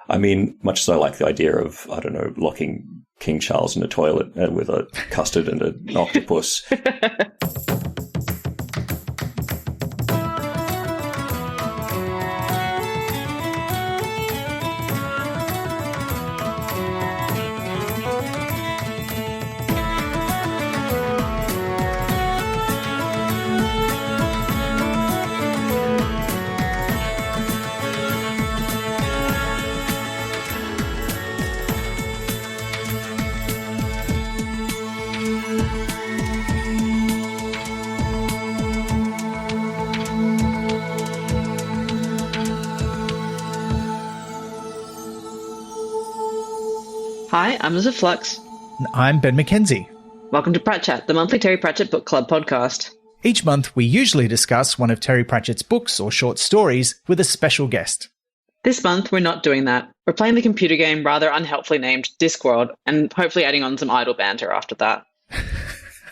I mean, much as I like the idea of, I don't know, locking King Charles in a toilet with a custard and an octopus. Hi, I'm Liz of Flux. I'm Ben McKenzie. Welcome to Pratchett, the monthly Terry Pratchett Book Club podcast. Each month, we usually discuss one of Terry Pratchett's books or short stories with a special guest. This month, we're not doing that. We're playing the computer game rather unhelpfully named Discworld, and hopefully adding on some idle banter after that.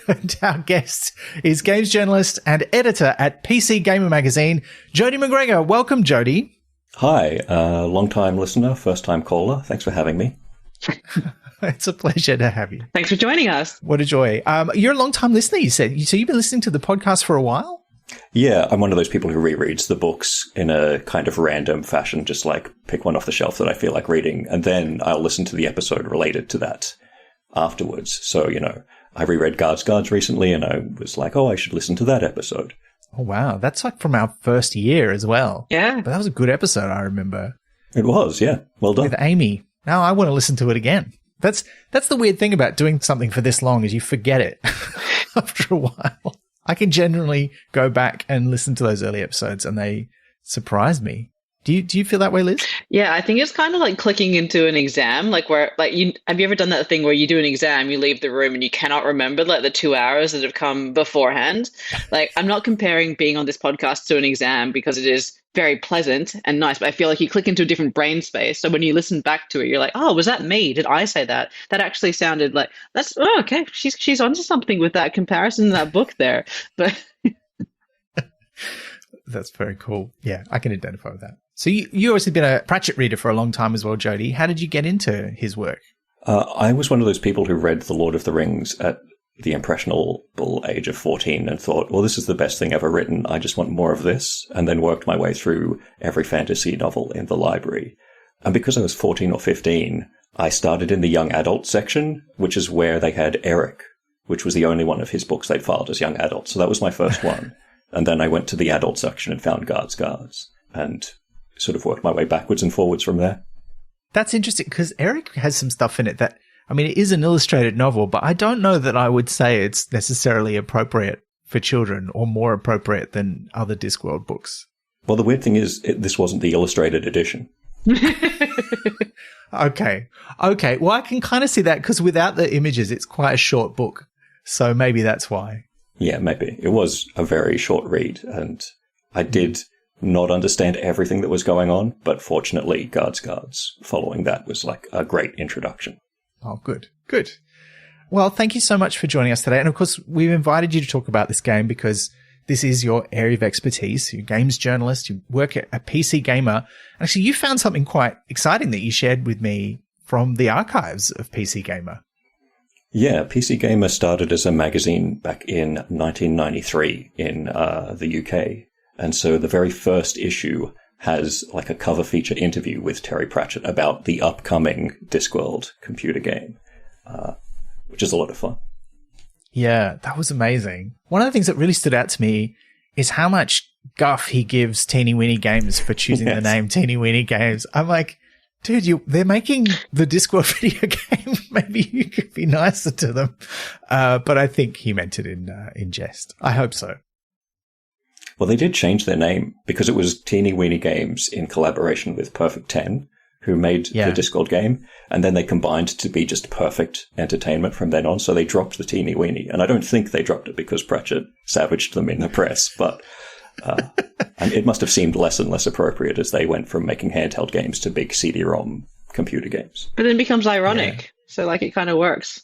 And our guest is games journalist and editor at PC Gamer magazine, Jody Macgregor. Welcome, Jody. Hi, long-time listener, first-time caller. Thanks for having me. It's a pleasure to have you. Thanks for joining us. What a joy. You're a long-time listener, you said. So you've been listening to the podcast for a while? Yeah, I'm one of those people who rereads the books in a kind of random fashion, just like pick one off the shelf that I feel like reading, and then I'll listen to the episode related to that afterwards. So, you know, I reread Guards recently, and I was like, oh, I should listen to that episode. Oh, wow. That's like from our first year as well. Yeah. But that was a good episode, I remember. It was, yeah. Well done. With Amy. Now I want to listen to it again. That's the weird thing about doing something for this long is you forget it after a while. I can generally go back and listen to those early episodes and they surprise me. Do you feel that way, Liz? Yeah, I think it's kind of like clicking into an exam, like where, like, have you ever done that thing where you do an exam, you leave the room and you cannot remember like the 2 hours that have come beforehand? Like, I'm not comparing being on this podcast to an exam because it is very pleasant and nice, but I feel like you click into a different brain space. So when you listen back to it, you're like, oh, was that me? Did I say that? That actually sounded like okay. She's onto something with that comparison in that book there. But that's very cool. Yeah, I can identify with that. So you obviously been a Pratchett reader for a long time as well, Jody. How did you get into his work? I was one of those people who read The Lord of the Rings at the impressionable age of 14 and thought, well, this is the best thing ever written. I just want more of this. And then worked my way through every fantasy novel in the library. And because I was 14 or 15, I started in the young adult section, which is where they had Eric, which was the only one of his books they'd filed as young adult. So that was my first one. And then I went to the adult section and found Guards, and sort of worked my way backwards and forwards from there. That's interesting because Eric has some stuff in it that, I mean, it is an illustrated novel, but I don't know that I would say it's necessarily appropriate for children or more appropriate than other Discworld books. Well, the weird thing is this wasn't the illustrated edition. Okay. Well, I can kind of see that because without the images, it's quite a short book. So maybe that's why. Yeah, maybe. It was a very short read, and I did not understand everything that was going on, but fortunately, Guards following that was like a great introduction. Oh, good. Well, thank you so much for joining us today. And of course, we've invited you to talk about this game because this is your area of expertise. You're a games journalist. You work at a PC Gamer. Actually, you found something quite exciting that you shared with me from the archives of PC Gamer. Yeah, PC Gamer started as a magazine back in 1993 in the UK. And so the very first issue has like a cover feature interview with Terry Pratchett about the upcoming Discworld computer game, which is a lot of fun. Yeah, that was amazing. One of the things that really stood out to me is how much guff he gives Teeny Weeny Games for choosing the name Teeny Weeny Games. I'm like, dude, they're making the Discworld video game. Maybe you could be nicer to them. But I think he meant it in jest. I hope so. Well, they did change their name because it was Teeny Weeny Games in collaboration with Perfect 10, who made the Discworld game. And then they combined to be just Perfect Entertainment from then on. So they dropped the Teeny Weeny. And I don't think they dropped it because Pratchett savaged them in the press. But and it must have seemed less and less appropriate as they went from making handheld games to big CD-ROM computer games. then it becomes ironic. Yeah. So like it kind of works,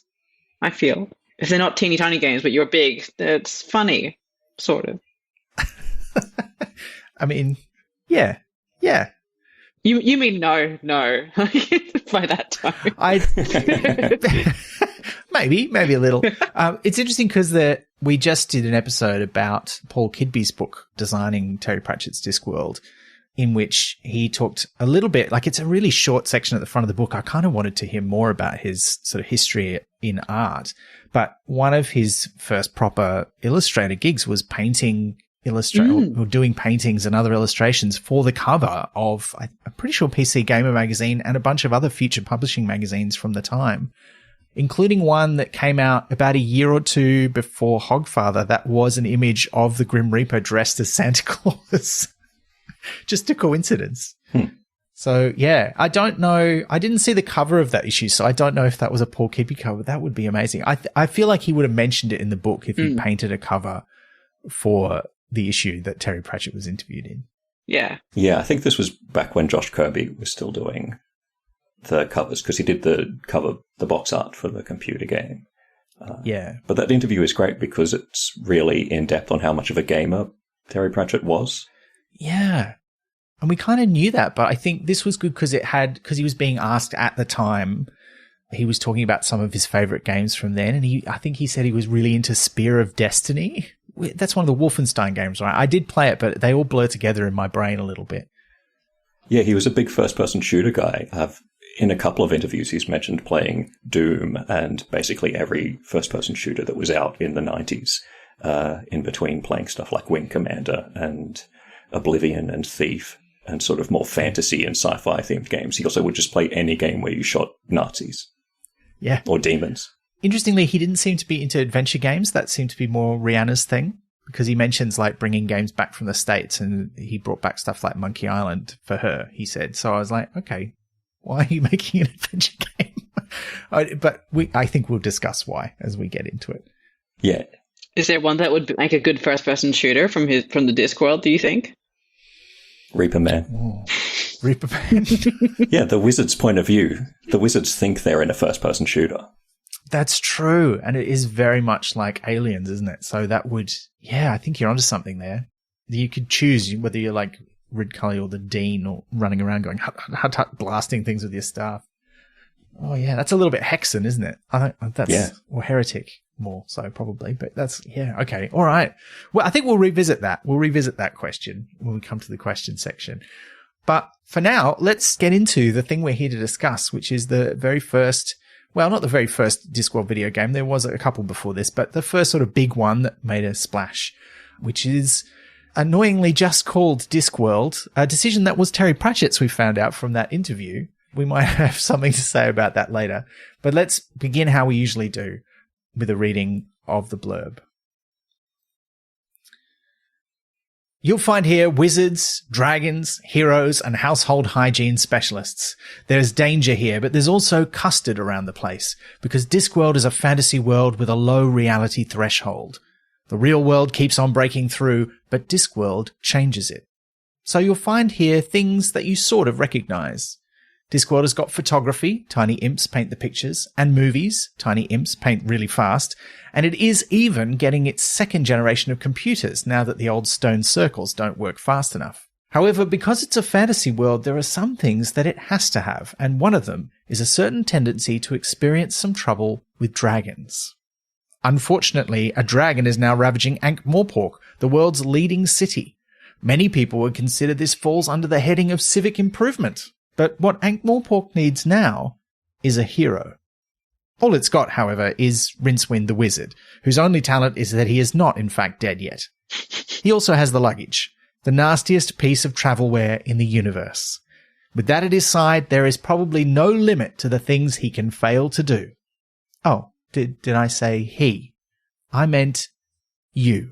I feel. If they're not teeny tiny games, but you're big, it's funny, sort of. I mean, yeah. You mean no. By that time. Maybe a little. It's interesting because we just did an episode about Paul Kidby's book, Designing Terry Pratchett's Discworld, in which he talked a little bit, like it's a really short section at the front of the book. I kind of wanted to hear more about his sort of history in art. But one of his first proper illustrator gigs was painting or doing paintings and other illustrations for the cover of, I'm pretty sure, PC Gamer magazine and a bunch of other future publishing magazines from the time, including one that came out about a year or two before Hogfather that was an image of the Grim Reaper dressed as Santa Claus. Just a coincidence. So, yeah, I don't know. I didn't see the cover of that issue, so I don't know if that was a Paul Kidby cover. That would be amazing. I feel like he would have mentioned it in the book if he painted a cover for the issue that Terry Pratchett was interviewed in. Yeah. Yeah, I think this was back when Josh Kirby was still doing the covers, because he did the box art for the computer game. But that interview is great because it's really in-depth on how much of a gamer Terry Pratchett was. Yeah. And we kind of knew that, but I think this was good because he was being asked at the time. He was talking about some of his favorite games from then, and I think he said he was really into Spear of Destiny. That's one of the Wolfenstein games, right? I did play it, but they all blur together in my brain a little bit. Yeah, he was a big first-person shooter guy. In a couple of interviews, he's mentioned playing Doom and basically every first-person shooter that was out in the 90s, in between playing stuff like Wing Commander and Oblivion and Thief and sort of more fantasy and sci-fi themed games. He also would just play any game where you shot Nazis. Yeah. Or demons. Interestingly, he didn't seem to be into adventure games. That seemed to be more Rihanna's thing, because he mentions like bringing games back from the States, and he brought back stuff like Monkey Island for her, he said. So I was like, okay, why are you making an adventure game? But I think we'll discuss why as we get into it. Yeah. Is there one that would make a good first-person shooter from the Discworld, do you think? Reaper Man. Oh, Reaper Man. Yeah, the wizard's point of view. The wizards think they're in a first-person shooter. That's true. And it is very much like Aliens, isn't it? So that would, I think you're onto something there. You could choose whether you're like Rid Cully or the Dean, or running around going, hut, hut, hut, blasting things with your staff. Oh, yeah. That's a little bit Hexen, isn't it? I think that's, or Heretic more so probably, but that's, okay. All right. Well, I think we'll revisit that. We'll revisit that question when we come to the question section. But for now, let's get into the thing we're here to discuss, which is the very first, well, not the very first Discworld video game. There was a couple before this, but the first sort of big one that made a splash, which is annoyingly just called Discworld, a decision that was Terry Pratchett's, we found out from that interview. We might have something to say about that later. But let's begin how we usually do, with a reading of the blurb. You'll find here wizards, dragons, heroes, and household hygiene specialists. There's danger here, but there's also custard around the place, because Discworld is a fantasy world with a low reality threshold. The real world keeps on breaking through, but Discworld changes it. So you'll find here things that you sort of recognize. Discworld has got photography, tiny imps paint the pictures, and movies, tiny imps paint really fast, and it is even getting its second generation of computers now that the old stone circles don't work fast enough. However, because it's a fantasy world, there are some things that it has to have, and one of them is a certain tendency to experience some trouble with dragons. Unfortunately, a dragon is now ravaging Ankh-Morpork, the world's leading city. Many people would consider this falls under the heading of civic improvement. But what Ankh-Morpork needs now is a hero. All it's got, however, is Rincewind the Wizard, whose only talent is that he is not, in fact, dead yet. He also has the luggage, the nastiest piece of travelware in the universe. With that at his side, there is probably no limit to the things he can fail to do. Oh, did I say he? I meant you.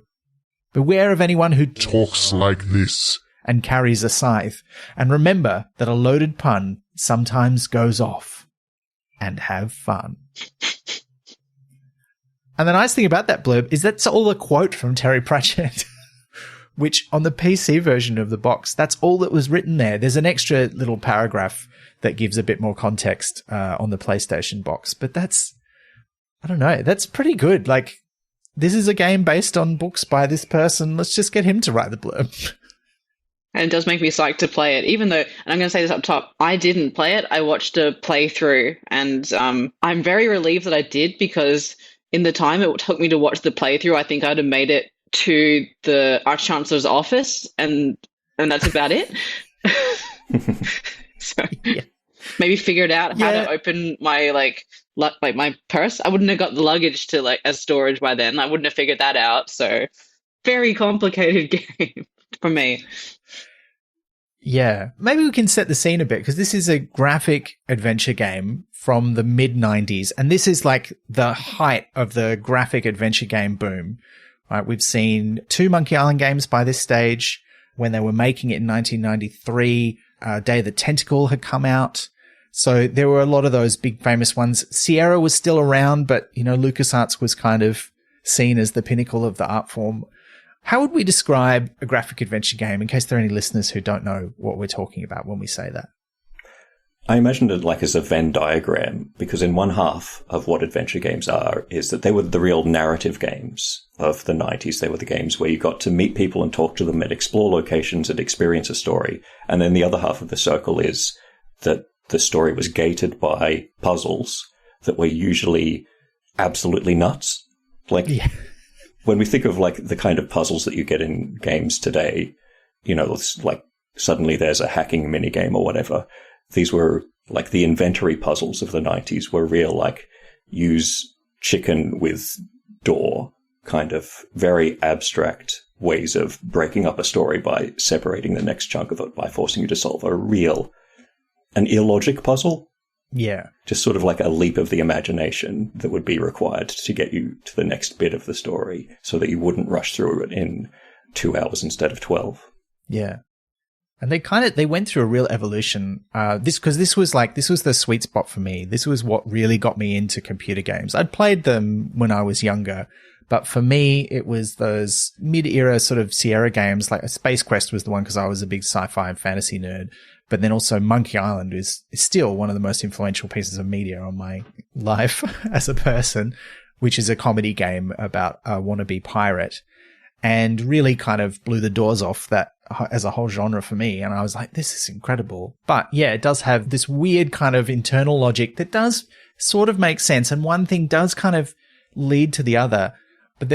Beware of anyone who talks like this and carries a scythe, and remember that a loaded pun sometimes goes off. And have fun. And the nice thing about that blurb is that's all a quote from Terry Pratchett, which on the PC version of the box, that's all that was written there. There's an extra little paragraph that gives a bit more context on the PlayStation box, but that's, I don't know, that's pretty good. Like, this is a game based on books by this person. Let's just get him to write the blurb. And it does make me psyched to play it, even though, and I'm going to say this up top, I didn't play it. I watched a playthrough, and I'm very relieved that I did, because in the time it took me to watch the playthrough, I think I'd have made it to the Arch-Chancellor's office, and that's about it. So maybe figured out how to open my my purse. I wouldn't have got the luggage to as storage by then. I wouldn't have figured that out. So very complicated game for me. Yeah, maybe we can set the scene a bit, because this is a graphic adventure game from the mid-90s, and this is like the height of the graphic adventure game boom. Right? We've seen 2 Monkey Island games by this stage. When they were making it in 1993, Day of the Tentacle had come out. So there were a lot of those big famous ones. Sierra was still around, but, LucasArts was kind of seen as the pinnacle of the art form. How would we describe a graphic adventure game, in case there are any listeners who don't know what we're talking about when we say that? I imagined it as a Venn diagram, because in one half of what adventure games are is that they were the real narrative games of the 90s. They were the games where you got to meet people and talk to them and explore locations and experience a story. And then the other half of the circle is that the story was gated by puzzles that were usually absolutely nuts. When we think of the kind of puzzles that you get in games today, it's suddenly there's a hacking minigame or whatever. These were the inventory puzzles of the 90s were real, use chicken with door, kind of very abstract ways of breaking up a story by separating the next chunk of it by forcing you to solve an illogic puzzle. Yeah. Just sort of a leap of the imagination that would be required to get you to the next bit of the story so that you wouldn't rush through it in 2 hours instead of 12. Yeah. And they went through a real evolution. This was the sweet spot for me. This was what really got me into computer games. I'd played them when I was younger, but for me, it was those mid-era sort of Sierra games, Space Quest was the one because I was a big sci-fi and fantasy nerd. But then also Monkey Island is still one of the most influential pieces of media on my life as a person, which is a comedy game about a wannabe pirate, and really kind of blew the doors off that as a whole genre for me. And I was like, this is incredible. But yeah, it does have this weird kind of internal logic that does sort of make sense. And one thing does kind of lead to the other. But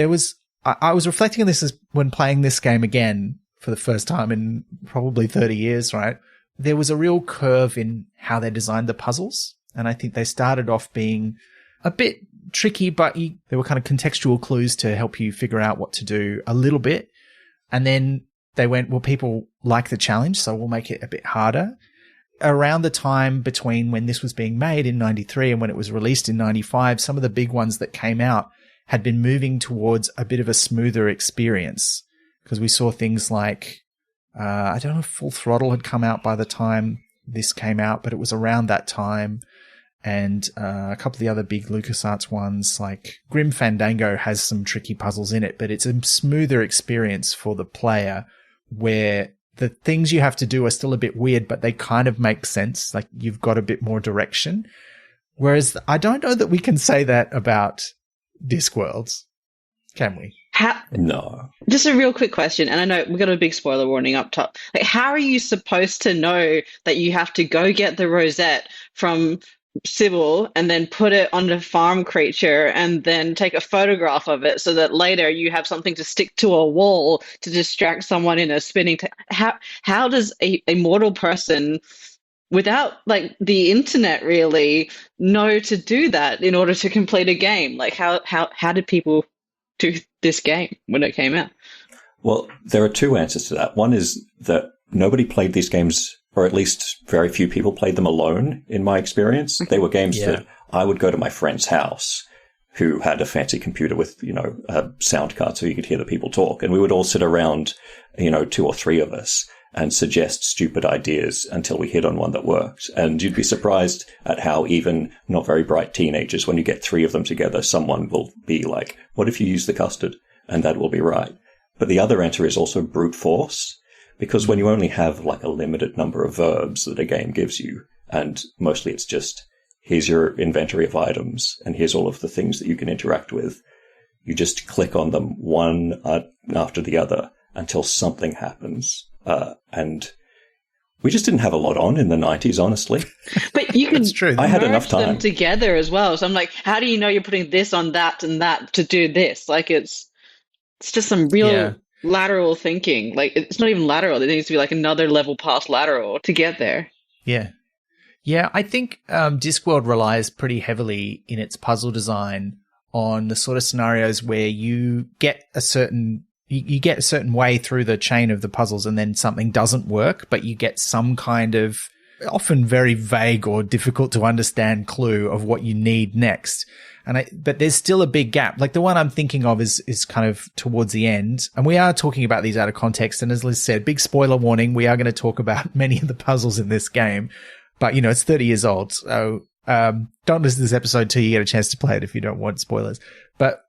I was reflecting on this when playing this game again for the first time in probably 30 years, right? There was a real curve in how they designed the puzzles. And I think they started off being a bit tricky, but there were kind of contextual clues to help you figure out what to do a little bit. And then they went, well, people like the challenge, so we'll make it a bit harder. Around the time between when this was being made in 93 and when it was released in 95, some of the big ones that came out had been moving towards a bit of a smoother experience, because we saw things like, I don't know if Full Throttle had come out by the time this came out, but it was around that time. And a couple of the other big LucasArts ones, like Grim Fandango, has some tricky puzzles in it, but it's a smoother experience for the player where the things you have to do are still a bit weird, but they kind of make sense. You've got a bit more direction. Whereas I don't know that we can say that about Discworld, can we? No. Just a real quick question, and I know we've got a big spoiler warning up top. How are you supposed to know that you have to go get the rosette from Sybil and then put it on the farm creature and then take a photograph of it so that later you have something to stick to a wall to distract someone in a spinning how does a mortal person without the internet really know to do that in order to complete a game? How did people do this game when it came out? Well, there are two answers to that. One is that nobody played these games, or at least very few people played them alone, in my experience. They were games that I would go to my friend's house who had a fancy computer with, a sound card so you could hear the people talk. And we would all sit around, 2 or 3 of us and suggest stupid ideas until we hit on one that worked. And you'd be surprised at how even not very bright teenagers, when you get 3 of them together, someone will be like, what if you use the custard? And that will be right. But the other answer is also brute force. Because when you only have a limited number of verbs that a game gives you, and mostly it's just, here's your inventory of items, and here's all of the things that you can interact with, you just click on them one after the other until something happens. and we just didn't have a lot on in the 90s, honestly. But you can true. I had enough time them together as well. So I'm like, how do you know you're putting this on that and that to do this? Like, it's just some real lateral thinking. Like, it's not even lateral. There needs to be like another level past lateral to get there. Yeah. Yeah, I think Discworld relies pretty heavily in its puzzle design on the sort of scenarios where you get a certain way through the chain of the puzzles and then something doesn't work, but you get some kind of often very vague or difficult to understand clue of what you need next. But there's still a big gap. Like the one I'm thinking of is kind of towards the end. And we are talking about these out of context. And as Liz said, big spoiler warning, we are going to talk about many of the puzzles in this game. But, you know, it's 30 years old. So don't listen to this episode till you get a chance to play it if you don't want spoilers. But,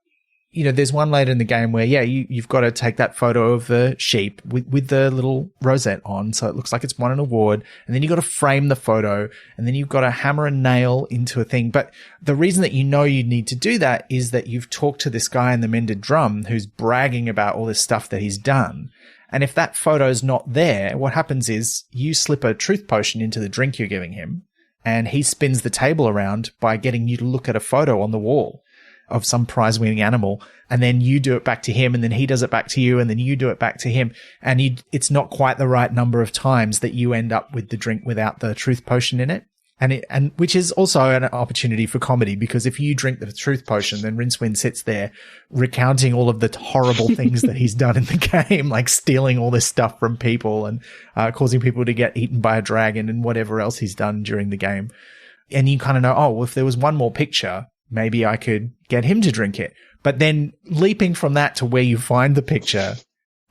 you know, there's one later in the game where, you've got to take that photo of the sheep with the little rosette on, so it looks like it's won an award. And then you've got to frame the photo, and then you've got to hammer a nail into a thing. But the reason that you know you need to do that is that you've talked to this guy in the mended drum who's bragging about all this stuff that he's done. And if that photo's not there, what happens is you slip a truth potion into the drink you're giving him, and he spins the table around by getting you to look at a photo on the wall of some prize-winning animal, and then you do it back to him, and then he does it back to you, and then you do it back to him. And it's not quite the right number of times that you end up with the drink without the truth potion in it. And which is also an opportunity for comedy, because if you drink the truth potion, then Rincewind sits there recounting all of the horrible things that he's done in the game, like stealing all this stuff from people and causing people to get eaten by a dragon and whatever else he's done during the game. And you kind of know, oh, well, if there was one more picture, maybe I could get him to drink it. But then leaping from that to where you find the picture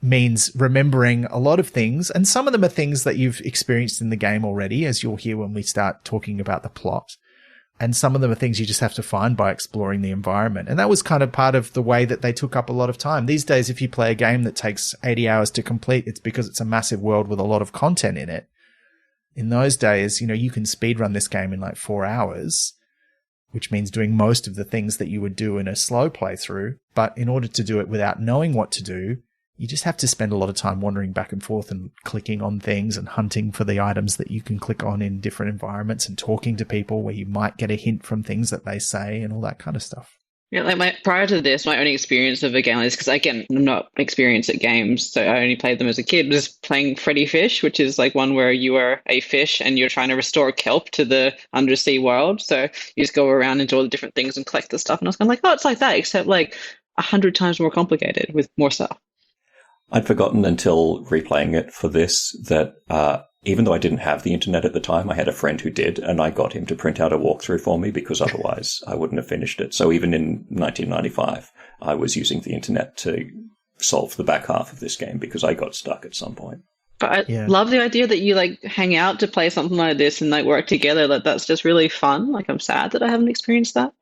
means remembering a lot of things. And some of them are things that you've experienced in the game already, as you'll hear when we start talking about the plot. And some of them are things you just have to find by exploring the environment. And that was kind of part of the way that they took up a lot of time. These days, if you play a game that takes 80 hours to complete, it's because it's a massive world with a lot of content in it. In those days, you know, you can speedrun this game in like 4 hours, which means doing most of the things that you would do in a slow playthrough. But in order to do it without knowing what to do, you just have to spend a lot of time wandering back and forth and clicking on things and hunting for the items that you can click on in different environments and talking to people where you might get a hint from things that they say and all that kind of stuff. Yeah, like prior to this, my only experience of a game like this, because again, I'm not experienced at games, so I only played them as a kid, was playing Freddy Fish, which is like one where you are a fish and you're trying to restore kelp to the undersea world. So you just go around and do all the different things and collect the stuff. And I was kind of like, oh, it's like that, except like 100 times more complicated with more stuff. I'd forgotten until replaying it for this that even though I didn't have the internet at the time, I had a friend who did, and I got him to print out a walkthrough for me because otherwise I wouldn't have finished it. So even in 1995, I was using the internet to solve the back half of this game because I got stuck at some point. But I love the idea that you like hang out to play something like this and like work together. Like that's just really fun. Like I'm sad that I haven't experienced that.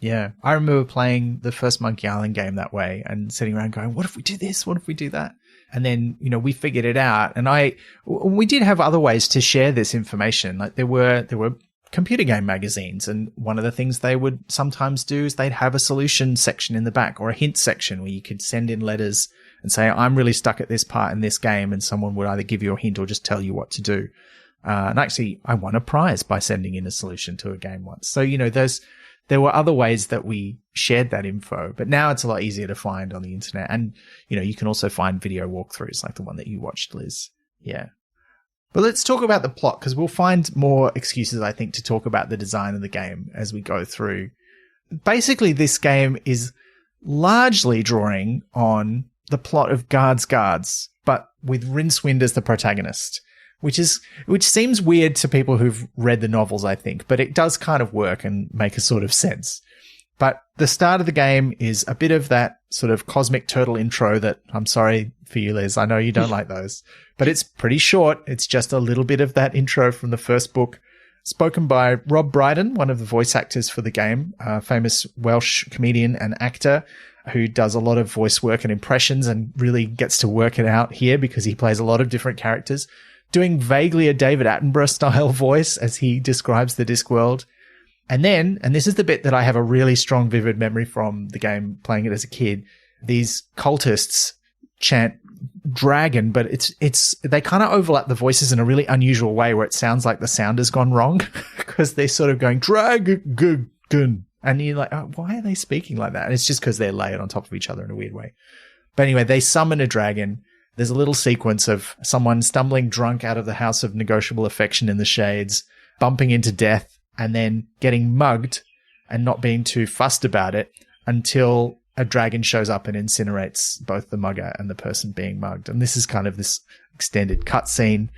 Yeah, I remember playing the first Monkey Island game that way and sitting around going, what if we do this? What if we do that? And then, you know, we figured it out. And we did have other ways to share this information. Like there were computer game magazines. And one of the things they would sometimes do is they'd have a solution section in the back or a hint section where you could send in letters and say, I'm really stuck at this part in this game. And someone would either give you a hint or just tell you what to do. And actually, I won a prize by sending in a solution to a game once. So, you know, there were other ways that we shared that info, but now it's a lot easier to find on the internet. And, you know, you can also find video walkthroughs like the one that you watched, Liz. Yeah. But let's talk about the plot, because we'll find more excuses, I think, to talk about the design of the game as we go through. Basically, this game is largely drawing on the plot of Guards, but with Rincewind as the protagonist. Which seems weird to people who've read the novels, I think, but it does kind of work and make a sort of sense. But the start of the game is a bit of that sort of cosmic turtle intro that, I'm sorry for you, Liz, I know you don't like those, but it's pretty short. It's just a little bit of that intro from the first book, spoken by Rob Brydon, one of the voice actors for the game, a famous Welsh comedian and actor who does a lot of voice work and impressions and really gets to work it out here because he plays a lot of different characters, doing vaguely a David Attenborough-style voice as he describes the Discworld. And then, and this is the bit that I have a really strong, vivid memory from the game, playing it as a kid, these cultists chant dragon, but it's they kind of overlap the voices in a really unusual way where it sounds like the sound has gone wrong because they're sort of going dragon, and you're like, oh, why are they speaking like that? And it's just because they're layered on top of each other in a weird way. But anyway, they summon a dragon. There's a little sequence of someone stumbling drunk out of the house of negotiable affection in the shades, bumping into death, and then getting mugged and not being too fussed about it until a dragon shows up and incinerates both the mugger and the person being mugged. And this is kind of this extended cutscene,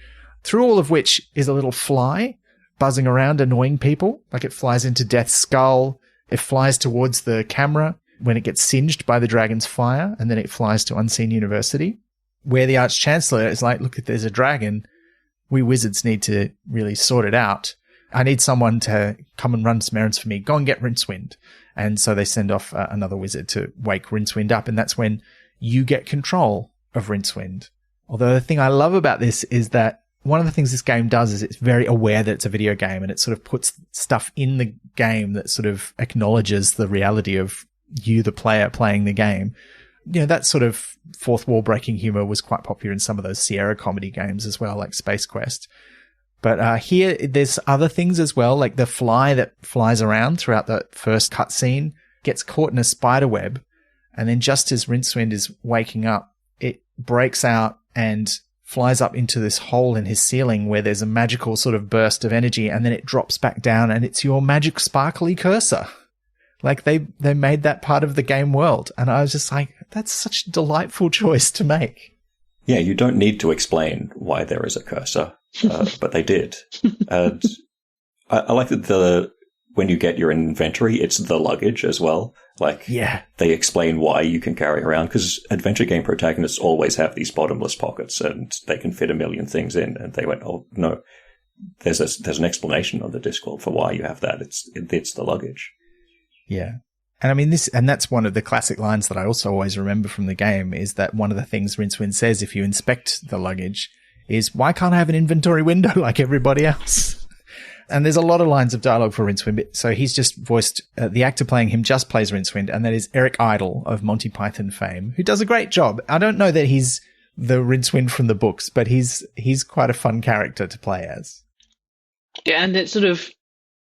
through all of which is a little fly buzzing around annoying people. Like it flies into Death's skull. It flies towards the camera when it gets singed by the dragon's fire, and then it flies to Unseen University, where the Arch-Chancellor is like, look, if there's a dragon, we wizards need to really sort it out. I need someone to come and run some errands for me. Go and get Rincewind. And so they send off another wizard to wake Rincewind up, and that's when you get control of Rincewind. Although the thing I love about this is that one of the things this game does is it's very aware that it's a video game, and it sort of puts stuff in the game that sort of acknowledges the reality of you, the player, playing the game. You know, that sort of fourth wall breaking humor was quite popular in some of those Sierra comedy games as well, like Space Quest. But here, there's other things as well, like the fly that flies around throughout the first cutscene gets caught in a spider web, and then just as Rincewind is waking up, it breaks out and flies up into this hole in his ceiling where there's a magical sort of burst of energy, and then it drops back down, and it's your magic sparkly cursor. Like they made that part of the game world, and I was just like, that's such a delightful choice to make. Yeah, you don't need to explain why there is a cursor. But they did. And I like that when you get your inventory, it's the luggage as well. Like, yeah, they explain why you can carry around, because adventure game protagonists always have these bottomless pockets and they can fit a million things in. And they went, oh, no, there's an explanation on the Discworld for why you have that. It's the luggage. Yeah. And I mean, that's one of the classic lines that I also always remember from the game, is that one of the things Rincewind says if you inspect the luggage is, why can't I have an inventory window like everybody else? And there's a lot of lines of dialogue for Rincewind. So he's just voiced, the actor playing him just plays Rincewind, and that is Eric Idle of Monty Python fame, who does a great job. I don't know that he's the Rincewind from the books, but he's quite a fun character to play as. Yeah, and it sort of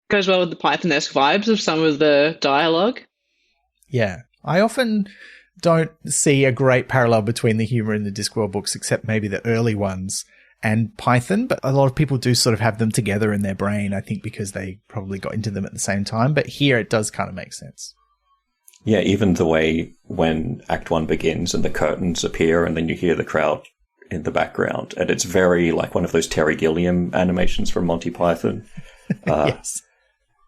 goes well with the Python-esque vibes of some of the dialogue. Yeah. I often don't see a great parallel between the humor in the Discworld books, except maybe the early ones, and Python, but a lot of people do sort of have them together in their brain, I think, because they probably got into them at the same time. But here it does kind of make sense. Yeah, even the way when Act 1 begins and the curtains appear and then you hear the crowd in the background, and it's very like one of those Terry Gilliam animations from Monty Python. Yes.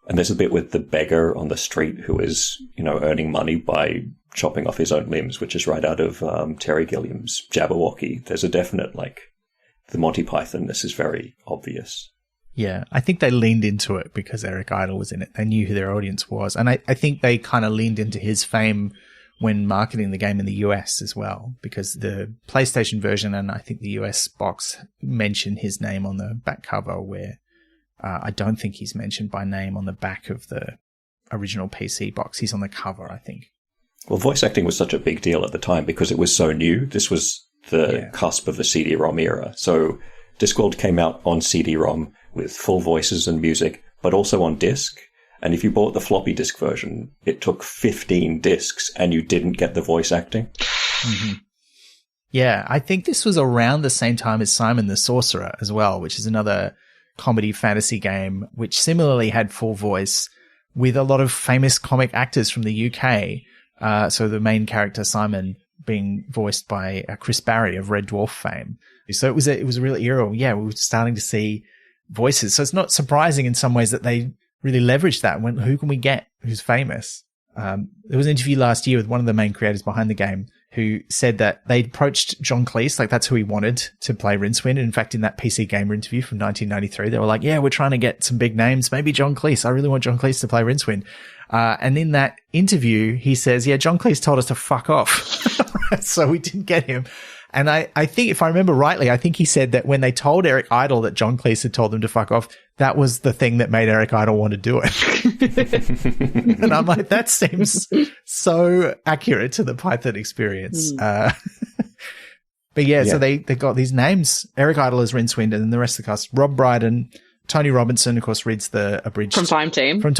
And there's a bit with the beggar on the street who is, earning money by chopping off his own limbs, which is right out of Terry Gilliam's Jabberwocky. There's a definite, the Monty Python-ness is very obvious. Yeah, I think they leaned into it because Eric Idle was in it. They knew who their audience was. And I think they kind of leaned into his fame when marketing the game in the US as well, because the PlayStation version and I think the US box mention his name on the back cover, where I don't think he's mentioned by name on the back of the original PC box. He's on the cover, I think. Well, voice acting was such a big deal at the time because it was so new. This was the cusp of the CD-ROM era. So Discworld came out on CD-ROM with full voices and music, but also on disc. And if you bought the floppy disk version, it took 15 discs and you didn't get the voice acting. Mm-hmm. Yeah, I think this was around the same time as Simon the Sorcerer as well, which is another comedy fantasy game, which similarly had full voice with a lot of famous comic actors from the UK. So the main character, Simon, being voiced by Chris Barry of Red Dwarf fame. So it was a real era. Yeah, we were starting to see voices. So it's not surprising in some ways that they really leveraged that. When who can we get who's famous? There was an interview last year with one of the main creators behind the game who said that they approached John Cleese, like that's who he wanted to play Rincewind. In fact, in that PC Gamer interview from 1993, they were like, yeah, we're trying to get some big names. Maybe John Cleese. I really want John Cleese to play Rincewind. And in that interview, he says, yeah, John Cleese told us to fuck off. So we didn't get him. And I think if I remember rightly, I think he said that when they told Eric Idle that John Cleese had told them to fuck off, that was the thing that made Eric Idle want to do it. And I'm like, that seems so accurate to the Python experience. But so they got these names. Eric Idle as Rincewind, and then the rest of the cast. Rob Brydon, Tony Robinson, of course, reads the abridged. From Time Team. From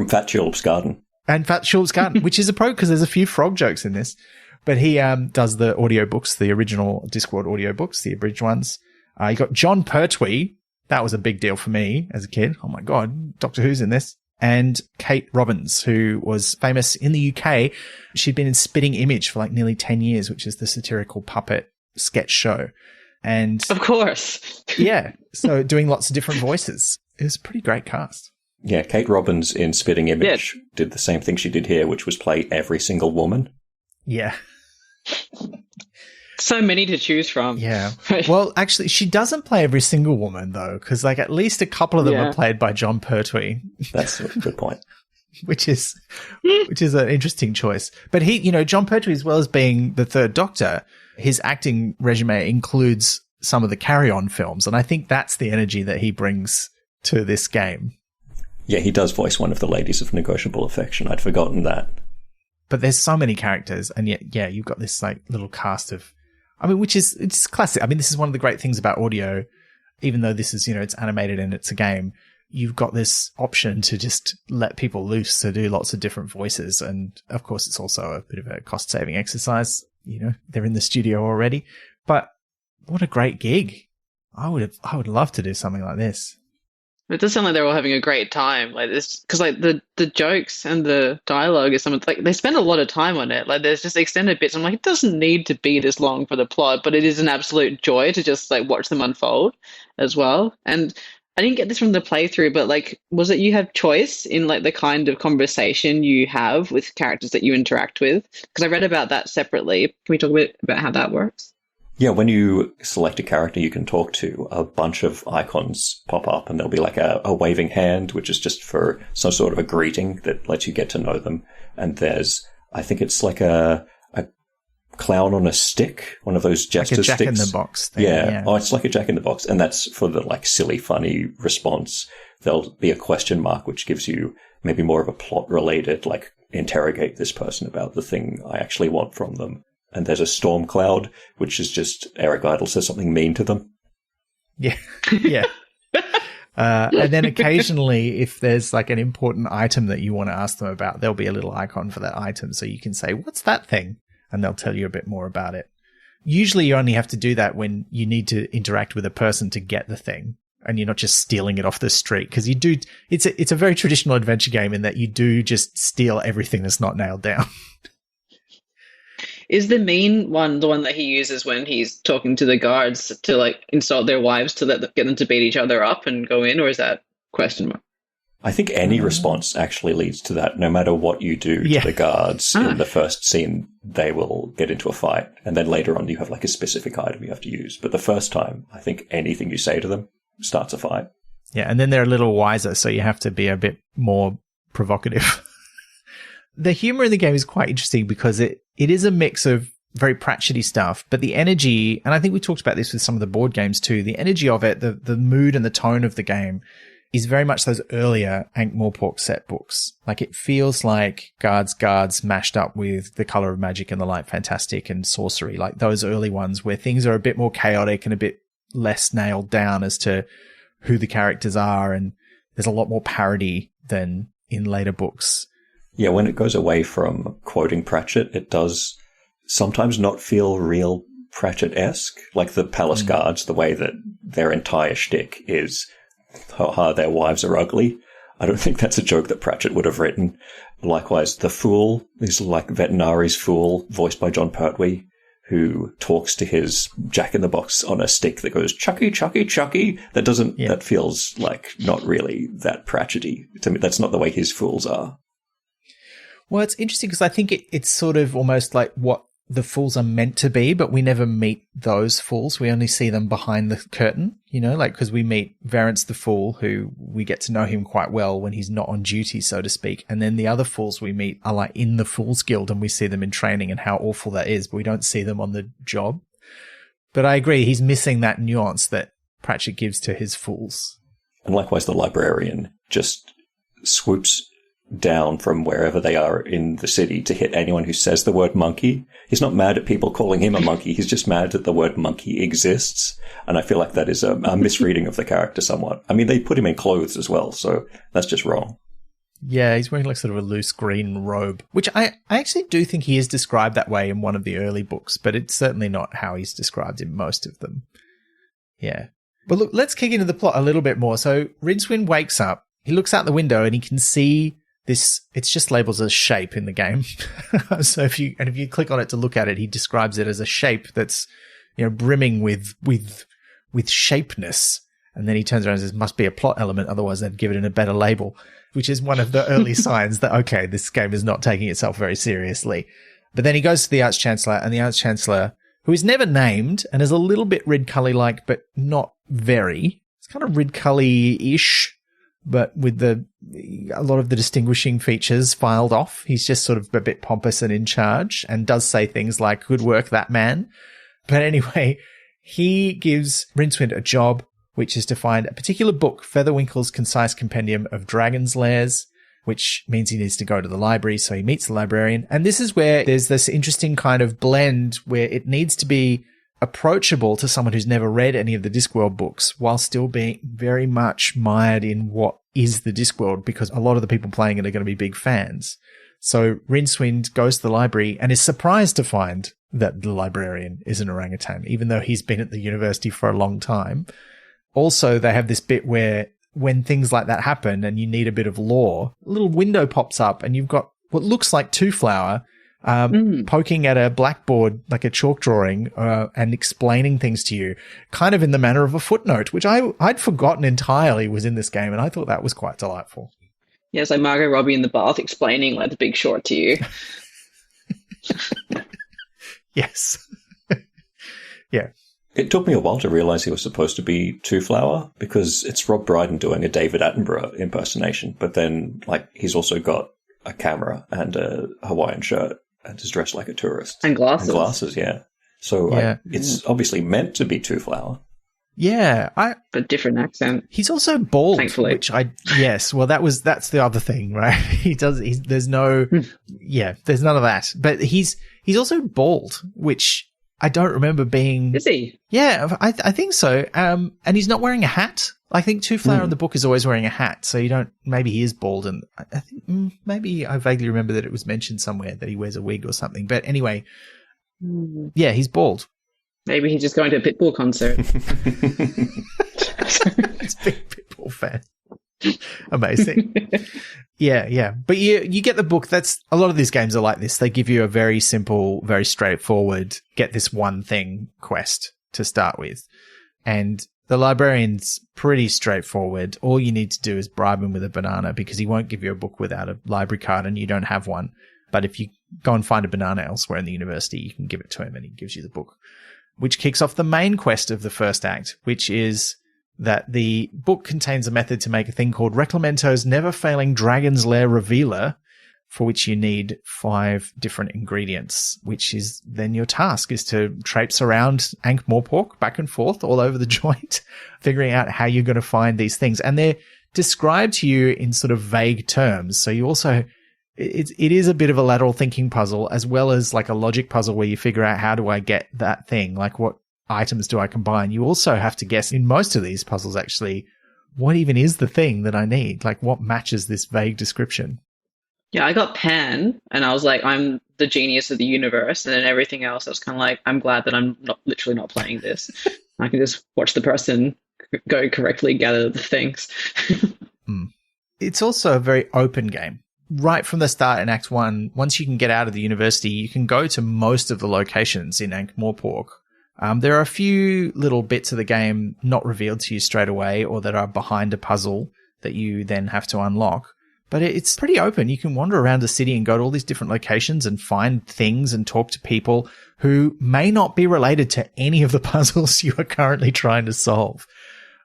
Fat Tulip's Garden. And Fat Tulip's Garden, which is a pro because there's a few frog jokes in this. But he does the audiobooks, the original Discworld audiobooks, the abridged ones. You got John Pertwee. That was a big deal for me as a kid. Oh my God, Doctor Who's in this. And Kate Robbins, who was famous in the UK. She'd been in Spitting Image for like nearly 10 years, which is the satirical puppet sketch show. And of course. Yeah. So doing lots of different voices. It was a pretty great cast. Yeah, Kate Robbins in Spitting Image did the same thing she did here, which was play every single woman. Yeah. So many to choose from. Yeah. Well, actually, she doesn't play every single woman, though, because like at least a couple of them are played by John Pertwee. That's a good point. which is an interesting choice. But John Pertwee, as well as being the Third Doctor, his acting resume includes some of the Carry On films, and I think that's the energy that he brings to this game. Yeah, he does voice one of the ladies of Negotiable Affection. I'd forgotten that. But there's so many characters, and yet, you've got this like little cast of, it's classic. I mean, this is one of the great things about audio, even though this is, it's animated and it's a game. You've got this option to just let people loose to do lots of different voices. And of course, it's also a bit of a cost saving exercise. They're in the studio already, but what a great gig. I would love to do something like this. It does sound like they're all having a great time, like this, because like the jokes and the dialogue is something like they spend a lot of time on it. Like there's just extended bits. I'm like, it doesn't need to be this long for the plot, but it is an absolute joy to just like watch them unfold as well. And I didn't get this from the playthrough, but like, was it you have choice in like the kind of conversation you have with characters that you interact with? Because I read about that separately. Can we talk a bit about how that works? Yeah, when you select a character you can talk to, a bunch of icons pop up, and there'll be like a waving hand, which is just for some sort of a greeting that lets you get to know them. And there's, I think it's like a clown on a stick, one of those jester sticks. Like a Jack-in-the-Box thing. Yeah. Oh, it's like a Jack-in-the-Box. And that's for the like silly, funny response. There'll be a question mark, which gives you maybe more of a plot-related, like, interrogate this person about the thing I actually want from them. And there's a storm cloud, which is just Eric Idle says something mean to them. Yeah. Yeah. And then occasionally, if there's like an important item that you want to ask them about, there'll be a little icon for that item. So you can say, what's that thing? And they'll tell you a bit more about it. Usually you only have to do that when you need to interact with a person to get the thing, and you're not just stealing it off the street. Because it's a very traditional adventure game in that you do just steal everything that's not nailed down. Is the mean one the one that he uses when he's talking to the guards to like insult their wives to get them to beat each other up and go in, or is that question mark? I think any response actually leads to that. No matter what you do to the guards in the first scene, they will get into a fight. And then later on, you have like a specific item you have to use. But the first time, I think anything you say to them starts a fight. Yeah, and then they're a little wiser, so you have to be a bit more provocative. The humor in the game is quite interesting because it is a mix of very Pratchett-y stuff, but the energy, and I think we talked about this with some of the board games too, the energy of it, the mood and the tone of the game is very much those earlier Ankh-Morpork set books. Like it feels like Guards mashed up with The Colour of Magic and The Light Fantastic and Sorcery, like those early ones where things are a bit more chaotic and a bit less nailed down as to who the characters are, and there's a lot more parody than in later books. Yeah, when it goes away from quoting Pratchett, it does sometimes not feel real Pratchett-esque. Like the Palace Guards, the way that their entire shtick is, their wives are ugly. I don't think that's a joke that Pratchett would have written. Likewise, the Fool is like Vetinari's Fool, voiced by John Pertwee, who talks to his Jack-in-the-Box on a stick that goes, Chucky, Chucky, Chucky. That feels like not really that Pratchett-y. To me, that's not the way his fools are. Well, it's interesting because I think it's sort of almost like what the fools are meant to be, but we never meet those fools. We only see them behind the curtain, like because we meet Verence the Fool, who we get to know him quite well when he's not on duty, so to speak. And then the other fools we meet are like in the Fools Guild, and we see them in training and how awful that is, but we don't see them on the job. But I agree, he's missing that nuance that Pratchett gives to his fools. And likewise, the librarian just swoops down from wherever they are in the city to hit anyone who says the word monkey. He's not mad at people calling him a monkey. He's just mad that the word monkey exists. And I feel like that is a misreading of the character somewhat. I mean, they put him in clothes as well, so that's just wrong. Yeah, he's wearing like sort of a loose green robe, which I actually do think he is described that way in one of the early books, but it's certainly not how he's described in most of them. Yeah. But look, let's kick into the plot a little bit more. So Rincewind wakes up, he looks out the window and he can see this, it's just labeled as shape in the game. So if you click on it to look at it, he describes it as a shape that's, brimming with shapeness. And then he turns around and says, must be a plot element, otherwise they'd give it a better label, which is one of the early signs that, okay, this game is not taking itself very seriously. But then he goes to the Arch-Chancellor, and the Arch-Chancellor, who is never named and is a little bit Ridcully-like, but not very. It's kind of Ridcully-ish, but with a lot of the distinguishing features filed off. He's just sort of a bit pompous and in charge and does say things like, good work, that man. But anyway, he gives Rincewind a job, which is to find a particular book, Featherwinkle's Concise Compendium of Dragon's Lairs, which means he needs to go to the library. So he meets the librarian. And this is where there's this interesting kind of blend where it needs to be approachable to someone who's never read any of the Discworld books while still being very much mired in what is the Discworld, because a lot of the people playing it are going to be big fans. So Rincewind goes to the library and is surprised to find that the librarian is an orangutan, even though he's been at the university for a long time. Also, they have this bit where when things like that happen and you need a bit of lore, a little window pops up and you've got what looks like Two-Flower poking at a blackboard, like a chalk drawing, and explaining things to you, kind of in the manner of a footnote, which I'd forgotten entirely was in this game, and I thought that was quite delightful. Yeah, it's like Margot Robbie in the bath explaining like The Big Short to you. Yes. Yeah. It took me a while to realize he was supposed to be Two-Flower, because it's Rob Brydon doing a David Attenborough impersonation, but then he's also got a camera and a Hawaiian shirt and is dressed like a tourist. And glasses. And glasses, yeah. So it's obviously meant to be Two-Flower. Yeah, but different accent. He's also bald, thankfully. Which yes. Well, that's the other thing, right? There's none of that. But he's also bald, which I don't remember being. Is he? Yeah, I think so. And he's not wearing a hat. I think Two-Flower in the book is always wearing a hat, so you don't. Maybe he is bald, and I think maybe I vaguely remember that it was mentioned somewhere that he wears a wig or something. But anyway, yeah, he's bald. Maybe he's just going to a Pitbull concert. He's a big Pitbull fan. Amazing. Yeah. But you get the book. That's a lot of these games are like this. They give you a very simple, very straightforward, get this one thing quest to start with. And the librarian's pretty straightforward. All you need to do is bribe him with a banana, because he won't give you a book without a library card and you don't have one. But if you go and find a banana elsewhere in the university, you can give it to him and he gives you the book, which kicks off the main quest of the first act, which is that the book contains a method to make a thing called Reclamento's Never-Failing Dragon's Lair Revealer, for which you need 5 different ingredients, which is then your task is to traipse around Ankh-Morpork back and forth all over the joint, figuring out how you're going to find these things. And they're described to you in sort of vague terms. So you also, it is a bit of a lateral thinking puzzle, as well as like a logic puzzle where you figure out, how do I get that thing? Like, what items do I combine? You also have to guess in most of these puzzles, actually, what even is the thing that I need? Like, what matches this vague description? Yeah, I got Pan, and I was like, I'm the genius of the universe, and then everything else, I was kind of like, I'm glad that I'm literally not playing this. I can just watch the person go correctly gather the things. It's also a very open game. Right from the start in Act 1, once you can get out of the university, you can go to most of the locations in Ankh-Morpork. There are a few little bits of the game not revealed to you straight away, or that are behind a puzzle that you then have to unlock. But it's pretty open. You can wander around the city and go to all these different locations and find things and talk to people who may not be related to any of the puzzles you are currently trying to solve.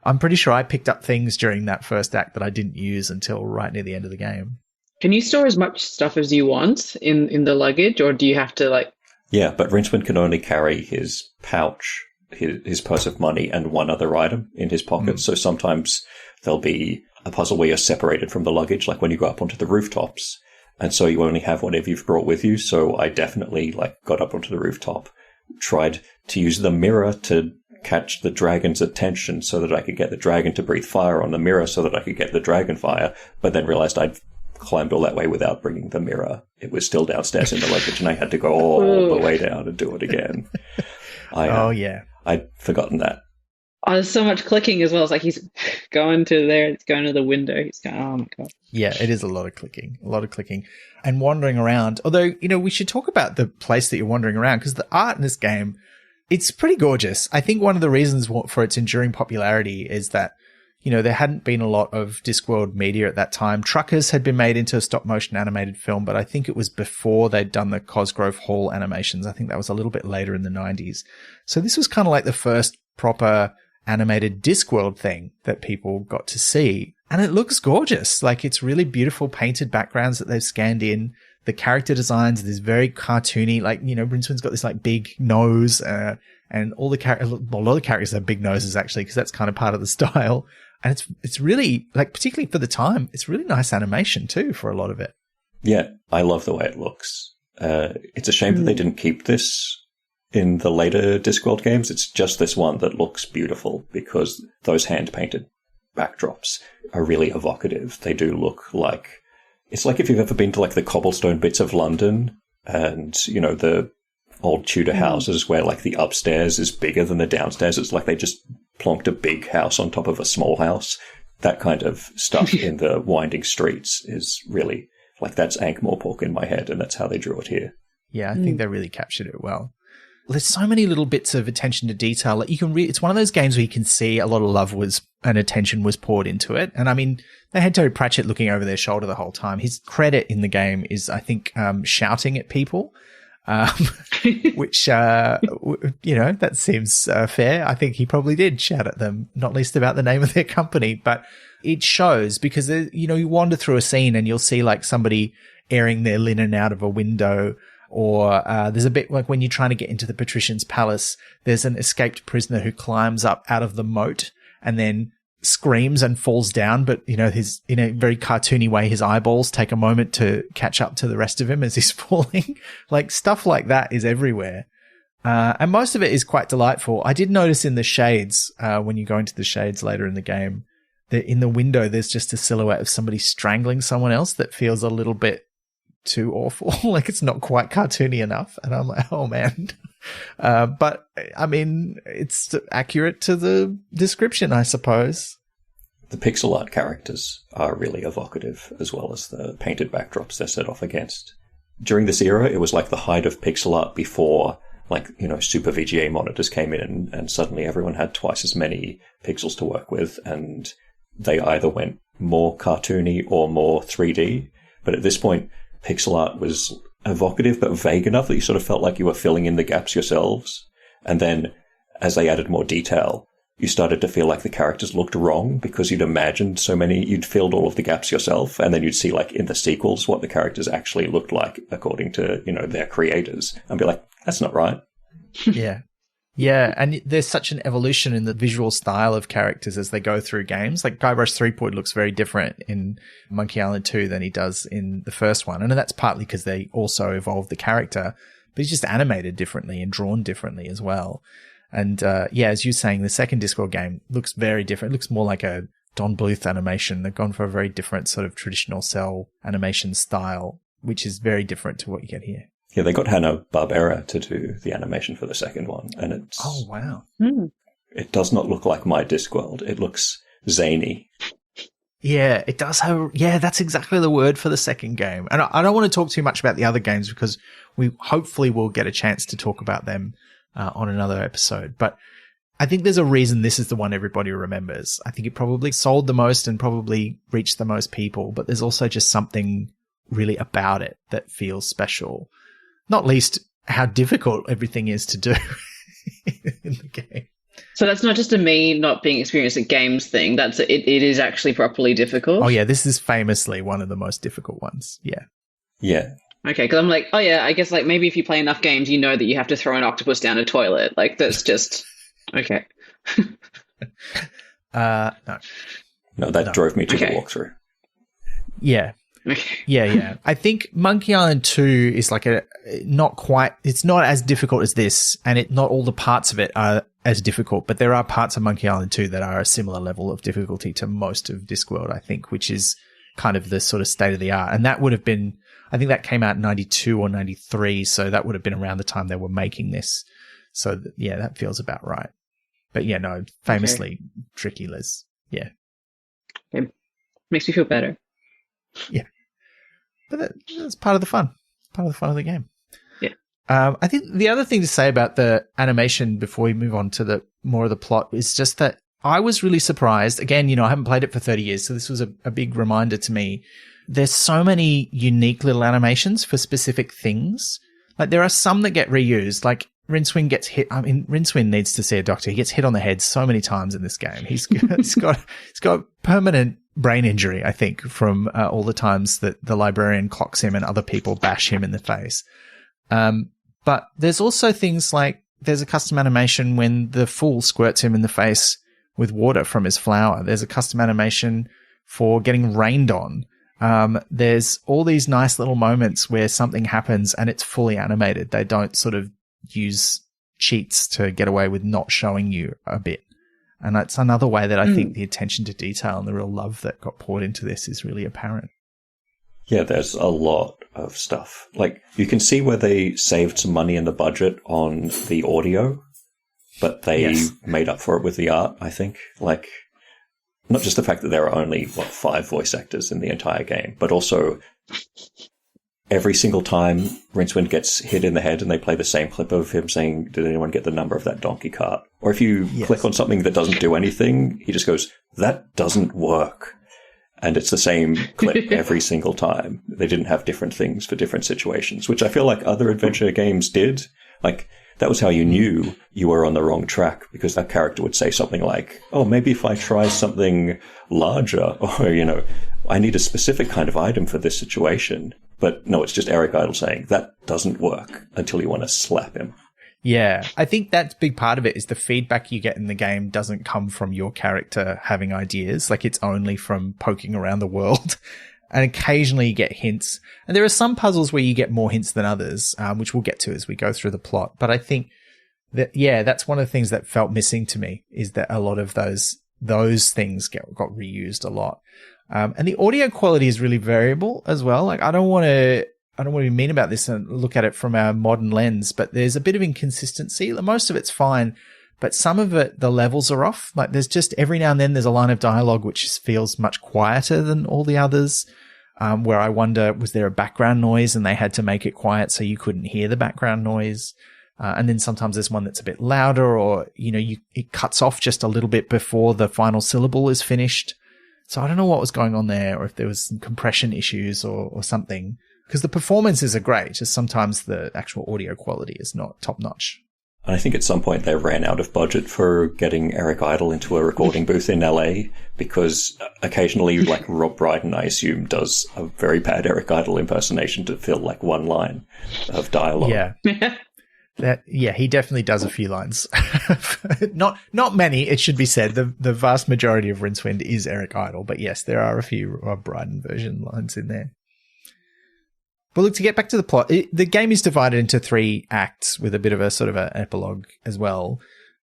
I'm pretty sure I picked up things during that first act that I didn't use until right near the end of the game. Can you store as much stuff as you want in the luggage, or do you have to like... Yeah, but Rincewind can only carry his pouch, his purse of money, and one other item in his pocket. So sometimes there'll be a puzzle where you're separated from the luggage, like when you go up onto the rooftops. And so you only have whatever you've brought with you. So I definitely got up onto the rooftop, tried to use the mirror to catch the dragon's attention so that I could get the dragon to breathe fire on the mirror so that I could get the dragon fire, but then realized I'd climbed all that way without bringing the mirror. It was still downstairs in the luggage and I had to go all the way down and do it again. I'd forgotten that. Oh, there's so much clicking as well. It's like he's going to there, it's going to the window. He's going, oh my God. Yeah, it is a lot of clicking and wandering around. Although, we should talk about the place that you're wandering around because the art in this game, it's pretty gorgeous. I think one of the reasons for its enduring popularity is that, there hadn't been a lot of Discworld media at that time. Truckers had been made into a stop motion animated film, but I think it was before they'd done the Cosgrove Hall animations. I think that was a little bit later in the 90s. So this was kind of like the first proper animated Discworld thing that people got to see. And it looks gorgeous. It's really beautiful painted backgrounds that they've scanned in. The character designs, there's very cartoony, Rincewind's got this big nose, and all the characters, a lot of the characters have big noses actually, because that's kind of part of the style. And it's really, particularly for the time, it's really nice animation too for a lot of it. Yeah, I love the way it looks. It's a shame that they didn't keep this in the later Discworld games. It's just this one that looks beautiful because those hand-painted backdrops are really evocative. They do look like... It's like if you've ever been to the cobblestone bits of London and, the old Tudor houses where the upstairs is bigger than the downstairs. It's like they just plonked a big house on top of a small house. That kind of stuff in the winding streets is really that's Ankh-Morpork in my head, and that's how they drew it here. Yeah, I think they really captured it well. There's so many little bits of attention to detail. You can it's one of those games where you can see a lot of love and attention was poured into it. And I mean, they had Terry Pratchett looking over their shoulder the whole time. His credit in the game is, I think, shouting at people. Which, that seems fair. I think he probably did shout at them, not least about the name of their company, but it shows because, you wander through a scene and you'll see somebody airing their linen out of a window, or there's a bit when you're trying to get into the Patrician's palace, there's an escaped prisoner who climbs up out of the moat and then screams and falls down, but his, in a very cartoony way, his eyeballs take a moment to catch up to the rest of him as he's falling. Stuff like that is everywhere. And most of it is quite delightful. I did notice in the shades, when you go into the shades later in the game, that in the window, there's just a silhouette of somebody strangling someone else that feels a little bit too awful. It's not quite cartoony enough. And I'm like, oh man. But I mean, it's accurate to the description, I suppose. The pixel art characters are really evocative, as well as the painted backdrops they're set off against. During this era, it was the height of pixel art before, Super VGA monitors came in and suddenly everyone had twice as many pixels to work with, and they either went more cartoony or more 3D. But at this point, pixel art was evocative but vague enough that you sort of felt like you were filling in the gaps yourselves. And then, as they added more detail, you started to feel like the characters looked wrong because you'd filled all of the gaps yourself, and then you'd see, in the sequels, what the characters actually looked like according to, their creators, and be like, that's not right. Yeah. Yeah, and there's such an evolution in the visual style of characters as they go through games. Guybrush Threepwood looks very different in Monkey Island 2 than he does in the first one. And that's partly because they also evolved the character, but he's just animated differently and drawn differently as well. And as you're saying, the second Discworld game looks very different. It looks more like a Don Bluth animation. They've gone for a very different sort of traditional cell animation style, which is very different to what you get here. Yeah, they got Hanna-Barbera to do the animation for the second one, and it's... Oh, wow. It does not look like my Discworld. It looks zany. Yeah, it does have... Yeah, that's exactly the word for the second game. And I don't want to talk too much about the other games because we hopefully will get a chance to talk about them on another episode. But I think there's a reason this is the one everybody remembers. I think it probably sold the most and probably reached the most people, but there's also just something really about it that feels special. Not least how difficult everything is to do in the game. So that's not just a me not being experienced at games thing. It is actually properly difficult. Oh yeah, this is famously one of the most difficult ones. Yeah. Yeah. Okay, because I'm like, oh yeah, I guess maybe if you play enough games, you know that you have to throw an octopus down a toilet. That's just okay. No. No, that drove me to the walkthrough. Yeah. Yeah. I think Monkey Island 2 is like it's not as difficult as this, and not all the parts of it are as difficult, but there are parts of Monkey Island 2 that are a similar level of difficulty to most of Discworld, I think, which is kind of the sort of state of the art. And that would have been, I think that came out in 92 or 93, so that would have been around the time they were making this. So that feels about right. But yeah, no, famously tricky, Liz. Yeah. Okay. Makes me feel better. Yeah. But that's part of the fun. Part of the fun of the game. Yeah. I think the other thing to say about the animation before we move on to the more of the plot is just that I was really surprised. Again, I haven't played it for 30 years, so this was a big reminder to me. There's so many unique little animations for specific things. Like there are some that get reused, like Rincewind gets hit. I mean, Rincewind needs to see a doctor. He gets hit on the head so many times in this game. He's got permanent brain injury, I think, from all the times that the librarian clocks him and other people bash him in the face. But there's also things like there's a custom animation when the fool squirts him in the face with water from his flower. There's a custom animation for getting rained on. There's all these nice little moments where something happens and it's fully animated. They don't sort of use cheats to get away with not showing you a bit. And that's another way that I think the attention to detail and the real love that got poured into this is really apparent. Yeah, there's a lot of stuff. Like, you can see where they saved some money in the budget on the audio, but they made up for it with the art, I think. Like, not just the fact that there are only, 5 voice actors in the entire game, but also every single time Rincewind gets hit in the head and they play the same clip of him saying, "Did anyone get the number of that donkey cart?" Or if you click on something that doesn't do anything, he just goes, "That doesn't work." And it's the same clip every single time. They didn't have different things for different situations, which I feel like other adventure games did. Like, that was how you knew you were on the wrong track, because that character would say something like, "Oh, maybe if I try something larger," or, "I need a specific kind of item for this situation." But no, it's just Eric Idle saying, "That doesn't work," until you want to slap him. Yeah, I think that's a big part of it is the feedback you get in the game doesn't come from your character having ideas. Like, it's only from poking around the world. And occasionally you get hints. And there are some puzzles where you get more hints than others, which we'll get to as we go through the plot. But I think that, that's one of the things that felt missing to me, is that a lot of those things got reused a lot. And the audio quality is really variable as well. Like, I don't want to be mean about this and look at it from our modern lens, but there's a bit of inconsistency. Most of it's fine, but some of it, the levels are off. Like, there's just every now and then there's a line of dialogue which feels much quieter than all the others, where I wonder, was there a background noise and they had to make it quiet so you couldn't hear the background noise? And then sometimes there's one that's a bit louder, or, it cuts off just a little bit before the final syllable is finished. So I don't know what was going on there, or if there was some compression issues or something. Because the performances are great, just sometimes the actual audio quality is not top-notch. I think at some point they ran out of budget for getting Eric Idle into a recording booth in LA, because occasionally, like, Rob Brydon, I assume, does a very bad Eric Idle impersonation to fill, like, one line of dialogue. Yeah. He definitely does a few lines. Not many, it should be said. The vast majority of Rincewind is Eric Idle, but yes, there are a few Rob Brydon version lines in there. But look, to get back to the plot, the game is divided into 3 acts with a bit of a sort of an epilogue as well.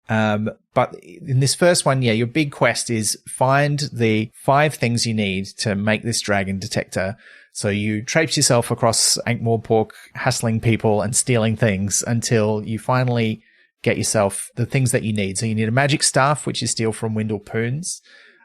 But in this first one, your big quest is find the 5 things you need to make this dragon detector. So you traipse yourself across Ankh-Morpork, hassling people and stealing things until you finally get yourself the things that you need. So you need a magic staff, which you steal from Windle Poons.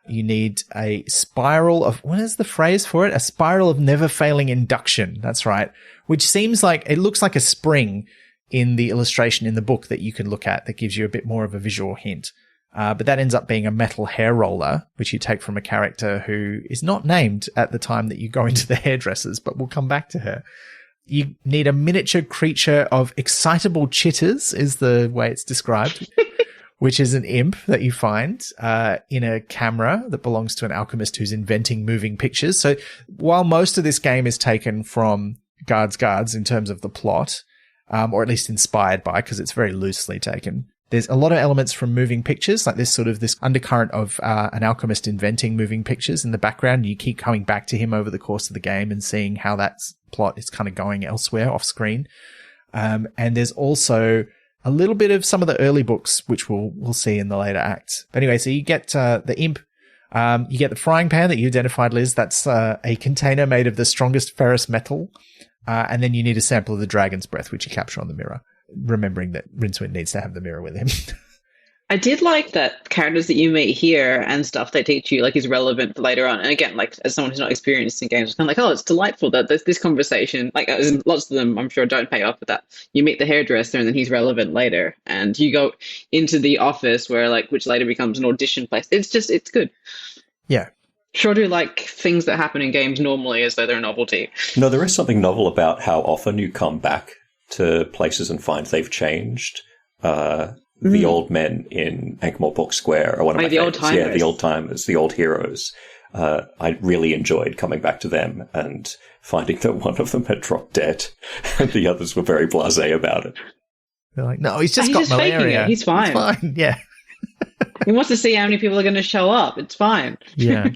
You need a spiral of, what is the phrase for it? A spiral of never failing induction. That's right. Which seems like, it looks like a spring in the illustration in the book that you can look at that gives you a bit more of a visual hint. But that ends up being a metal hair roller, which you take from a character who is not named at the time that you go into the hairdressers, but we'll come back to her. You need a miniature creature of excitable chitters, is the way it's described. Which is an imp that you find in a camera that belongs to an alchemist who's inventing moving pictures. So while most of this game is taken from Guards in terms of the plot, or at least inspired by, because it's very loosely taken, There's a lot of elements from moving pictures, like this undercurrent of an alchemist inventing moving pictures in the background. You keep coming back to him over the course of the game and seeing how that plot is kind of going elsewhere off screen. And there's also a little bit of some of the early books, which we'll see in the later acts. But anyway, so you get the imp. You get the frying pan that you identified, Liz. That's a container made of the strongest ferrous metal. And then you need a sample of the dragon's breath, which you capture on the mirror, remembering that Rincewind needs to have the mirror with him. I did like that characters that you meet here and stuff they teach you like is relevant for later on. And again, like as someone who's not experienced in games, it's kind of like, oh, it's delightful that this conversation, like lots of them, I'm sure don't pay off with that. You meet the hairdresser and then he's relevant later, and you go into the office which later becomes an audition place. It's good. Yeah. Sure do like things that happen in games normally as though they're a novelty. No, there is something novel about how often you come back to places and find they've changed. The old men in Ankh-Morpork Square are one of my favorites. Old-timers. Yeah, the old-timers, the old heroes. I really enjoyed coming back to them and finding that one of them had dropped dead and the others were very blasé about it. They're like, no, he's just got malaria. He's fine. He's fine, yeah. He wants to see how many people are going to show up. It's fine. Yeah.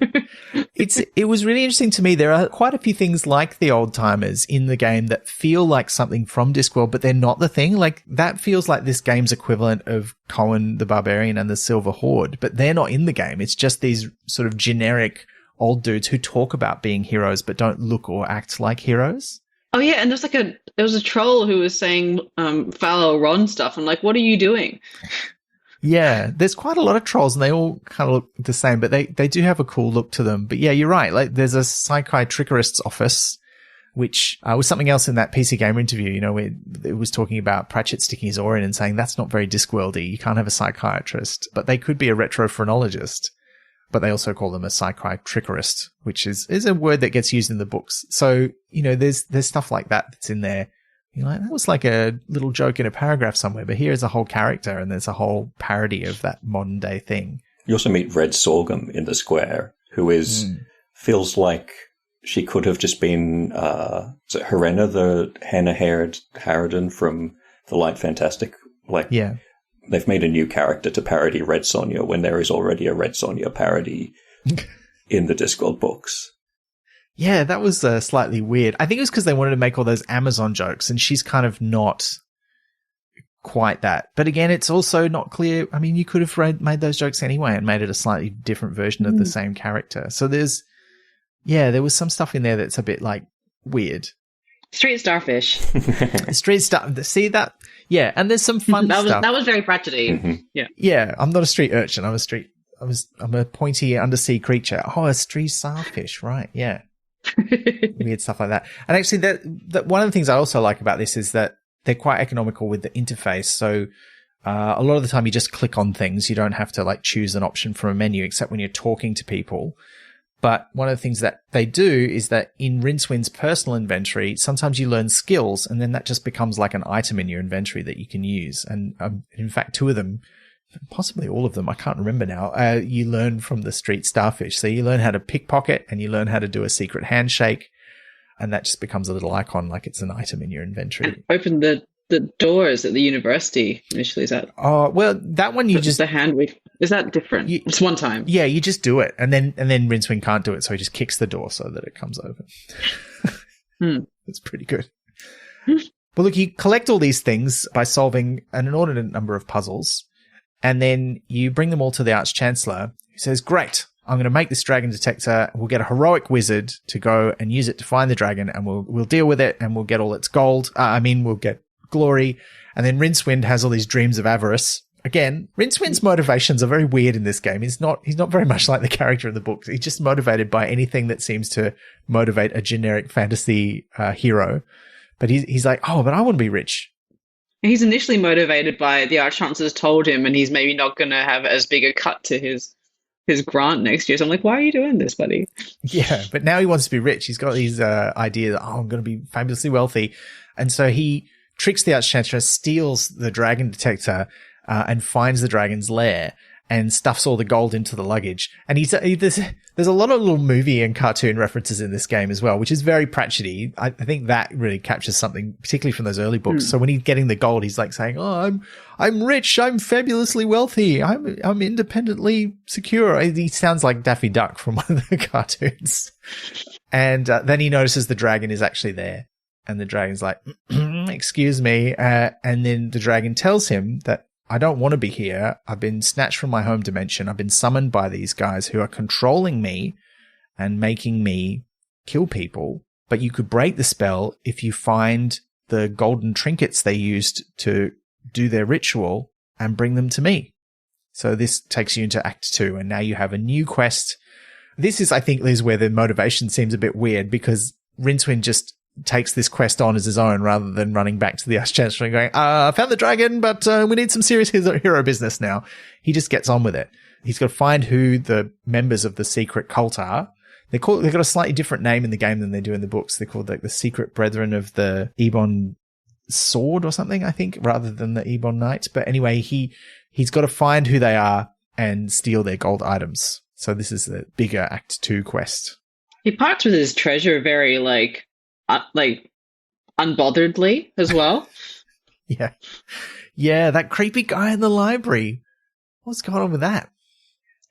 It was really interesting to me. There are quite a few things like the old timers in the game that feel like something from Discworld, but they're not the thing. Like that feels like this game's equivalent of Cohen the Barbarian and the Silver Horde, but they're not in the game. It's just these sort of generic old dudes who talk about being heroes, but don't look or act like heroes. Oh yeah, and there was a troll who was saying follow Ron stuff. I'm like, what are you doing? Yeah, there's quite a lot of trolls and they all kind of look the same, but they do have a cool look to them. But yeah, you're right. Like there's a psychiatrist's office, which was something else in that PC Gamer interview, you know, where it was talking about Pratchett sticking his oar in and saying that's not very Discworldy. You can't have a psychiatrist, but they could be a retrophrenologist. But they also call them a psychiatrist, which is a word that gets used in the books. So, you know, there's stuff like that that's in there. You're like, that was like a little joke in a paragraph somewhere, but here's a whole character and there's a whole parody of that modern day thing. You also meet Red Sorghum in the square, who feels like she could have just been, is it Helena, the henna-haired harridan from The Light Fantastic? Like, yeah. They've made a new character to parody Red Sonja when there is already a Red Sonja parody in the Discworld books. Yeah, that was slightly weird. I think it was because they wanted to make all those Amazon jokes, and she's kind of not quite that. But again, it's also not clear. I mean, you could have made those jokes anyway and made it a slightly different version of the same character. So there was some stuff in there that's a bit like weird. Street starfish. See that? Yeah, and there's some fun stuff. That was very Pratchett-y. Mm-hmm. Yeah. Yeah, I'm not a street urchin. I'm a pointy undersea creature. Oh, a street starfish, right? Yeah. Weird stuff like that. And actually, that one of the things I also like about this is that they're quite economical with the interface. So a lot of the time you just click on things. You don't have to like choose an option from a menu, except when you're talking to people. But one of the things that they do is that in Rincewind's personal inventory, sometimes you learn skills, and then that just becomes like an item in your inventory that you can use. And in fact, two of them, possibly all of them, I can't remember now, you learn from the street starfish. So you learn how to pickpocket and you learn how to do a secret handshake, and that just becomes a little icon like it's an item in your inventory. And open the doors at the university initially, is that? Oh, well, that one you just... The hand wave. Is that different? It's one time. Yeah, you just do it, and then Rincewind can't do it, so he just kicks the door so that it comes open. It's pretty good. Well, look, you collect all these things by solving an inordinate number of puzzles, and then you bring them all to the Arch-Chancellor, who says, great, I'm going to make this dragon detector. We'll get a heroic wizard to go and use it to find the dragon, and we'll deal with it, and we'll get all its gold. We'll get glory. And then Rincewind has all these dreams of avarice. Again, Rincewind's motivations are very weird in this game. He's not very much like the character in the books. He's just motivated by anything that seems to motivate a generic fantasy hero. But he's like, oh, but I want to be rich. He's initially motivated by the Arch-Chancellor's told him, and he's maybe not going to have as big a cut to his grant next year. So I'm like, why are you doing this, buddy? Yeah, but now he wants to be rich. He's got these ideas that, I'm going to be fabulously wealthy. And so he tricks the Arch-Chancellor, steals the dragon detector, and finds the dragon's lair. and stuffs all the gold into the luggage. And there's a lot of little movie and cartoon references in this game as well, which is very Pratchett-y. I think that really captures something, particularly from those early books. So when he's getting the gold, he's like saying, "Oh, I'm rich. I'm fabulously wealthy. I'm independently secure." He sounds like Daffy Duck from one of the cartoons. And then he notices the dragon is actually there. And the dragon's like, "Excuse me." And then the dragon tells him that, "I don't want to be here. I've been snatched from my home dimension. I've been summoned by these guys who are controlling me and making me kill people. But you could break the spell if you find the golden trinkets they used to do their ritual and bring them to me." So this takes you into Act 2, and now you have a new quest. This is, I think, is where the motivation seems a bit weird, because Rincewind just takes this quest on as his own rather than running back to the Arch-Chancellor and going, "I found the dragon, but we need some serious hero business now." He just gets on with it. He's got to find who the members of the secret cult are. They've got a slightly different name in the game than they do in the books. They're called like the Secret Brethren of the Ebon Sword or something, I think, rather than the Ebon Knight. But anyway, he's got to find who they are and steal their gold items. So this is the bigger Act 2 quest. He parts with his treasure very unbotheredly as well. Yeah, that creepy guy in the library. What's going on with that?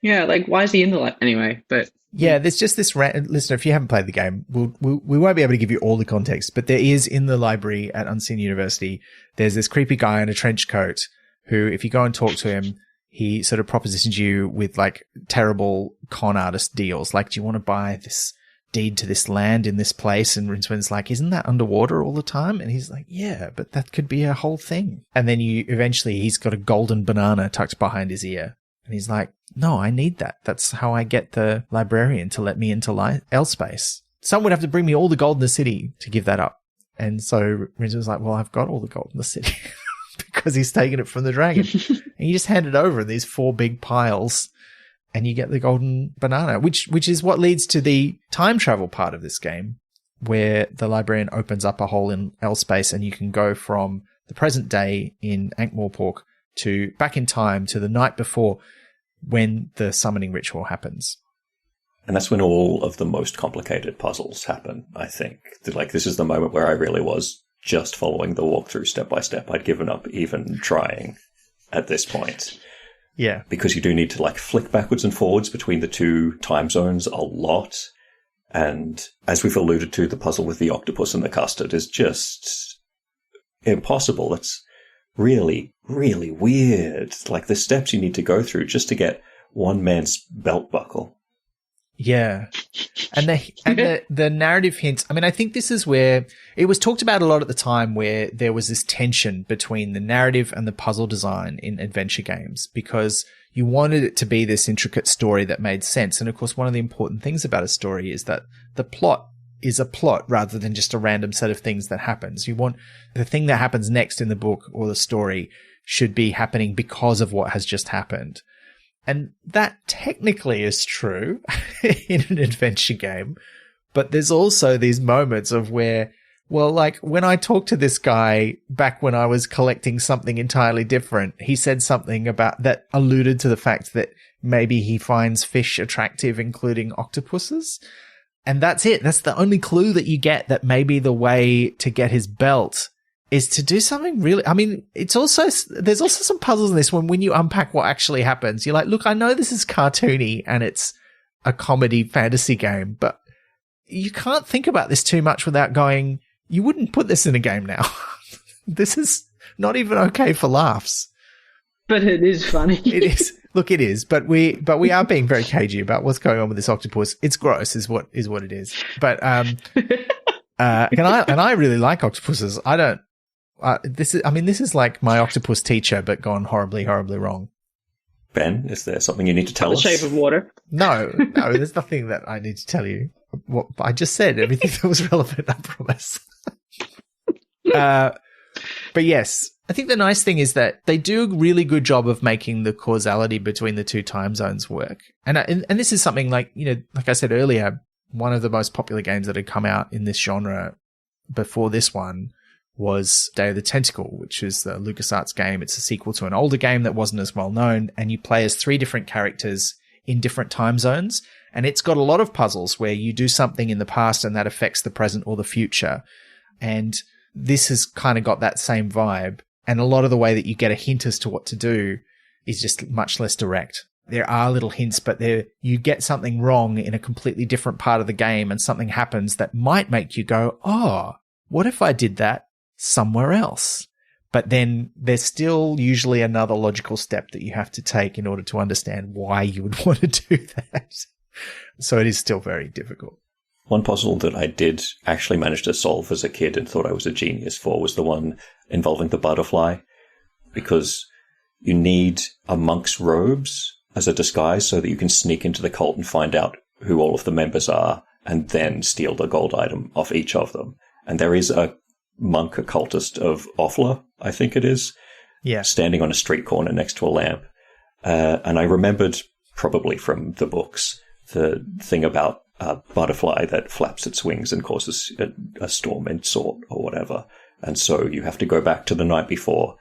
Yeah, like, why is he in the library anyway? But yeah, there's just this listener, if you haven't played the game, we won't be able to give you all the context, but there is, in the library at Unseen University, there's this creepy guy in a trench coat who, if you go and talk to him, he sort of propositions you with like terrible con artist deals. Like, "Do you want to buy this deed to this land in this place?" And Rincewind's like, "Isn't that underwater all the time?" And he's like, "Yeah, but that could be a whole thing." And then he's got a golden banana tucked behind his ear. And he's like, "No, I need that. That's how I get the librarian to let me into L-space. Someone would have to bring me all the gold in the city to give that up." And so Rincewind's like, "Well, I've got all the gold in the city," because he's taken it from the dragon. And you just hand it over in these 4 big piles, and you get the golden banana, which is what leads to the time travel part of this game, where the librarian opens up a hole in L-space, and you can go from the present day in Ankh-Morpork to back in time to the night before, when the summoning ritual happens. And that's when all of the most complicated puzzles happen, I think. Like, this is the moment where I really was just following the walkthrough step by step. I'd given up even trying at this point. Yeah. Because you do need to, like, flick backwards and forwards between the 2 time zones a lot. And as we've alluded to, the puzzle with the octopus and the custard is just impossible. It's really, really weird. Like, the steps you need to go through just to get one man's belt buckle. Yeah. And the narrative hints, I mean, I think this is where it was talked about a lot at the time, where there was this tension between the narrative and the puzzle design in adventure games, because you wanted it to be this intricate story that made sense. And of course, one of the important things about a story is that the plot is a plot rather than just a random set of things that happens. You want the thing that happens next in the book or the story should be happening because of what has just happened. And that technically is true in an adventure game, but there's also these moments of where, well, like when I talked to this guy back when I was collecting something entirely different, he said something about that alluded to the fact that maybe he finds fish attractive, including octopuses. And that's it. That's the only clue that you get, that maybe the way to get his belt is to do something really, I mean, there's also some puzzles in this one when you unpack what actually happens. You're like, look, I know this is cartoony and it's a comedy fantasy game, but you can't think about this too much without going, you wouldn't put this in a game now. This is not even okay for laughs. But it is funny. It is. Look, it is, but we are being very cagey about what's going on with this octopus. It's gross, is what it is. But and I really like octopuses. I don't. This is like my octopus teacher, but gone horribly, horribly wrong. Ben, is there something you need to tell us? The Shape of Water. No, there's nothing that I need to tell you. What I just said, everything that was relevant, I promise. But yes, I think the nice thing is that they do a really good job of making the causality between the 2 time zones work. And this is something like, like I said earlier, one of the most popular games that had come out in this genre before this one was Day of the Tentacle, which is the LucasArts game. It's a sequel to an older game that wasn't as well known, and you play as 3 different characters in different time zones. And it's got a lot of puzzles where you do something in the past and that affects the present or the future. And this has kind of got that same vibe. And a lot of the way that you get a hint as to what to do is just much less direct. There are little hints, but you get something wrong in a completely different part of the game and something happens that might make you go, oh, what if I did that somewhere else? But then there's still usually another logical step that you have to take in order to understand why you would want to do that. So it is still very difficult. One puzzle that I did actually manage to solve as a kid and thought I was a genius for was the one involving the butterfly, because you need a monk's robes as a disguise so that you can sneak into the cult and find out who all of the members are and then steal the gold item off each of them. And there is a monk occultist of Offler, I think it is, standing on a street corner next to a lamp. And I remembered, probably from the books, the thing about a butterfly that flaps its wings and causes a storm in sort or whatever. And so you have to go back to the night before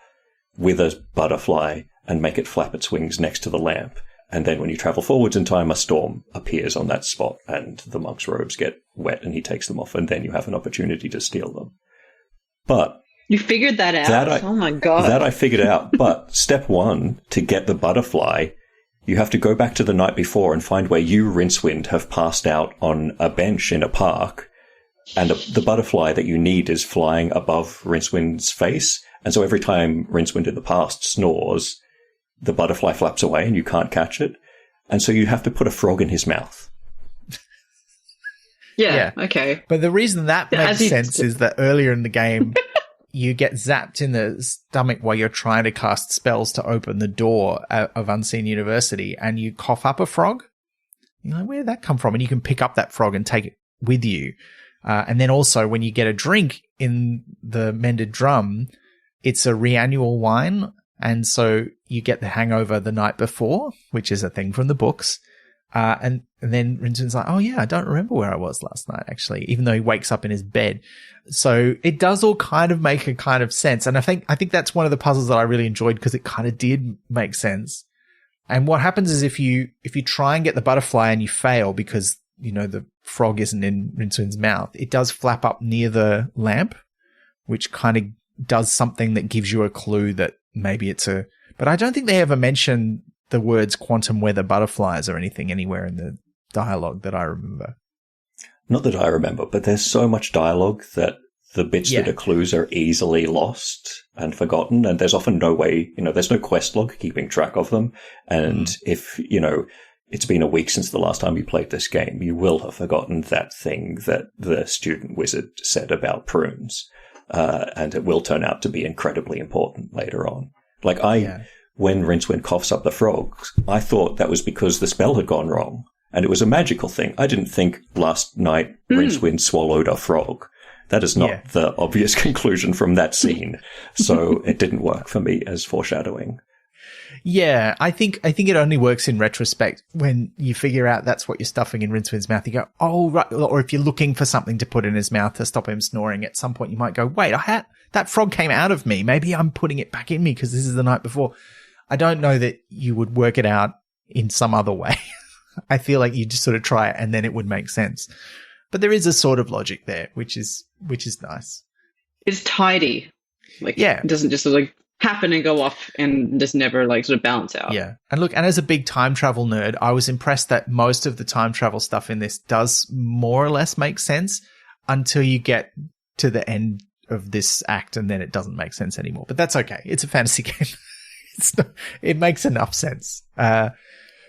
with a butterfly and make it flap its wings next to the lamp. And then when you travel forwards in time, a storm appears on that spot and the monk's robes get wet and he takes them off, and then you have an opportunity to steal them. But you figured that out? Oh my God. That I figured out. But step 1, to get the butterfly, you have to go back to the night before and find where you, Rincewind, have passed out on a bench in a park. And the butterfly that you need is flying above Rincewind's face. And so every time Rincewind in the past snores, the butterfly flaps away and you can't catch it. And so you have to put a frog in his mouth. Yeah, okay. But the reason that makes sense is that earlier in the game, you get zapped in the stomach while you're trying to cast spells to open the door of Unseen University, and you cough up a frog. You're like, where did that come from? And you can pick up that frog and take it with you. And then also, when you get a drink in the Mended Drum, it's a reannual wine, and so you get the hangover the night before, which is a thing from the books. And then Rincewind's like, oh yeah, I don't remember where I was last night, actually, even though he wakes up in his bed. So it does all kind of make a kind of sense. And I think that's one of the puzzles that I really enjoyed because it kind of did make sense. And what happens is if you try and get the butterfly and you fail because, you know, the frog isn't in Rincewind's mouth, it does flap up near the lamp, which kind of does something that gives you a clue that maybe it's but I don't think they ever mention the words quantum weather butterflies or anything anywhere in the dialogue that I remember. Not that I remember, but there's so much dialogue that the bits that are clues are easily lost and forgotten, and there's often no way, there's no quest log keeping track of them. And if, it's been a week since the last time you played this game, you will have forgotten that thing that the student wizard said about prunes. And it will turn out to be incredibly important later on. When Rincewind coughs up the frogs, I thought that was because the spell had gone wrong, and it was a magical thing. I didn't think last night Rincewind swallowed a frog. That is not the obvious conclusion from that scene, so it didn't work for me as foreshadowing. Yeah, I think it only works in retrospect when you figure out that's what you're stuffing in Rincewind's mouth. You go, oh, right. Or if you're looking for something to put in his mouth to stop him snoring, at some point you might go, wait, that frog came out of me. Maybe I'm putting it back in me because this is the night before. I don't know that you would work it out in some other way. I feel like you just sort of try it and then it would make sense. But there is a sort of logic there, which is nice. It's tidy. It doesn't just sort of happen and go off and just never sort of balance out. Yeah. And look, and as a big time travel nerd, I was impressed that most of the time travel stuff in this does more or less make sense until you get to the end of this act and then it doesn't make sense anymore. But that's okay. It's a fantasy game. It makes enough sense.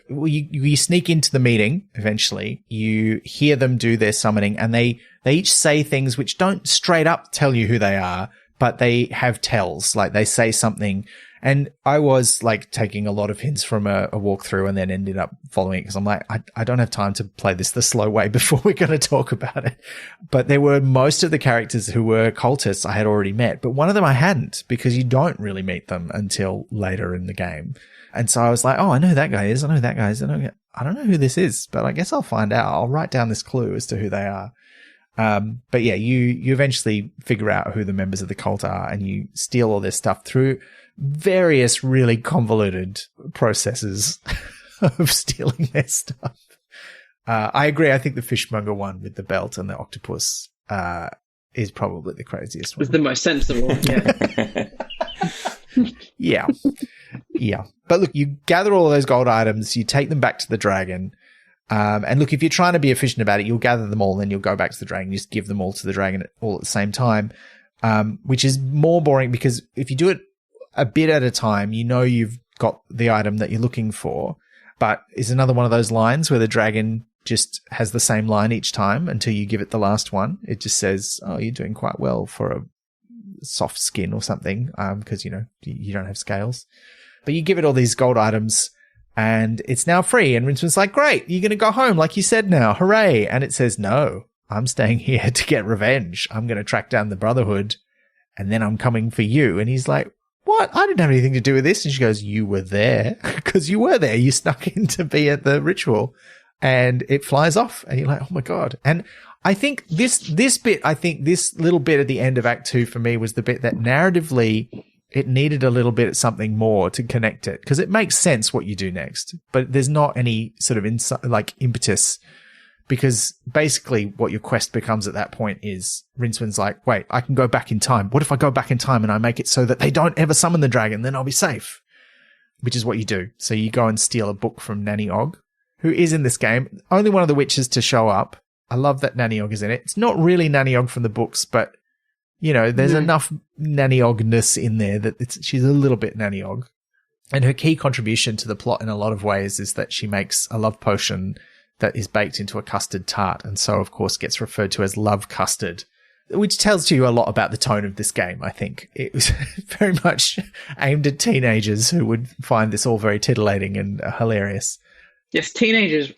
You sneak into the meeting eventually. You hear them do their summoning and they each say things which don't straight up tell you who they are, but they have tells. They say something. And I was taking a lot of hints from a walkthrough and then ended up following it because I'm like, I don't have time to play this the slow way before we're going to talk about it. But there were most of the characters who were cultists I had already met, but one of them I hadn't because you don't really meet them until later in the game. And so I was like, oh, I know who that guy is. I know who that guy is. I don't know who this is, but I guess I'll find out. I'll write down this clue as to who they are. But yeah, you eventually figure out who the members of the cult are, and you steal all their stuff through various really convoluted processes of stealing their stuff. I agree. I think the fishmonger one with the belt and the octopus is probably the craziest one. It's the most sensible. Yeah. Yeah. But look, you gather all those gold items, you take them back to the dragon. And look, if you're trying to be efficient about it, you'll gather them all and then you'll go back to the dragon. You just give them all to the dragon all at the same time, which is more boring because if you do it a bit at a time, you know you've got the item that you're looking for. But it's another one of those lines where the dragon just has the same line each time until you give it the last one. It just says, oh, you're doing quite well for a soft skin or something, because, you know, you don't have scales. But you give it all these gold items and it's now free. And Rincewind's like, great, you're going to go home like you said now. Hooray. And it says, no, I'm staying here to get revenge. I'm going to track down the Brotherhood and then I'm coming for you. And he's like, what? I didn't have anything to do with this. And she goes, you were there because you were there. You snuck in to be at the ritual and it flies off. And you're like, oh my God. And I think this little bit at the end of Act 2 for me was the bit that narratively it needed a little bit of something more to connect it because it makes sense what you do next, but there's not any sort of impetus because basically what your quest becomes at that point is Rincewind's like, wait, I can go back in time. What if I go back in time and I make it so that they don't ever summon the dragon? Then I'll be safe, which is what you do. So you go and steal a book from Nanny Og, who is in this game. Only one of the witches to show up. I love that Nanny Og is in it. It's not really Nanny Og from the books, but you know, there's enough Nanny Og-ness in there that she's a little bit Nanny Og. And her key contribution to the plot in a lot of ways is that she makes a love potion that is baked into a custard tart. And so, of course, gets referred to as love custard, which tells you a lot about the tone of this game, I think. It was very much aimed at teenagers who would find this all very titillating and hilarious. Yes,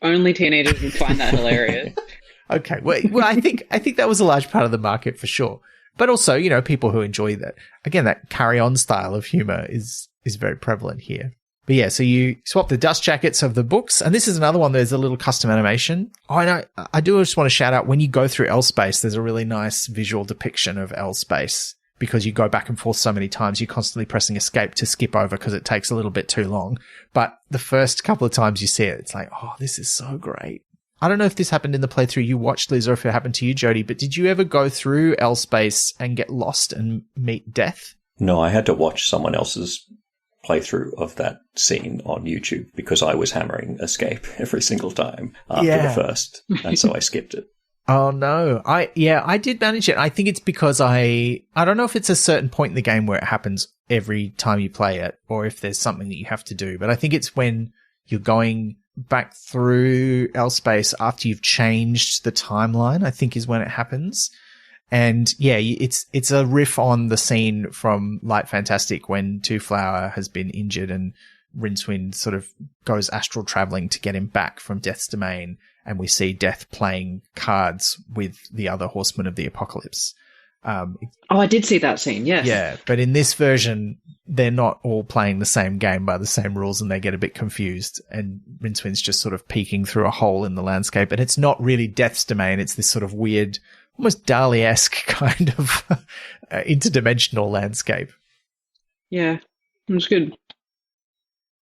only teenagers would find that hilarious. Okay. Well, I think that was a large part of the market for sure. But also, you know, people who enjoy that. Again, that carry-on style of humor is very prevalent here. But yeah, so you swap the dust jackets of the books. And this is another one. There's a little custom animation. Oh, I know. I do just want to shout out when you go through L space, there's a really nice visual depiction of L space because you go back and forth so many times. You're constantly pressing escape to skip over because it takes a little bit too long. But the first couple of times you see it, it's like, oh, this is so great. I don't know if this happened in the playthrough you watched, Liz, or if it happened to you, Jody, but did you ever go through L space and get lost and meet death? No, I had to watch someone else's playthrough of that scene on YouTube because I was hammering escape every single time after the first, and so I skipped it. Oh no. I did manage it. I think it's because I don't know if it's a certain point in the game where it happens every time you play it or if there's something that you have to do, but I think it's when you're going back through L space after you've changed the timeline, I think is when it happens. And yeah, it's a riff on the scene from Light Fantastic when Two Flower has been injured and Rincewind sort of goes astral traveling to get him back from Death's domain. And we see Death playing cards with the other Horsemen of the Apocalypse. I did see that scene, yes. Yeah, but in this version, they're not all playing the same game by the same rules and they get a bit confused. And Rincewind's just sort of peeking through a hole in the landscape. And it's not really Death's domain. It's this sort of weird, almost Dali-esque kind of interdimensional landscape. Yeah, it was good.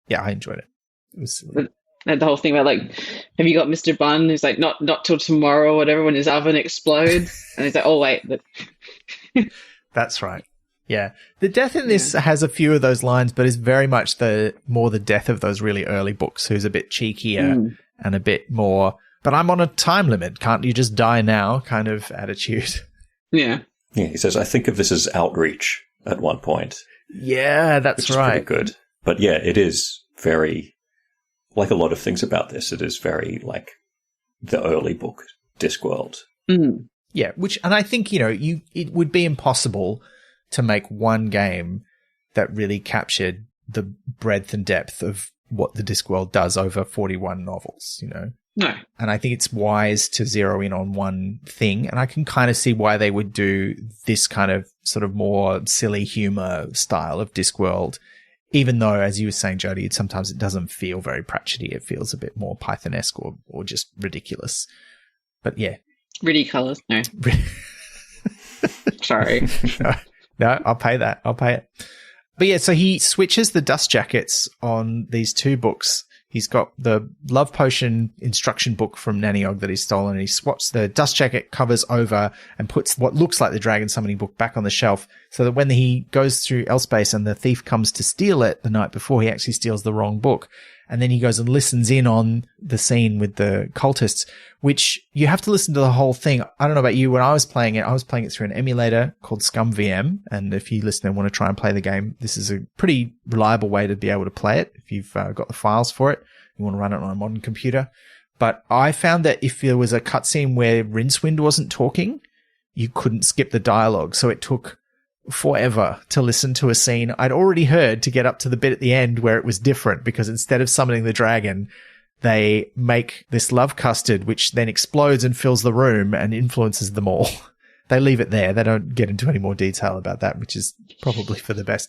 Yeah, I enjoyed it. It was silly. And the whole thing about, like, have you got Mr. Bunn? Who's like, not till tomorrow or whatever when his oven explodes. And he's like, oh, wait. That's right. Yeah. The death in this has a few of those lines, but is very much the death of those really early books, who's a bit cheekier and a bit more, but I'm on a time limit. Can't you just die now kind of attitude. Yeah. Yeah, he says, I think of this as outreach at one point. Yeah, that's which right. Is pretty good. But yeah, it is very, like a lot of things about this, it is very like the early book Discworld. Mm. Yeah, and I think, you know, it would be impossible to make one game that really captured the breadth and depth of what the Discworld does over 41 novels, you know? No. And I think it's wise to zero in on one thing. And I can kind of see why they would do this kind of sort of more silly humor style of Discworld, even though, as you were saying, Jody, sometimes it doesn't feel very Pratchetty. It feels a bit more Python-esque or just ridiculous. But yeah. Really colors. No. Sorry. No, I'll pay that. I'll pay it. But yeah, so he switches the dust jackets on these two books. He's got the Love Potion instruction book from Nannyog that he's stolen, and he swaps the dust jacket covers over and puts what looks like the dragon summoning book back on the shelf, so that when he goes through Elspace and the thief comes to steal it the night before, he actually steals the wrong book. And then he goes and listens in on the scene with the cultists, which you have to listen to the whole thing. I don't know about you. When I was playing it through an emulator called ScumVM. And if you listen and want to try and play the game, this is a pretty reliable way to be able to play it. If you've got the files for it, you want to run it on a modern computer. But I found that if there was a cutscene where Rincewind wasn't talking, you couldn't skip the dialogue. So it took forever to listen to a scene I'd already heard to get up to the bit at the end where it was different, because instead of summoning the dragon, they make this love custard, which then explodes and fills the room and influences them all. They leave it there. They don't get into any more detail about that, which is probably for the best.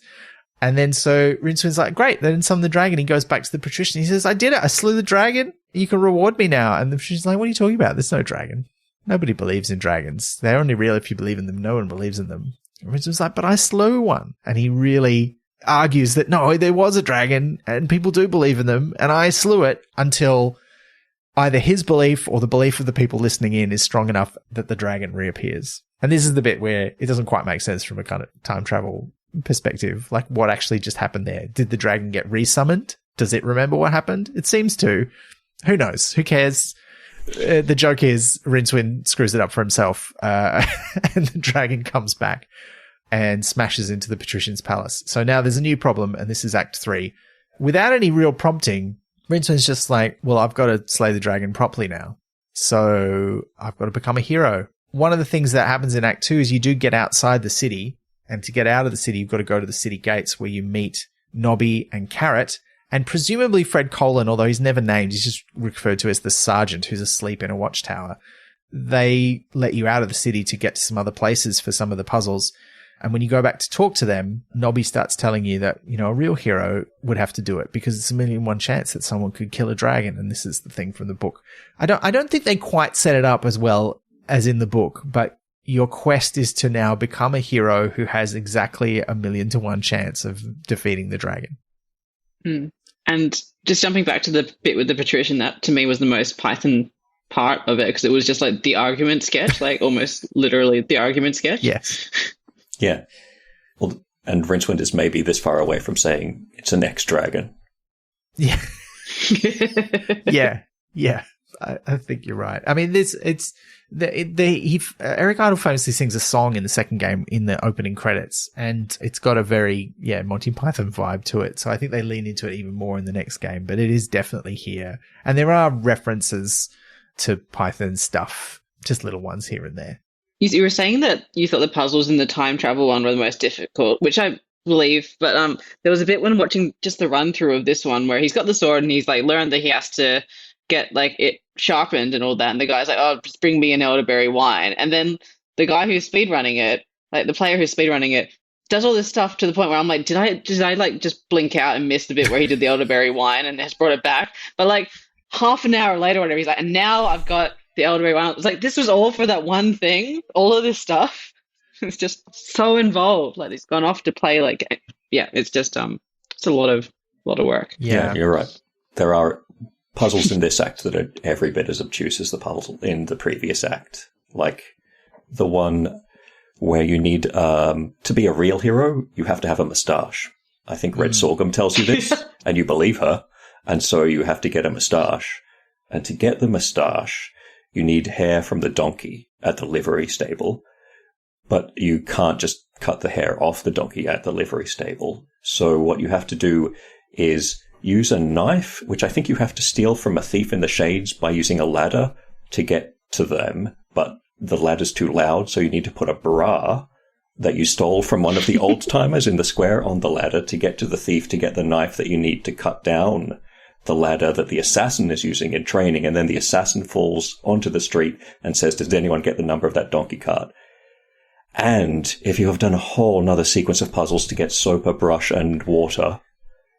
And then so Rincewind's like, great, they didn't summon the dragon. He goes back to the Patrician. He says, I did it. I slew the dragon. You can reward me now. And the Patrician's like, what are you talking about? There's no dragon. Nobody believes in dragons. They're only real if you believe in them. No one believes in them. Rince's like, but I slew one. And he really argues that, no, there was a dragon and people do believe in them and I slew it, until either his belief or the belief of the people listening in is strong enough that the dragon reappears. And this is the bit where it doesn't quite make sense from a kind of time travel perspective. Like, what actually just happened there? Did the dragon get resummoned? Does it remember what happened? It seems to. Who knows? Who cares? The joke is Rincewind screws it up for himself, and the dragon comes back and smashes into the Patrician's palace. So now there's a new problem, and this is Act 3. Without any real prompting, Rincewind's just like, well, I've got to slay the dragon properly now. So I've got to become a hero. One of the things that happens in Act 2 is you do get outside the city, and to get out of the city, you've got to go to the city gates where you meet Nobby and Carrot, and presumably Fred Colin, although he's never named, he's just referred to as the sergeant who's asleep in a watchtower. They let you out of the city to get to some other places for some of the puzzles. And when you go back to talk to them, Nobby starts telling you that, you know, a real hero would have to do it because it's 1,000,001 chance that someone could kill a dragon. And this is the thing from the book. I don't think they quite set it up as well as in the book, but your quest is to now become a hero who has exactly 1,000,000 to 1 chance of defeating the dragon. Mm. And just jumping back to the bit with the Patrician, that to me was the most Python part of it, because it was just like the argument sketch, like almost literally the argument sketch. Yes. Yeah. Well, and Rincewind is maybe this far away from saying it's an ex-dragon. Yeah. Yeah. I think you're right. I mean, Eric Idle famously sings a song in the second game in the opening credits, and it's got a very, Monty Python vibe to it. So I think they lean into it even more in the next game, but it is definitely here. And there are references to Python stuff, just little ones here and there. You were saying that you thought the puzzles in the time travel one were the most difficult, which I believe, but there was a bit when watching just the run through of this one where he's got the sword and he's like learned that he has to get like it sharpened and all that, and the guy's like, oh, just bring me an elderberry wine, and then the guy who's speedrunning it, like the player who's speedrunning it, does all this stuff to the point where I'm like, did I like just blink out and miss the bit where he did the elderberry wine and has brought it back? But like half an hour later or whatever, he's like, and now I've got the elderberry wine. It's like, this was all for that one thing, all of this stuff. It's just so involved. Like he's gone off to play it's just it's a lot of work. Yeah, you're right. There are puzzles in this act that are every bit as obtuse as the puzzle in the previous act. Like the one where you need to be a real hero, you have to have a moustache. I think Red Sorghum tells you this, and you believe her, and so you have to get a moustache. And to get the moustache, you need hair from the donkey at the livery stable, but you can't just cut the hair off the donkey at the livery stable. So what you have to do is use a knife, which I think you have to steal from a thief in the shades by using a ladder to get to them, but the ladder's too loud, so you need to put a bra that you stole from one of the old-timers in the square on the ladder to get to the thief to get the knife that you need to cut down the ladder that the assassin is using in training, and then the assassin falls onto the street and says, does anyone get the number of that donkey cart? And if you have done a whole nother sequence of puzzles to get soap, a brush, and water,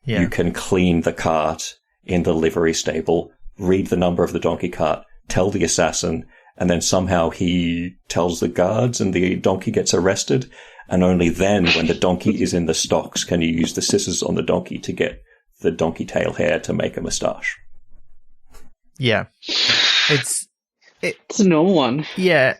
you can clean the cart in the livery stable, read the number of the donkey cart, tell the assassin, and then somehow he tells the guards and the donkey gets arrested, and only then, when the donkey is in the stocks, can you use the scissors on the donkey to get the donkey tail hair to make a moustache. Yeah. It's a normal one. Yeah.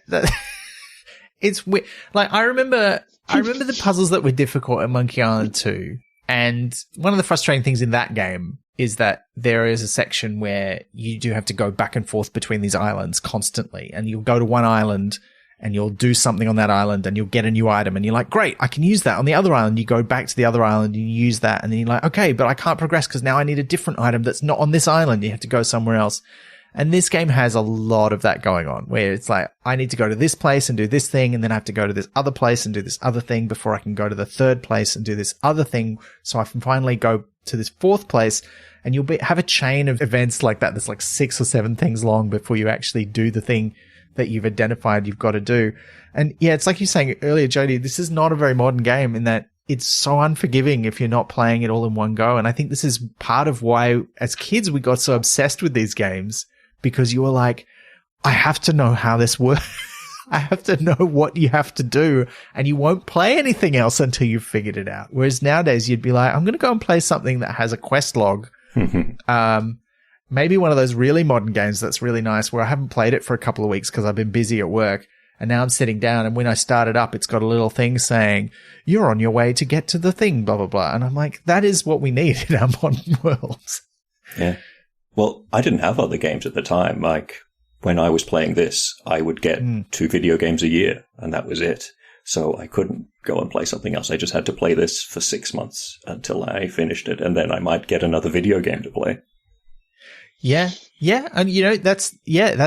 It's weird. Like, I remember the puzzles that were difficult at Monkey Island 2, and one of the frustrating things in that game is that there is a section where you do have to go back and forth between these islands constantly, and you'll go to one island and you'll do something on that island and you'll get a new item and you're like, great, I can use that. On the other island, you go back to the other island and you use that, and then you're like, okay, but I can't progress because now I need a different item that's not on this island. You have to go somewhere else. And this game has a lot of that going on, where it's like, I need to go to this place and do this thing, and then I have to go to this other place and do this other thing before I can go to the third place and do this other thing, so I can finally go to this fourth place. And you'll have a chain of events like that that's like 6 or 7 things long before you actually do the thing that you've identified you've got to do. And yeah, it's like you were saying earlier, Jody, this is not a very modern game in that it's so unforgiving if you're not playing it all in one go. And I think this is part of why, as kids, we got so obsessed with these games, because you were like, I have to know how this works. I have to know what you have to do, and you won't play anything else until you've figured it out. Whereas nowadays you'd be like, I'm going to go and play something that has a quest log. Maybe one of those really modern games that's really nice where I haven't played it for a couple of weeks because I've been busy at work, and now I'm sitting down, and when I start it up, it's got a little thing saying, you're on your way to get to the thing, blah, blah, blah. And I'm like, that is what we need in our modern world. Yeah. Well, I didn't have other games at the time. Like, when I was playing this, I would get 2 video games a year, and that was it. So I couldn't go and play something else. I just had to play this for 6 months until I finished it, and then I might get another video game to play. Yeah. Yeah. And that's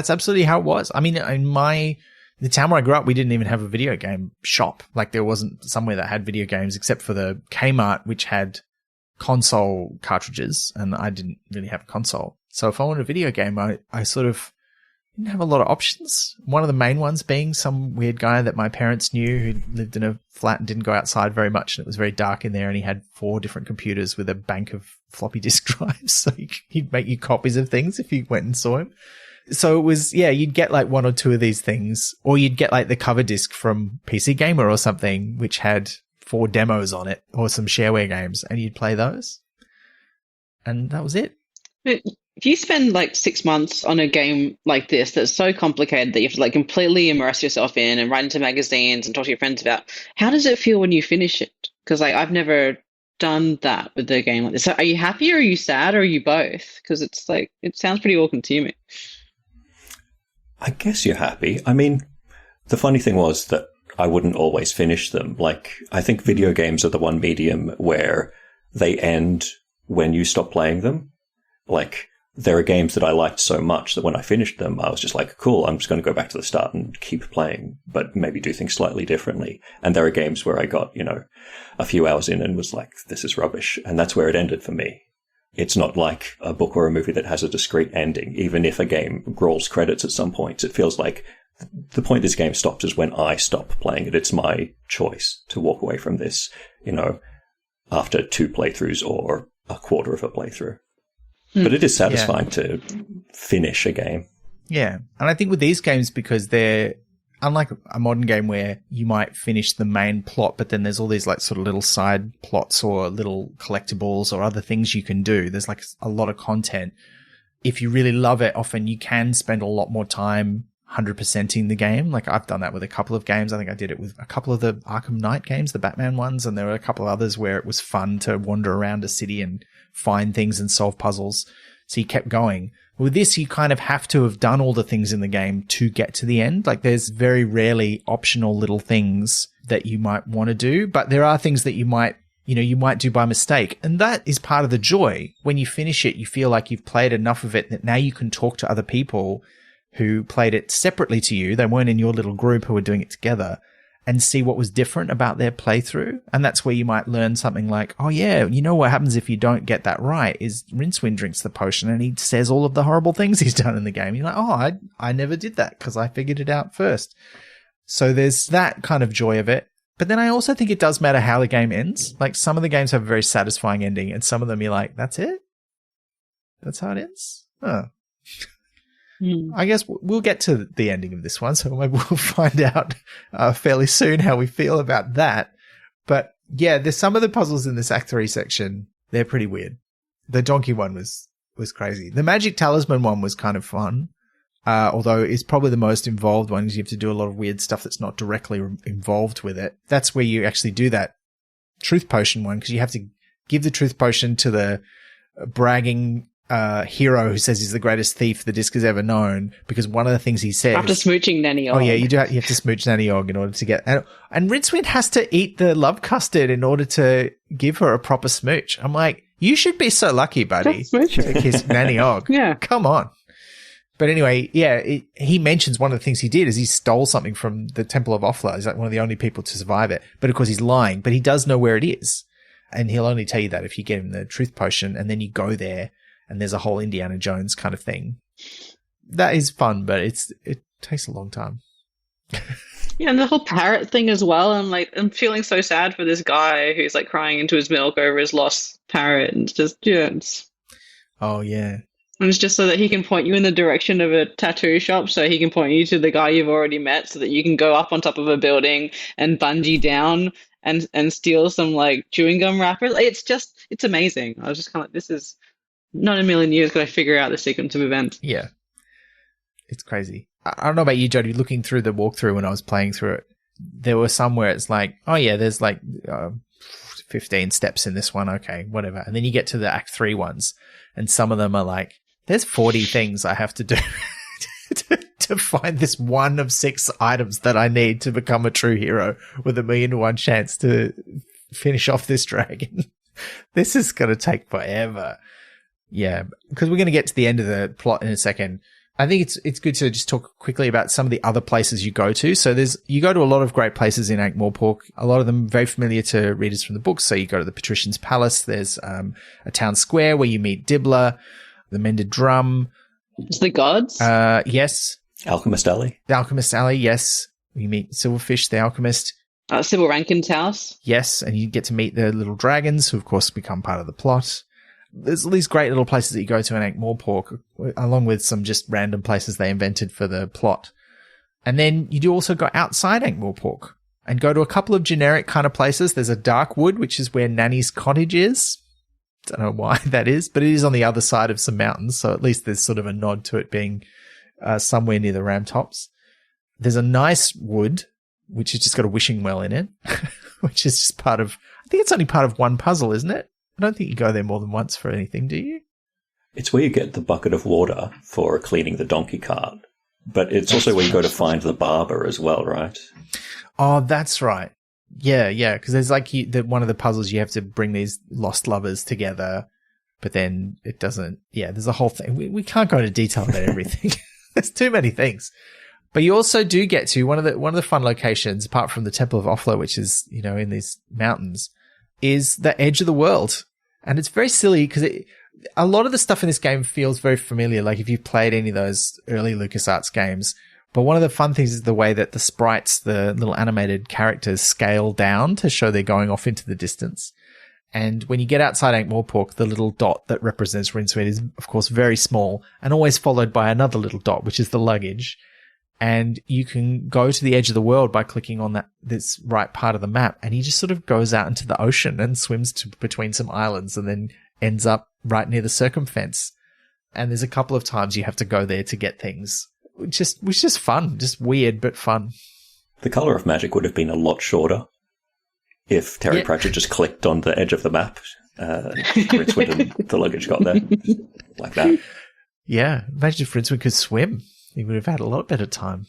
absolutely how it was. I mean, in the town where I grew up, we didn't even have a video game shop. Like, there wasn't somewhere that had video games except for the Kmart, which had console cartridges, and I didn't really have a console. So if I wanted a video game, I sort of didn't have a lot of options. One of the main ones being some weird guy that my parents knew who lived in a flat and didn't go outside very much, and it was very dark in there, and he had 4 different computers with a bank of floppy disk drives, so he'd make you copies of things if you went and saw him. So it was, yeah, you'd get like 1 or 2 of these things, or you'd get like the cover disc from PC Gamer or something, which had 4 demos on it, or some shareware games, and you'd play those. And that was it. If you spend like 6 months on a game like this that's so complicated that you have to like completely immerse yourself in and write into magazines and talk to your friends about, how does it feel when you finish it? Because like, I've never done that with a game like this. So are you happy, or are you sad, or are you both? Because it's like, it sounds pretty all consuming. I guess you're happy. I mean, the funny thing was that I wouldn't always finish them. Like, I think video games are the one medium where they end when you stop playing them. Like, there are games that I liked so much that when I finished them, I was just like, cool, I'm just going to go back to the start and keep playing, but maybe do things slightly differently. And there are games where I got, a few hours in and was like, this is rubbish. And that's where it ended for me. It's not like a book or a movie that has a discrete ending. Even if a game rolls credits at some point, it feels like the point this game stops is when I stop playing it. It's my choice to walk away from this, after 2 playthroughs or a quarter of a playthrough. But it is satisfying to finish a game. Yeah. And I think with these games, because they're unlike a modern game where you might finish the main plot, but then there's all these like sort of little side plots or little collectibles or other things you can do. There's like a lot of content. If you really love it, often you can spend a lot more time 100%ing the game. Like, I've done that with a couple of games. I think I did it with a couple of the Arkham Knight games, the Batman ones, and there were a couple of others where it was fun to wander around a city and find things and solve puzzles. So you kept going. With this, you kind of have to have done all the things in the game to get to the end. Like, there's very rarely optional little things that you might want to do, but there are things that you might do by mistake. And that is part of the joy. When you finish it, you feel like you've played enough of it that now you can talk to other people who played it separately to you. They weren't in your little group who were doing it together, and see what was different about their playthrough. And that's where you might learn something like, oh yeah, what happens if you don't get that right is Rincewind drinks the potion and he says all of the horrible things he's done in the game. You're like, oh, I never did that because I figured it out first. So there's that kind of joy of it. But then I also think it does matter how the game ends. Like, some of the games have a very satisfying ending, and some of them you're like, that's it? That's how it ends? Oh. I guess we'll get to the ending of this one, so maybe we'll find out fairly soon how we feel about that. But yeah, there's some of the puzzles in this Act 3 section, they're pretty weird. The donkey one was crazy. The magic talisman one was kind of fun, although it's probably the most involved one because you have to do a lot of weird stuff that's not directly involved with it. That's where you actually do that truth potion one because you have to give the truth potion to the bragging hero who says he's the greatest thief the disc has ever known, because one of the things he says after smooching Nanny Og. Oh yeah, you have to smooch Nanny Og in order to get, and Rincewind has to eat the love custard in order to give her a proper smooch. I'm like, you should be so lucky, buddy, to kiss Nanny Og. Yeah, come on. But anyway, yeah, he mentions one of the things he did is he stole something from the Temple of Offla. He's like one of the only people to survive it, but of course he's lying. But he does know where it is, and he'll only tell you that if you get him the truth potion, and then you go there. And there's a whole Indiana Jones kind of thing. That is fun, but it takes a long time. Yeah, and the whole parrot thing as well. I'm feeling so sad for this guy who's like crying into his milk over his lost parrot, and it's just Oh yeah. And it's just so that he can point you in the direction of a tattoo shop, so he can point you to the guy you've already met, so that you can go up on top of a building and bungee down and steal some like chewing gum wrappers. It's amazing. I was just kind of like, this is. Not in a million years could I figure out the sequence of events. Yeah. It's crazy. I don't know about you, Jody, looking through the walkthrough when I was playing through it, there were some where it's like, oh yeah, there's like 15 steps in this one. Okay, whatever. And then you get to the Act 3 ones, and some of them are like, there's 40 things I have to do to find this one of 6 items that I need to become a true hero with 1,000,000 to 1 chance to finish off this dragon. This is going to take forever. Yeah, because we're going to get to the end of the plot in a second. I think it's good to just talk quickly about some of the other places you go to. So you go to a lot of great places in Ankh-Morpork. A lot of them very familiar to readers from the books. So you go to the Patrician's Palace. There's a town square where you meet Dibbler, the Mended Drum. It's the gods? Yes. Alchemist Alley. The Alchemist Alley, yes. You meet Silverfish, the alchemist. Sybil Rankin's house. Yes, and you get to meet the little dragons, who of course become part of the plot. There's all these great little places that you go to in Ankh-Morpork, along with some just random places they invented for the plot. And then you do also go outside Ankh-Morpork and go to a couple of generic kind of places. There's a dark wood, which is where Nanny's cottage is. Don't know why that is, but it is on the other side of some mountains, so at least there's sort of a nod to it being somewhere near the ram tops. There's a nice wood, which has just got a wishing well in it, which is just part of, I think it's only part of one puzzle, isn't it? I don't think you go there more than once for anything, do you? It's where you get the bucket of water for cleaning the donkey cart, but it's also where you go to find the barber as well, right? Oh, that's right. Yeah, because there's like one of the puzzles you have to bring these lost lovers together, but then it doesn't. Yeah, there's a whole thing. We can't go into detail about everything. There's too many things. But you also do get to one of the fun locations, apart from the Temple of Offla, which is, in these mountains, is the edge of the world. And it's very silly because a lot of the stuff in this game feels very familiar, like if you've played any of those early LucasArts games. But one of the fun things is the way that the sprites, the little animated characters, scale down to show they're going off into the distance. And when you get outside Ankh-Morpork, the little dot that represents Rincewind is, of course, very small and always followed by another little dot, which is the luggage. And you can go to the edge of the world by clicking on this right part of the map, and he just sort of goes out into the ocean and swims between some islands and then ends up right near the circumfence. And there's a couple of times you have to go there to get things, which is just fun, just weird but fun. The Colour of Magic would have been a lot shorter if Terry Pratchett just clicked on the edge of the map. Rincewind and the luggage got there like that. Yeah, imagine if Rincewind could swim. He would have had a lot better time.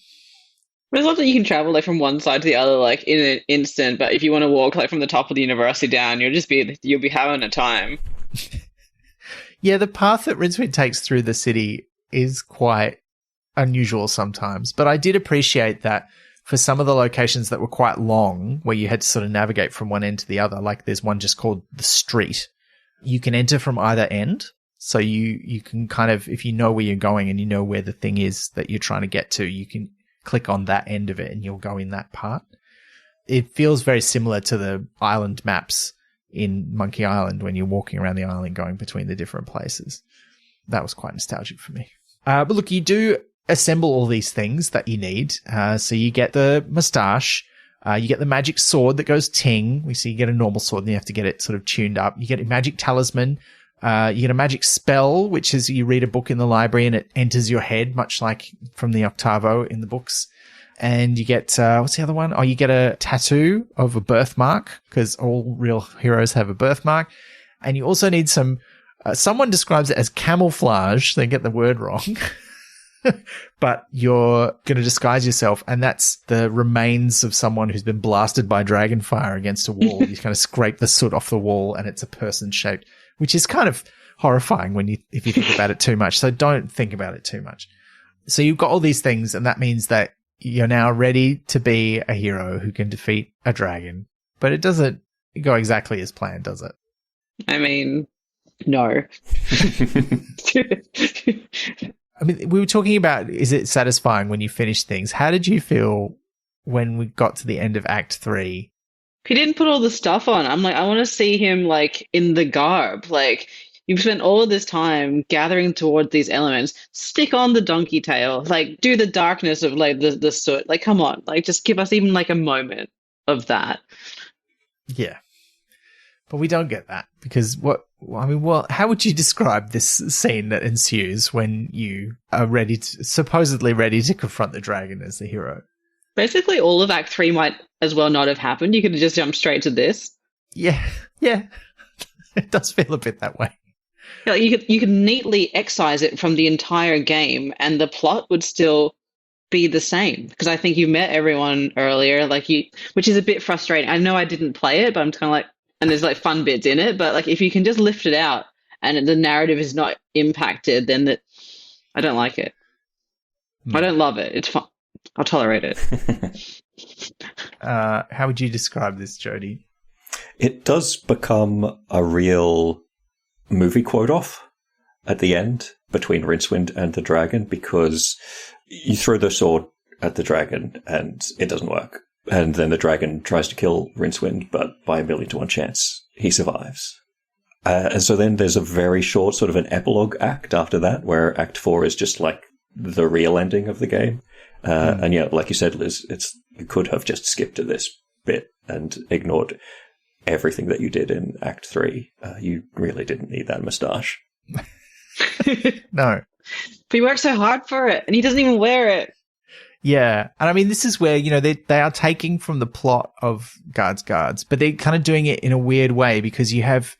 There's a lot that you can travel like from one side to the other like in an instant, but if you want to walk like from the top of the university down, you'll be having a time. Yeah, the path that Rincewind takes through the city is quite unusual sometimes, but I did appreciate that for some of the locations that were quite long, where you had to sort of navigate from one end to the other, like there's one just called the street, you can enter from either end. So you can kind of, if you know where you're going and you know where the thing is that you're trying to get to, you can click on that end of it and you'll go in that part. It feels very similar to the island maps in Monkey Island when you're walking around the island going between the different places. That was quite nostalgic for me. But look, you do assemble all these things that you need. So you get the moustache, you get the magic sword that goes ting. We see you get a normal sword and you have to get it sort of tuned up. You get a magic talisman. You get a magic spell, which is you read a book in the library and it enters your head, much like from the Octavo in the books. And you get, what's the other one? Oh, you get a tattoo of a birthmark, because all real heroes have a birthmark. And you also need some, someone describes it as camouflage. They get the word wrong. But you're going to disguise yourself, and that's the remains of someone who's been blasted by dragonfire against a wall. You kind of scrape the soot off the wall, and it's a person shaped, which is kind of horrifying if you think about it too much. So don't think about it too much. So you've got all these things, and that means that you're now ready to be a hero who can defeat a dragon. But it doesn't go exactly as planned, does it? I mean, no. I mean, we were talking about, is it satisfying when you finish things? How did you feel when we got to the end of Act 3? He didn't put all the stuff on. I'm like, I want to see him like in the garb. Like, you've spent all of this time gathering towards these elements. Stick on the donkey tail. Like, do the darkness of like the soot. Like, come on. Like, just give us even like a moment of that. Yeah. But we don't get that because how would you describe this scene that ensues when you are supposedly ready to confront the dragon as the hero? Basically, all of Act 3 might as well not have happened. You could have just jumped straight to this. Yeah. It does feel a bit that way. Like you could neatly excise it from the entire game and the plot would still be the same. Because I think you met everyone earlier, which is a bit frustrating. I know I didn't play it, but I'm kind of like, and there's like fun bits in it, but like if you can just lift it out and the narrative is not impacted, then I don't like it. I don't love it. It's fun. I'll tolerate it. How would you describe this, Jody? It does become a real movie quote-off at the end between Rincewind and the dragon, because you throw the sword at the dragon and it doesn't work. And then the dragon tries to kill Rincewind, but by a 1,000,000 to 1 chance, he survives. And so then there's a very short sort of an epilogue act after that, where Act 4 is just like the real ending of the game. And yeah, like you said, Liz, you could have just skipped to this bit and ignored everything that you did in Act 3. You really didn't need that moustache. No. But he worked so hard for it, and he doesn't even wear it. Yeah. And I mean, this is where, they are taking from the plot of Guards, but they're kind of doing it in a weird way, because you have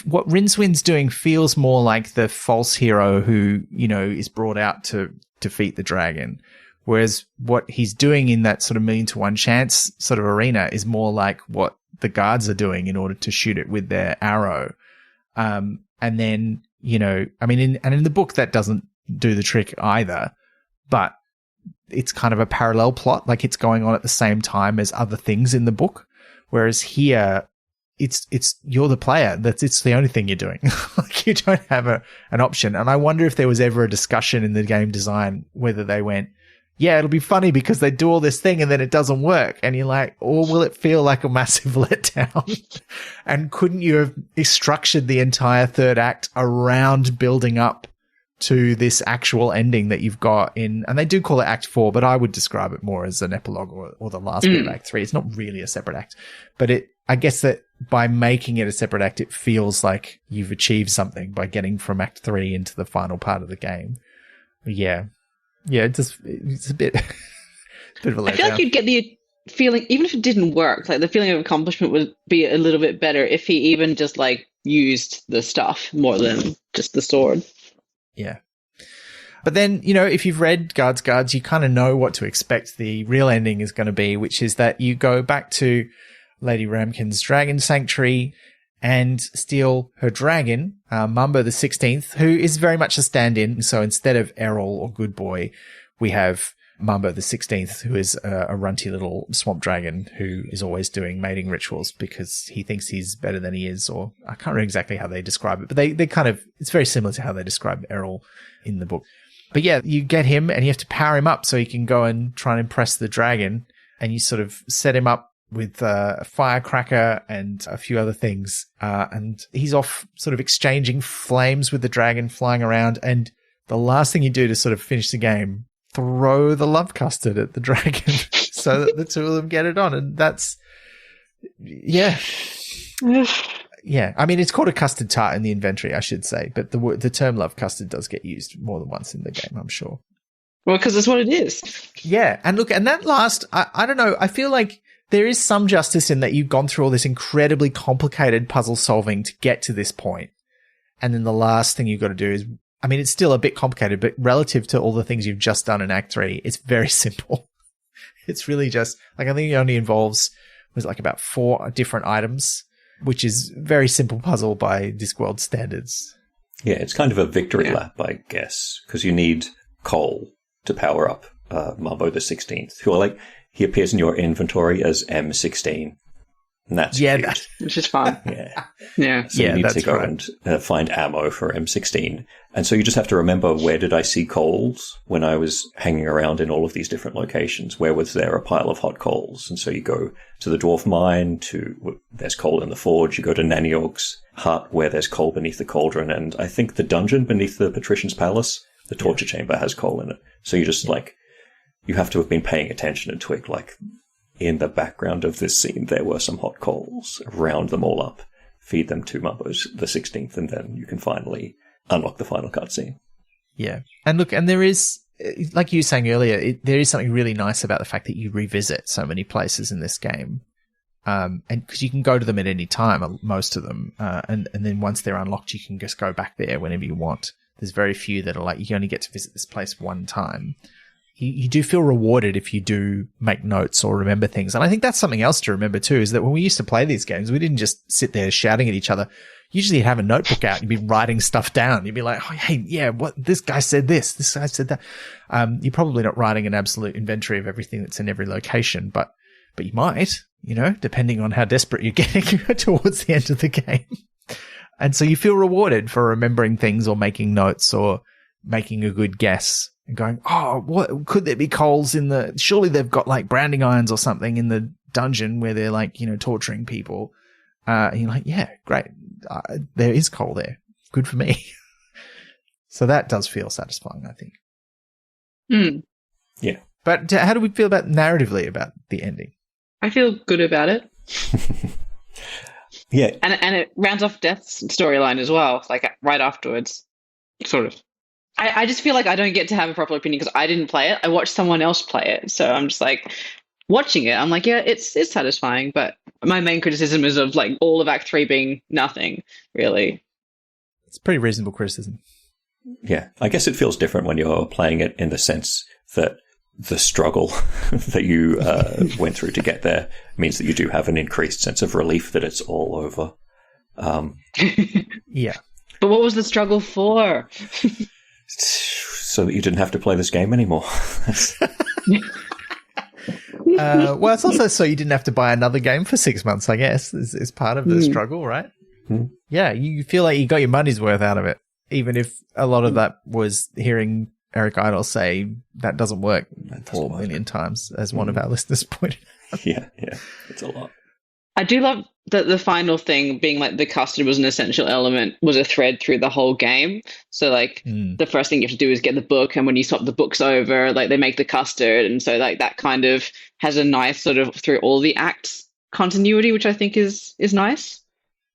what Rincewind's doing feels more like the false hero who, is brought out to defeat the dragon. Whereas what he's doing in that sort of 1,000,000 to 1 chance sort of arena is more like what the guards are doing in order to shoot it with their arrow. And then, in the book that doesn't do the trick either, but it's kind of a parallel plot, like it's going on at the same time as other things in the book. Whereas here, it's you're the player. It's the only thing you're doing. Like you don't have an option. And I wonder if there was ever a discussion in the game design whether they went, yeah, it'll be funny because they do all this thing and then it doesn't work. And you're like, or will it feel like a massive letdown? And couldn't you have structured the entire third act around building up to this actual ending that you've got in, and they do call it Act 4, but I would describe it more as an epilogue or the last bit of Act 3. It's not really a separate act, but I guess that by making it a separate act, it feels like you've achieved something by getting from Act 3 into the final part of the game. Yeah, it's a bit, bit of a letdown. I feel like you'd get the feeling, even if it didn't work, like the feeling of accomplishment would be a little bit better if he even just like used the stuff more than just the sword. Yeah. But then, if you've read Guards, you kind of know what to expect the real ending is going to be, which is that you go back to Lady Ramkin's Dragon Sanctuary and steal her dragon, Mumbo the 16th, who is very much a stand-in. So instead of Errol or Good Boy, we have Mumbo the 16th, who is a runty little swamp dragon who is always doing mating rituals because he thinks he's better than he is, or I can't remember exactly how they describe it, but they kind of, it's very similar to how they describe Errol in the book. But yeah, you get him and you have to power him up so he can go and try and impress the dragon, and you sort of set him up with a firecracker and a few other things. And he's off sort of exchanging flames with the dragon flying around. And the last thing you do to sort of finish the game, throw the love custard at the dragon so that the two of them get it on. And that's, yeah. Yeah. I mean, it's called a custard tart in the inventory, I should say, but the term love custard does get used more than once in the game, I'm sure. Well, because that's what it is. Yeah. And look, and that last, I don't know, I feel like there is some justice in that you've gone through all this incredibly complicated puzzle solving to get to this point. And then the last thing you've got to do is, I mean, it's still a bit complicated, but relative to all the things you've just done in Act 3, it's very simple. It's really just, like, I think it only involves, was like about 4 different items, which is very simple puzzle by Discworld standards. Yeah, it's kind of a victory lap, I guess, because you need coal to power up Mumbo the 16th, who are like, he appears in your inventory as M16. And that's cute. Which is fun. Yeah. Yeah. So you need to go and find ammo for M16. And so you just have to remember, where did I see coals when I was hanging around in all of these different locations? Where was there a pile of hot coals? And so you go to the dwarf mine, there's coal in the forge. You go to Naniog's hut, where there's coal beneath the cauldron. And I think the dungeon beneath the Patrician's palace, the torture chamber, has coal in it. So you just you have to have been paying attention and twig, like, in the background of this scene, there were some hot coals. Round them all up, feed them to Mumbo's the 16th, and then you can finally unlock the final cutscene. Yeah. And look, and there is, like you were saying earlier, there is something really nice about the fact that you revisit so many places in this game. And because you can go to them at any time, most of them. And then once they're unlocked, you can just go back there whenever you want. There's very few that are like, you only get to visit this place one time. You do feel rewarded if you do make notes or remember things. And I think that's something else to remember too, is that when we used to play these games, we didn't just sit there shouting at each other. Usually you'd have a notebook out and you'd be writing stuff down. You'd be like, oh, hey, yeah, what, this guy said this guy said that. You're probably not writing an absolute inventory of everything that's in every location, but you might, depending on how desperate you're getting towards the end of the game. And so you feel rewarded for remembering things or making notes or making a good guess. And going, oh, what could there be coals in surely they've got like branding irons or something in the dungeon where they're like, torturing people. And you're like, yeah, great. There is coal there. Good for me. So that does feel satisfying, I think. Mm. Yeah. But how do we feel narratively about the ending? I feel good about it. Yeah. And it rounds off Death's storyline as well, like right afterwards, sort of. I just feel like I don't get to have a proper opinion because I didn't play it. I watched someone else play it. So I'm just like, watching it, I'm like, yeah, it's satisfying. But my main criticism is of like all of Act 3 being nothing, really. It's pretty reasonable criticism. Yeah. I guess it feels different when you're playing it in the sense that the struggle that you went through to get there means that you do have an increased sense of relief that it's all over. Yeah. But what was the struggle for? So that you didn't have to play this game anymore. Well, it's also so you didn't have to buy another game for 6 months, I guess, is part of the struggle, right? Yeah, you feel like you got your money's worth out of it, even if a lot of that was hearing Eric Idle say that doesn't work 4 million times, as one of our listeners pointed out. Yeah, it's a lot. I do love that the final thing being like the custard was an essential element was a thread through the whole game. So like the first thing you have to do is get the book, and when you swap the books over, like they make the custard, and so like that kind of has a nice sort of through all the acts continuity, which I think is nice.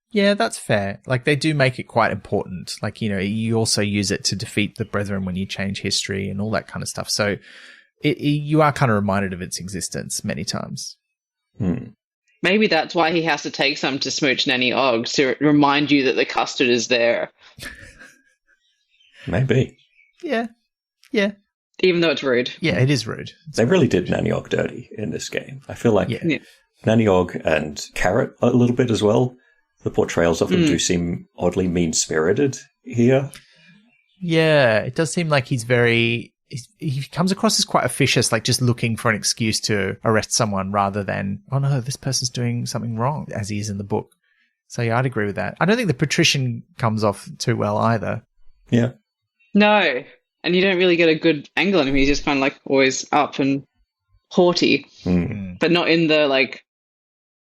Yeah, that's fair. Like they do make it quite important. Like, you also use it to defeat the Brethren when you change history and all that kind of stuff. So you are kind of reminded of its existence many times. Maybe that's why he has to take some to smooch Nanny Og, to remind you that the custard is there. Maybe. Yeah. Even though it's rude. Yeah, it is rude. They really did Nanny Og dirty in this game. I feel like Nanny Og and Carrot a little bit as well. The portrayals of them do seem oddly mean-spirited here. Yeah, it does seem like he comes across as quite officious, like just looking for an excuse to arrest someone rather than, oh no, this person's doing something wrong, as he is in the book. So yeah, I'd agree with that. I don't think the Patrician comes off too well either. Yeah. No, and you don't really get a good angle on him. He's just kind of like always up and haughty, but not in the like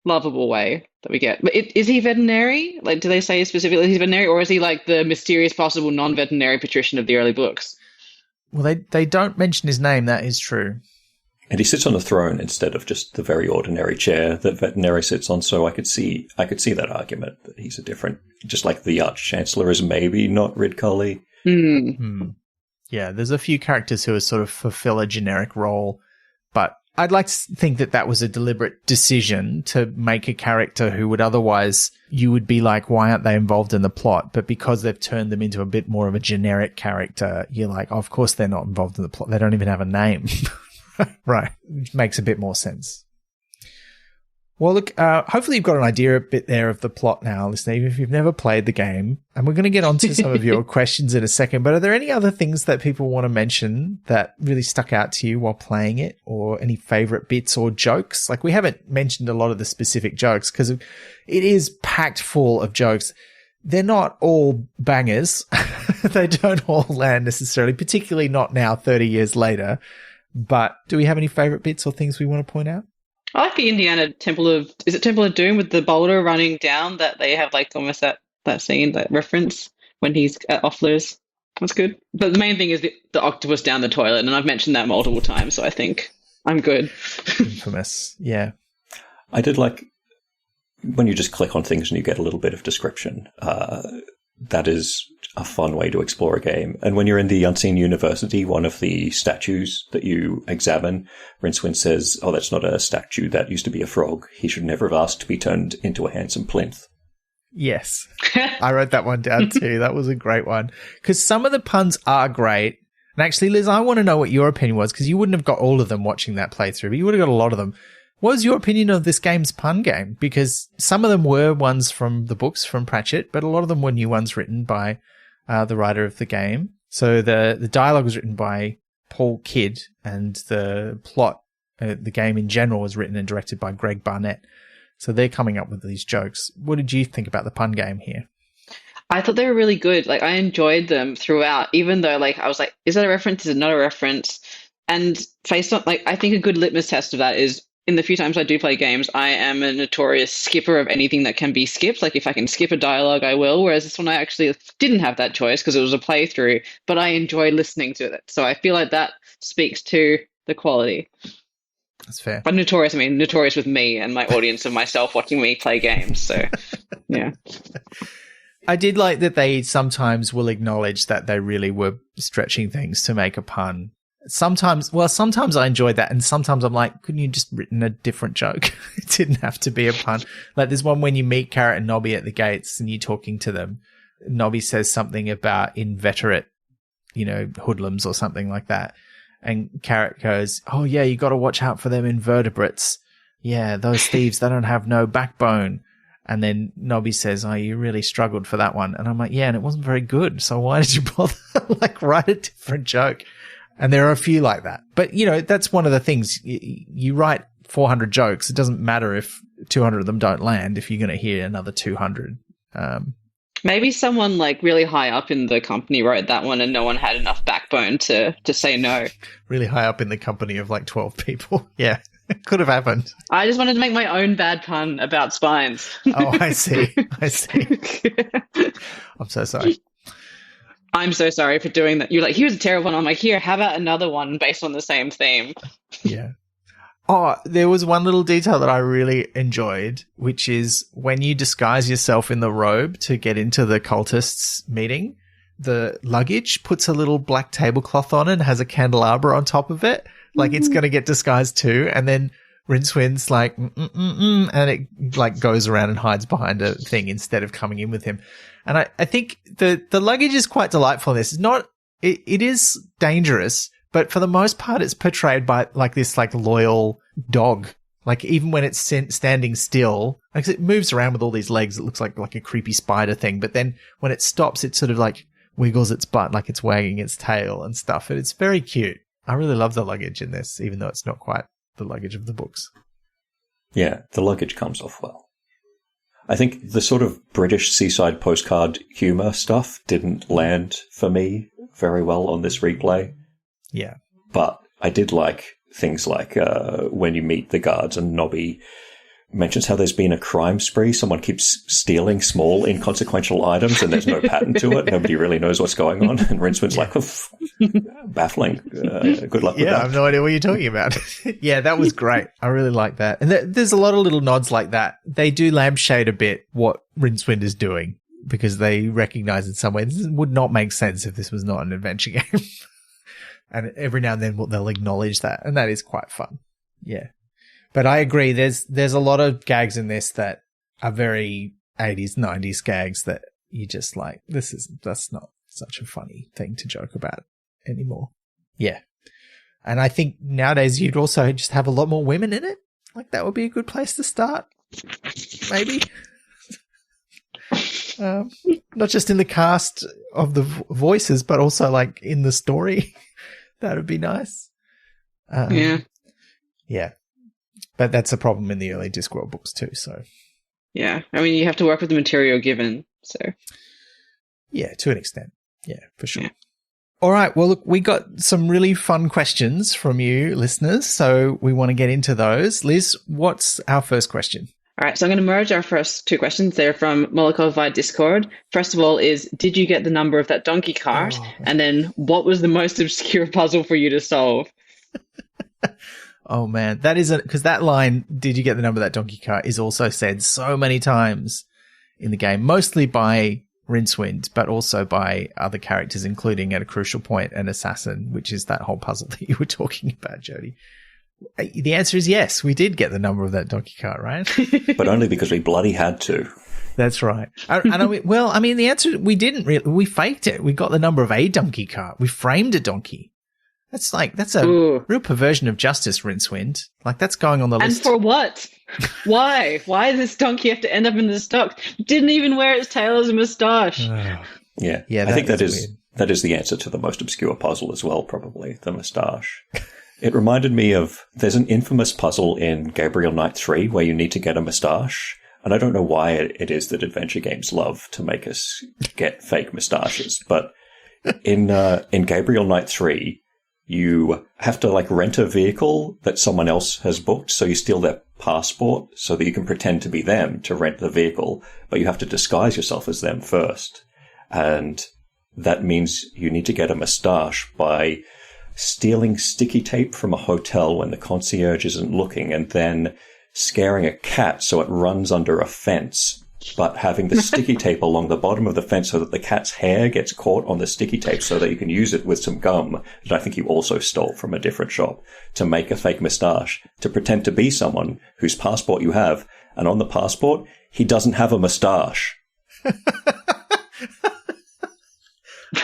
lovable way that we get. But is he veterinary? Like, do they say specifically he's veterinary, or is he like the mysterious possible non-veterinary patrician of the early books? Well, they don't mention his name. That is true. And he sits on a throne instead of just the very ordinary chair that veterinary sits on. So I could see that argument that he's a different, just like the Arch-Chancellor is maybe not Ridcully. Yeah, there's a few characters who sort of fulfill a generic role, but I'd like to think that that was a deliberate decision to make a character who would otherwise, you would be like, why aren't they involved in the plot? But because they've turned them into a bit more of a generic character, you're like, oh, of course they're not involved in the plot. They don't even have a name. Right. Which makes a bit more sense. Well, look, hopefully you've got an idea a bit there of the plot now, listener, even if you've never played the game. And we're going to get on to some of your questions in a second. But are there any other things that people want to mention that really stuck out to you while playing it, or any favorite bits or jokes? Like, we haven't mentioned a lot of the specific jokes because it is packed full of jokes. They're not all bangers. They don't all land necessarily, particularly not now, 30 years later. But do we have any favorite bits or things we want to point out? I like the Indiana Temple of Doom with the boulder running down, that they have like almost that scene, that reference when he's at Offler's. That's good. But the main thing is the octopus down the toilet, and I've mentioned that multiple times, so I think I'm good. Infamous. Yeah. I did like when you just click on things and you get a little bit of description. That is a fun way to explore a game. And when you're in the Unseen University, one of the statues that you examine, Rincewind says, oh, that's not a statue. That used to be a frog. He should never have asked to be turned into a handsome plinth. Yes. I wrote that one down too. That was a great one. Because some of the puns are great. And actually, Liz, I want to know what your opinion was, because you wouldn't have got all of them watching that playthrough, but you would have got a lot of them. What was your opinion of this game's pun game? Because some of them were ones from the books from Pratchett, but a lot of them were new ones written by the writer of the game. So the dialogue was written by Paul Kidd, and the plot, the game in general, was written and directed by Greg Barnett. So they're coming up with these jokes. What did you think about the pun game here? I thought they were really good. Like, I enjoyed them throughout, even though, like, I was like, is that a reference? Is it not a reference? And based on, like, I think a good litmus test of that is, in the few times I do play games, I am a notorious skipper of anything that can be skipped. Like, if I can skip a dialogue, I will. Whereas this one, I actually didn't have that choice because it was a playthrough, but I enjoy listening to it. So I feel like that speaks to the quality. That's fair. But notorious with me and my audience and myself watching me play games. So, yeah. I did like that they sometimes will acknowledge that they really were stretching things to make a pun. Sometimes I enjoyed that, and sometimes I'm like, couldn't you just written a different joke? It didn't have to be a pun. Like, there's one when you meet Carrot and Nobby at the gates and you're talking to them. Nobby says something about inveterate, hoodlums or something like that. And Carrot goes, oh yeah, you got to watch out for them invertebrates. Yeah, those thieves, they don't have no backbone. And then Nobby says, oh, you really struggled for that one. And I'm like, yeah, and it wasn't very good. So why did you bother? Like, write a different joke? And there are a few like that. But, that's one of the things. You write 400 jokes. It doesn't matter if 200 of them don't land if you're going to hear another 200. Maybe someone like really high up in the company wrote that one and no one had enough backbone to say no. Really high up in the company of like 12 people. Yeah, it could have happened. I just wanted to make my own bad pun about spines. Oh, I see. I'm so sorry. I'm so sorry for doing that. You're like, here's a terrible one. I'm like, here, how about another one based on the same theme? Yeah. Oh, there was one little detail that I really enjoyed, which is when you disguise yourself in the robe to get into the cultists' meeting, the luggage puts a little black tablecloth on it and has a candelabra on top of it. Like, it's going to get disguised too. And then Rincewind's like, and it like goes around and hides behind a thing instead of coming in with him. And I think the luggage is quite delightful in this. It's not, it is dangerous, but for the most part, it's portrayed by like this like loyal dog. Like, even when it's standing still, like, it moves around with all these legs. It looks like a creepy spider thing. But then when it stops, it sort of like wiggles its butt like it's wagging its tail and stuff. And it's very cute. I really love the luggage in this, even though it's not quite the luggage of the books. Yeah, the luggage comes off well. I think the sort of British seaside postcard humour stuff didn't land for me very well on this replay. Yeah. But I did like things like when you meet the guards and Nobby mentions how there's been a crime spree. Someone keeps stealing small, inconsequential items and there's no pattern to it. Nobody really knows what's going on. And Rincewind's like, baffling. Good luck with that. I have no idea what you're talking about. Yeah, that was great. I really like that. And there's a lot of little nods like that. They do lampshade a bit what Rincewind is doing because they recognize in some way this would not make sense if this was not an adventure game. And every now and then they'll acknowledge that. And that is quite fun. Yeah. But I agree. There's a lot of gags in this that are very 80s, 90s gags that you just like, that's not such a funny thing to joke about anymore. Yeah. And I think nowadays you'd also just have a lot more women in it. Like that would be a good place to start. Maybe. Not just in the cast of the voices, but also like in the story. That would be nice. Yeah. Yeah. But that's a problem in the early Discworld books too, so. Yeah. I mean, you have to work with the material given, so. Yeah, to an extent. Yeah, for sure. Yeah. All right. Well, look, we got some really fun questions from you listeners, so we want to get into those. Liz, what's our first question? All right, so I'm going to merge our first two questions. They're from Moloko via Discord. First of all is, did you get the number of that donkey cart? Oh. And then, what was the most obscure puzzle for you to solve? Oh, man. That isn't, because that line, did you get the number of that donkey cart, is also said so many times in the game, mostly by Rincewind, but also by other characters, including at a crucial point, an assassin, which is that whole puzzle that you were talking about, Jody. The answer is yes, we did get the number of that donkey cart, right? But only because we bloody had to. That's right. The answer, we didn't really, we faked it. We got the number of a donkey cart. We framed a donkey. That's a real perversion of justice, Rincewind. Like, that's going on the list. And for what? Why? Why does this donkey have to end up in the stock? Didn't even wear its tail as a moustache. Yeah. I think that is the answer to the most obscure puzzle as well, probably, the moustache. It reminded me of, there's an infamous puzzle in Gabriel Knight 3 where you need to get a moustache. And I don't know why it is that adventure games love to make us get fake moustaches. But in Gabriel Knight 3, you have to like rent a vehicle that someone else has booked. So you steal their passport so that you can pretend to be them to rent the vehicle, but you have to disguise yourself as them first. And that means you need to get a moustache by stealing sticky tape from a hotel when the concierge isn't looking and then scaring a cat so it runs under a fence, but having the sticky tape along the bottom of the fence so that the cat's hair gets caught on the sticky tape so that you can use it with some gum that I think you also stole from a different shop to make a fake moustache, to pretend to be someone whose passport you have, and on the passport, he doesn't have a moustache.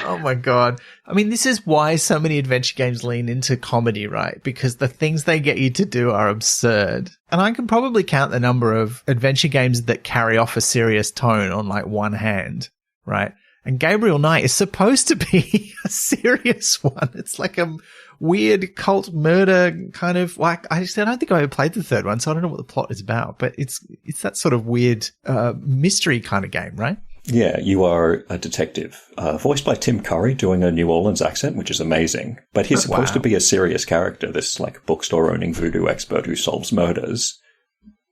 Oh my God. I mean, this is why so many adventure games lean into comedy, right? Because the things they get you to do are absurd. And I can probably count the number of adventure games that carry off a serious tone on like one hand, right? And Gabriel Knight is supposed to be a serious one. It's like a weird cult murder kind of like, I don't think I ever played the third one, so I don't know what the plot is about, but it's that sort of weird mystery kind of game, right? Yeah, you are a detective, voiced by Tim Curry doing a New Orleans accent, which is amazing. But he's supposed to be a serious character, this like bookstore-owning voodoo expert who solves murders,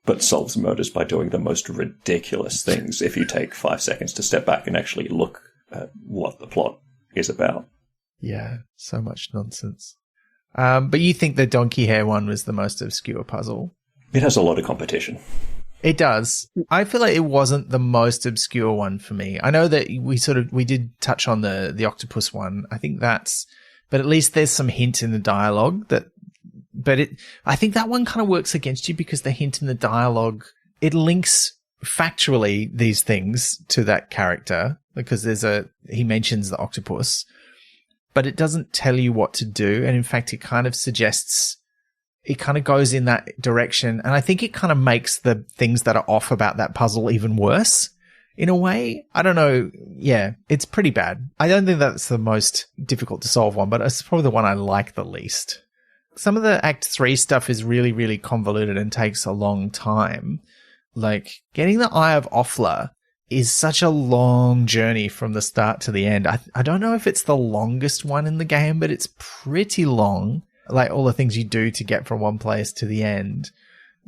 but solves murders by doing the most ridiculous things if you take 5 seconds to step back and actually look at what the plot is about. Yeah, so much nonsense. But you think the donkey hair one was the most obscure puzzle? It has a lot of competition. It does. I feel like it wasn't the most obscure one for me. I know that we did touch on the octopus one. I think but at least there's some hint in the dialogue I think that one kind of works against you because the hint in the dialogue, it links factually these things to that character because he mentions the octopus, but it doesn't tell you what to do. And in fact, it kind of suggests, it kind of goes in that direction. And I think it kind of makes the things that are off about that puzzle even worse in a way. I don't know. Yeah, it's pretty bad. I don't think that's the most difficult to solve one, but it's probably the one I like the least. Some of the Act 3 stuff is really, really convoluted and takes a long time. Like getting the Eye of Offla is such a long journey from the start to the end. I don't know if it's the longest one in the game, but it's pretty long. Like all the things you do to get from one place to the end.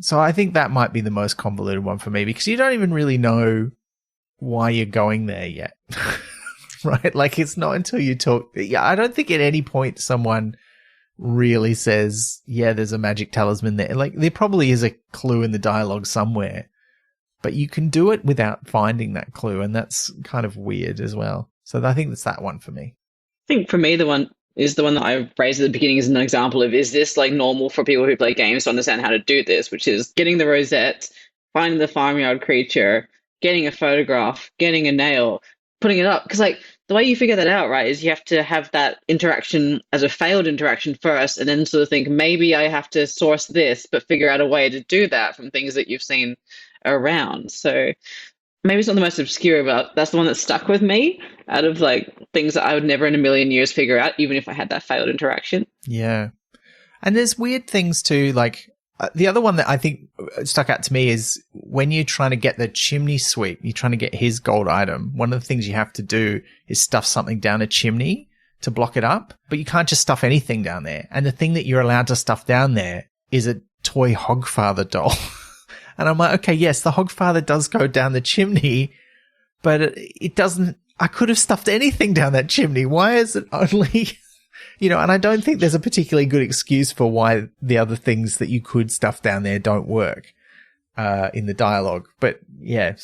So I think that might be the most convoluted one for me because you don't even really know why you're going there yet. Right? Like it's not until you talk. Yeah, I don't think at any point someone really says, yeah, there's a magic talisman there. Like there probably is a clue in the dialogue somewhere, but you can do it without finding that clue. And that's kind of weird as well. So I think that's that one for me. I think for me, the one that I raised at the beginning as an example of, is this like normal for people who play games to understand how to do this, which is getting the rosette, finding the farmyard creature, getting a photograph, getting a nail, putting it up. Because like the way you figure that out, right, is you have to have that interaction as a failed interaction first, and then sort of think, maybe I have to source this, but figure out a way to do that from things that you've seen around. So maybe it's not the most obscure, but that's the one that stuck with me out of like things that I would never in a million years figure out, even if I had that failed interaction. Yeah. And there's weird things too. Like the other one that I think stuck out to me is when you're trying to get the chimney sweep, you're trying to get his gold item. One of the things you have to do is stuff something down a chimney to block it up, but you can't just stuff anything down there. And the thing that you're allowed to stuff down there is a toy Hogfather doll. And I'm like, okay, yes, the Hogfather does go down the chimney, but it doesn't, I could have stuffed anything down that chimney. Why is it only, and I don't think there's a particularly good excuse for why the other things that you could stuff down there don't work, in the dialogue. But yeah,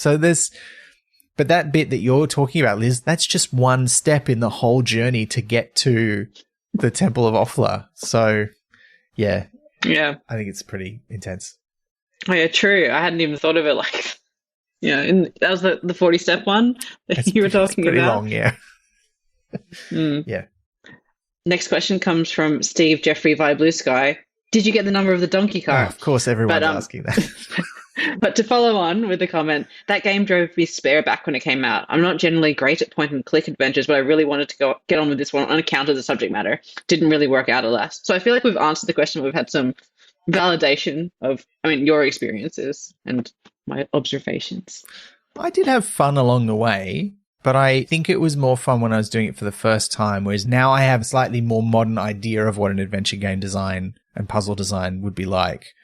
but that bit that you're talking about, Liz, that's just one step in the whole journey to get to the Temple of Offla. So yeah. Yeah. I think it's pretty intense. Oh, yeah, true. I hadn't even thought of it like, that was the 40-step one that you were talking pretty about. Long, yeah. Yeah. Next question comes from Steve Jeffrey via Blue Sky. Did you get the number of the donkey cart? Oh, of course, everyone's asking that. But to follow on with the comment, that game drove me spare back when it came out. I'm not generally great at point-and-click adventures, but I really wanted to get on with this one on account of the subject matter. Didn't really work out, alas. So I feel like we've answered the question. We've had some validation of, your experiences and my observations. I did have fun along the way, but I think it was more fun when I was doing it for the first time, whereas now I have a slightly more modern idea of what an adventure game design and puzzle design would be like.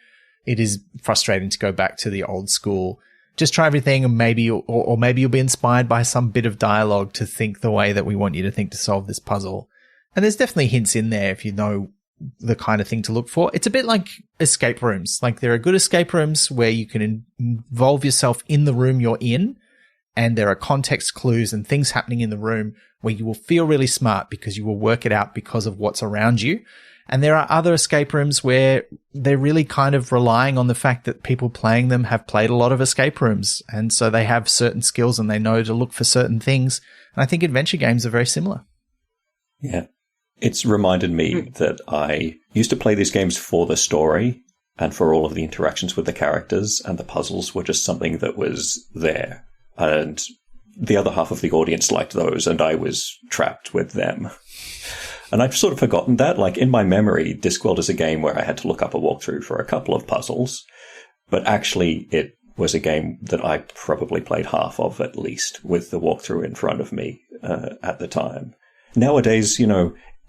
It is frustrating to go back to the old school. Just try everything and maybe you'll be inspired by some bit of dialogue to think the way that we want you to think to solve this puzzle. And there's definitely hints in there if you know the kind of thing to look for. It's a bit like escape rooms. Like there are good escape rooms where you can involve yourself in the room you're in, and there are context clues and things happening in the room where you will feel really smart because you will work it out because of what's around you. And there are other escape rooms where they're really kind of relying on the fact that people playing them have played a lot of escape rooms. And so they have certain skills and they know to look for certain things. And I think adventure games are very similar. Yeah. It's reminded me that I used to play these games for the story and for all of the interactions with the characters, and the puzzles were just something that was there. And the other half of the audience liked those, and I was trapped with them. And I've sort of forgotten that. Like in my memory, Discworld is a game where I had to look up a walkthrough for a couple of puzzles, but actually it was a game that I probably played half of at least with the walkthrough in front of me at the time. Nowadays,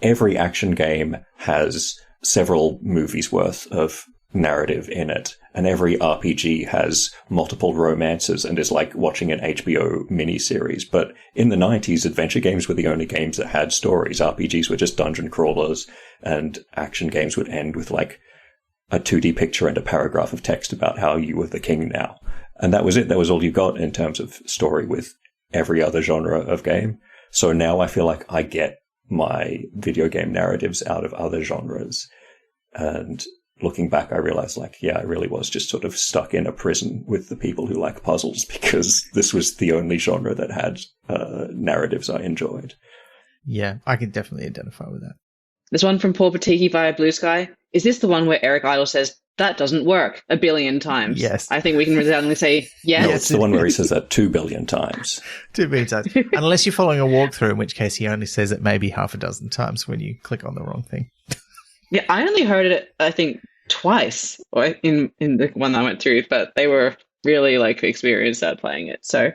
every action game has several movies worth of narrative in it, and every RPG has multiple romances and is like watching an HBO miniseries. But in the 90s, adventure games were the only games that had stories. RPGs were just dungeon crawlers, and action games would end with like a 2D picture and a paragraph of text about how you were the king now. And that was it. That was all you got in terms of story with every other genre of game. So now I feel like I get my video game narratives out of other genres. And looking back, I realized I really was just sort of stuck in a prison with the people who like puzzles because this was the only genre that had narratives I enjoyed. Yeah, I can definitely identify with that. There's one from Paul Patiki via Blue Sky. Is this the one where Eric Idle says, "That doesn't work" 1 billion times? Yes. I think we can resoundingly say yes. No, it's the one where he says that 2 billion times. 2 billion times. Unless you're following a walkthrough, in which case he only says it maybe half a dozen times when you click on the wrong thing. Yeah, I only heard it, I think, twice in the one I went through, but they were really experienced at playing it. So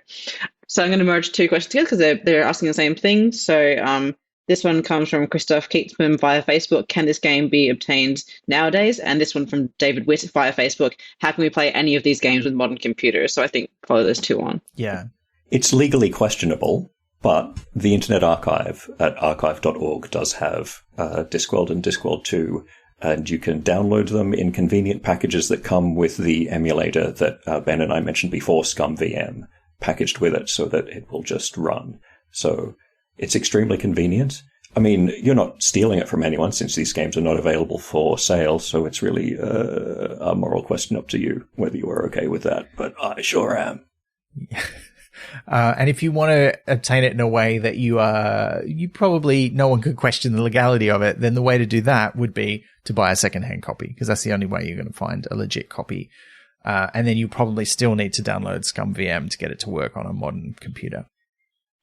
I'm going to merge two questions together because they're asking the same thing. So This one comes from Christoph Keatsman via Facebook. Can this game be obtained nowadays? And this one from David Witt via Facebook. How can we play any of these games with modern computers? So I think follow those two on. Yeah. It's legally questionable, but the Internet Archive at archive.org does have Discworld and Discworld 2, and you can download them in convenient packages that come with the emulator that Ben and I mentioned before, ScumVM, packaged with it so that it will just run. So it's extremely convenient. I mean, you're not stealing it from anyone since these games are not available for sale, so it's really a moral question up to you whether you are okay with that, but I sure am. And if you want to obtain it in a way that you probably, no one could question the legality of it, then the way to do that would be to buy a secondhand copy, because that's the only way you're going to find a legit copy. And then you probably still need to download ScumVM to get it to work on a modern computer.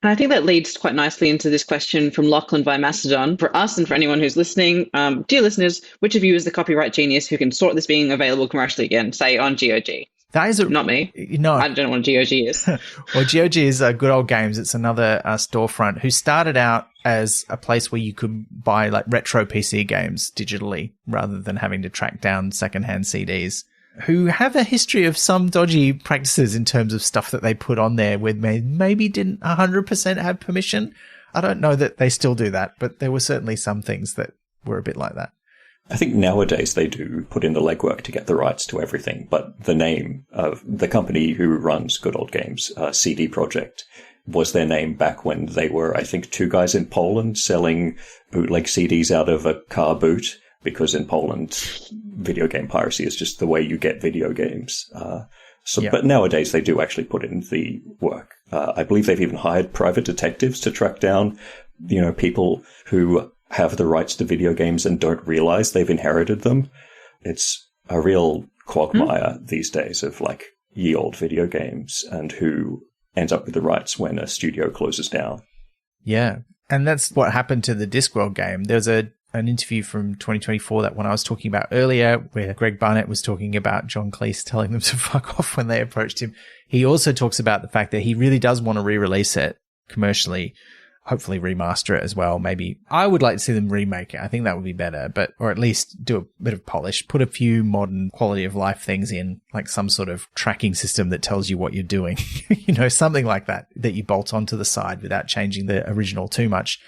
And I think that leads quite nicely into this question from Lachlan via Mastodon. For us and for anyone who's listening, dear listeners, which of you is the copyright genius who can sort this being available commercially again, say on GOG? That is not me. No, I don't know what GOG is. Well, GOG is Good Old Games. It's another storefront who started out as a place where you could buy like retro PC games digitally rather than having to track down secondhand CDs. Who have a history of some dodgy practices in terms of stuff that they put on there where maybe didn't 100% have permission. I don't know that they still do that, but there were certainly some things that were a bit like that. I think nowadays they do put in the legwork to get the rights to everything, but the name of the company who runs Good Old Games, CD Projekt, was their name back when they were, I think, two guys in Poland selling bootleg CDs out of a car boot, because in Poland, video game piracy is just the way you get video games. But nowadays they do actually put in the work. I believe they've even hired private detectives to track down, people who have the rights to video games and don't realize they've inherited them. It's a real quagmire these days of like ye old video games and who ends up with the rights when a studio closes down. Yeah. And that's what happened to the Discworld game. There's an interview from 2024, that one I was talking about earlier, where Greg Barnett was talking about John Cleese telling them to fuck off when they approached him. He also talks about the fact that he really does want to re-release it commercially, hopefully remaster it as well. Maybe I would like to see them remake it. I think that would be better, or at least do a bit of polish, put a few modern quality of life things in, like some sort of tracking system that tells you what you're doing, something like that you bolt onto the side without changing the original too much.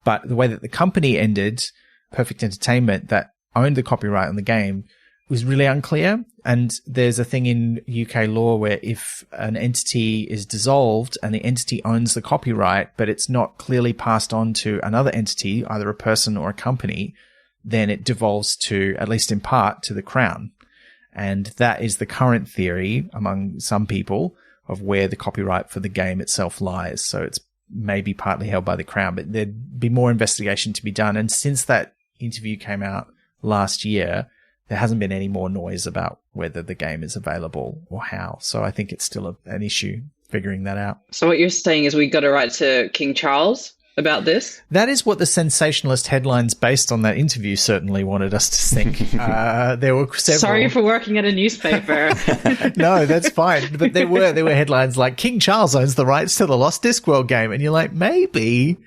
But the way that the company ended, Perfect Entertainment, that owned the copyright on the game, was really unclear. And there's a thing in UK law where if an entity is dissolved and the entity owns the copyright, but it's not clearly passed on to another entity, either a person or a company, then it devolves to, at least in part, to the Crown. And that is the current theory among some people of where the copyright for the game itself lies. So it's maybe partly held by the Crown, but there'd be more investigation to be done. And since that interview came out last year, there hasn't been any more noise about whether the game is available or how. So I think it's still an issue figuring that out. So what you're saying is we got to write to King Charles about this? That is what the sensationalist headlines based on that interview certainly wanted us to think. There were several. Sorry for working at a newspaper. No, that's fine. But there were headlines like King Charles owns the rights to the Lost Discworld game. And you're like, maybe,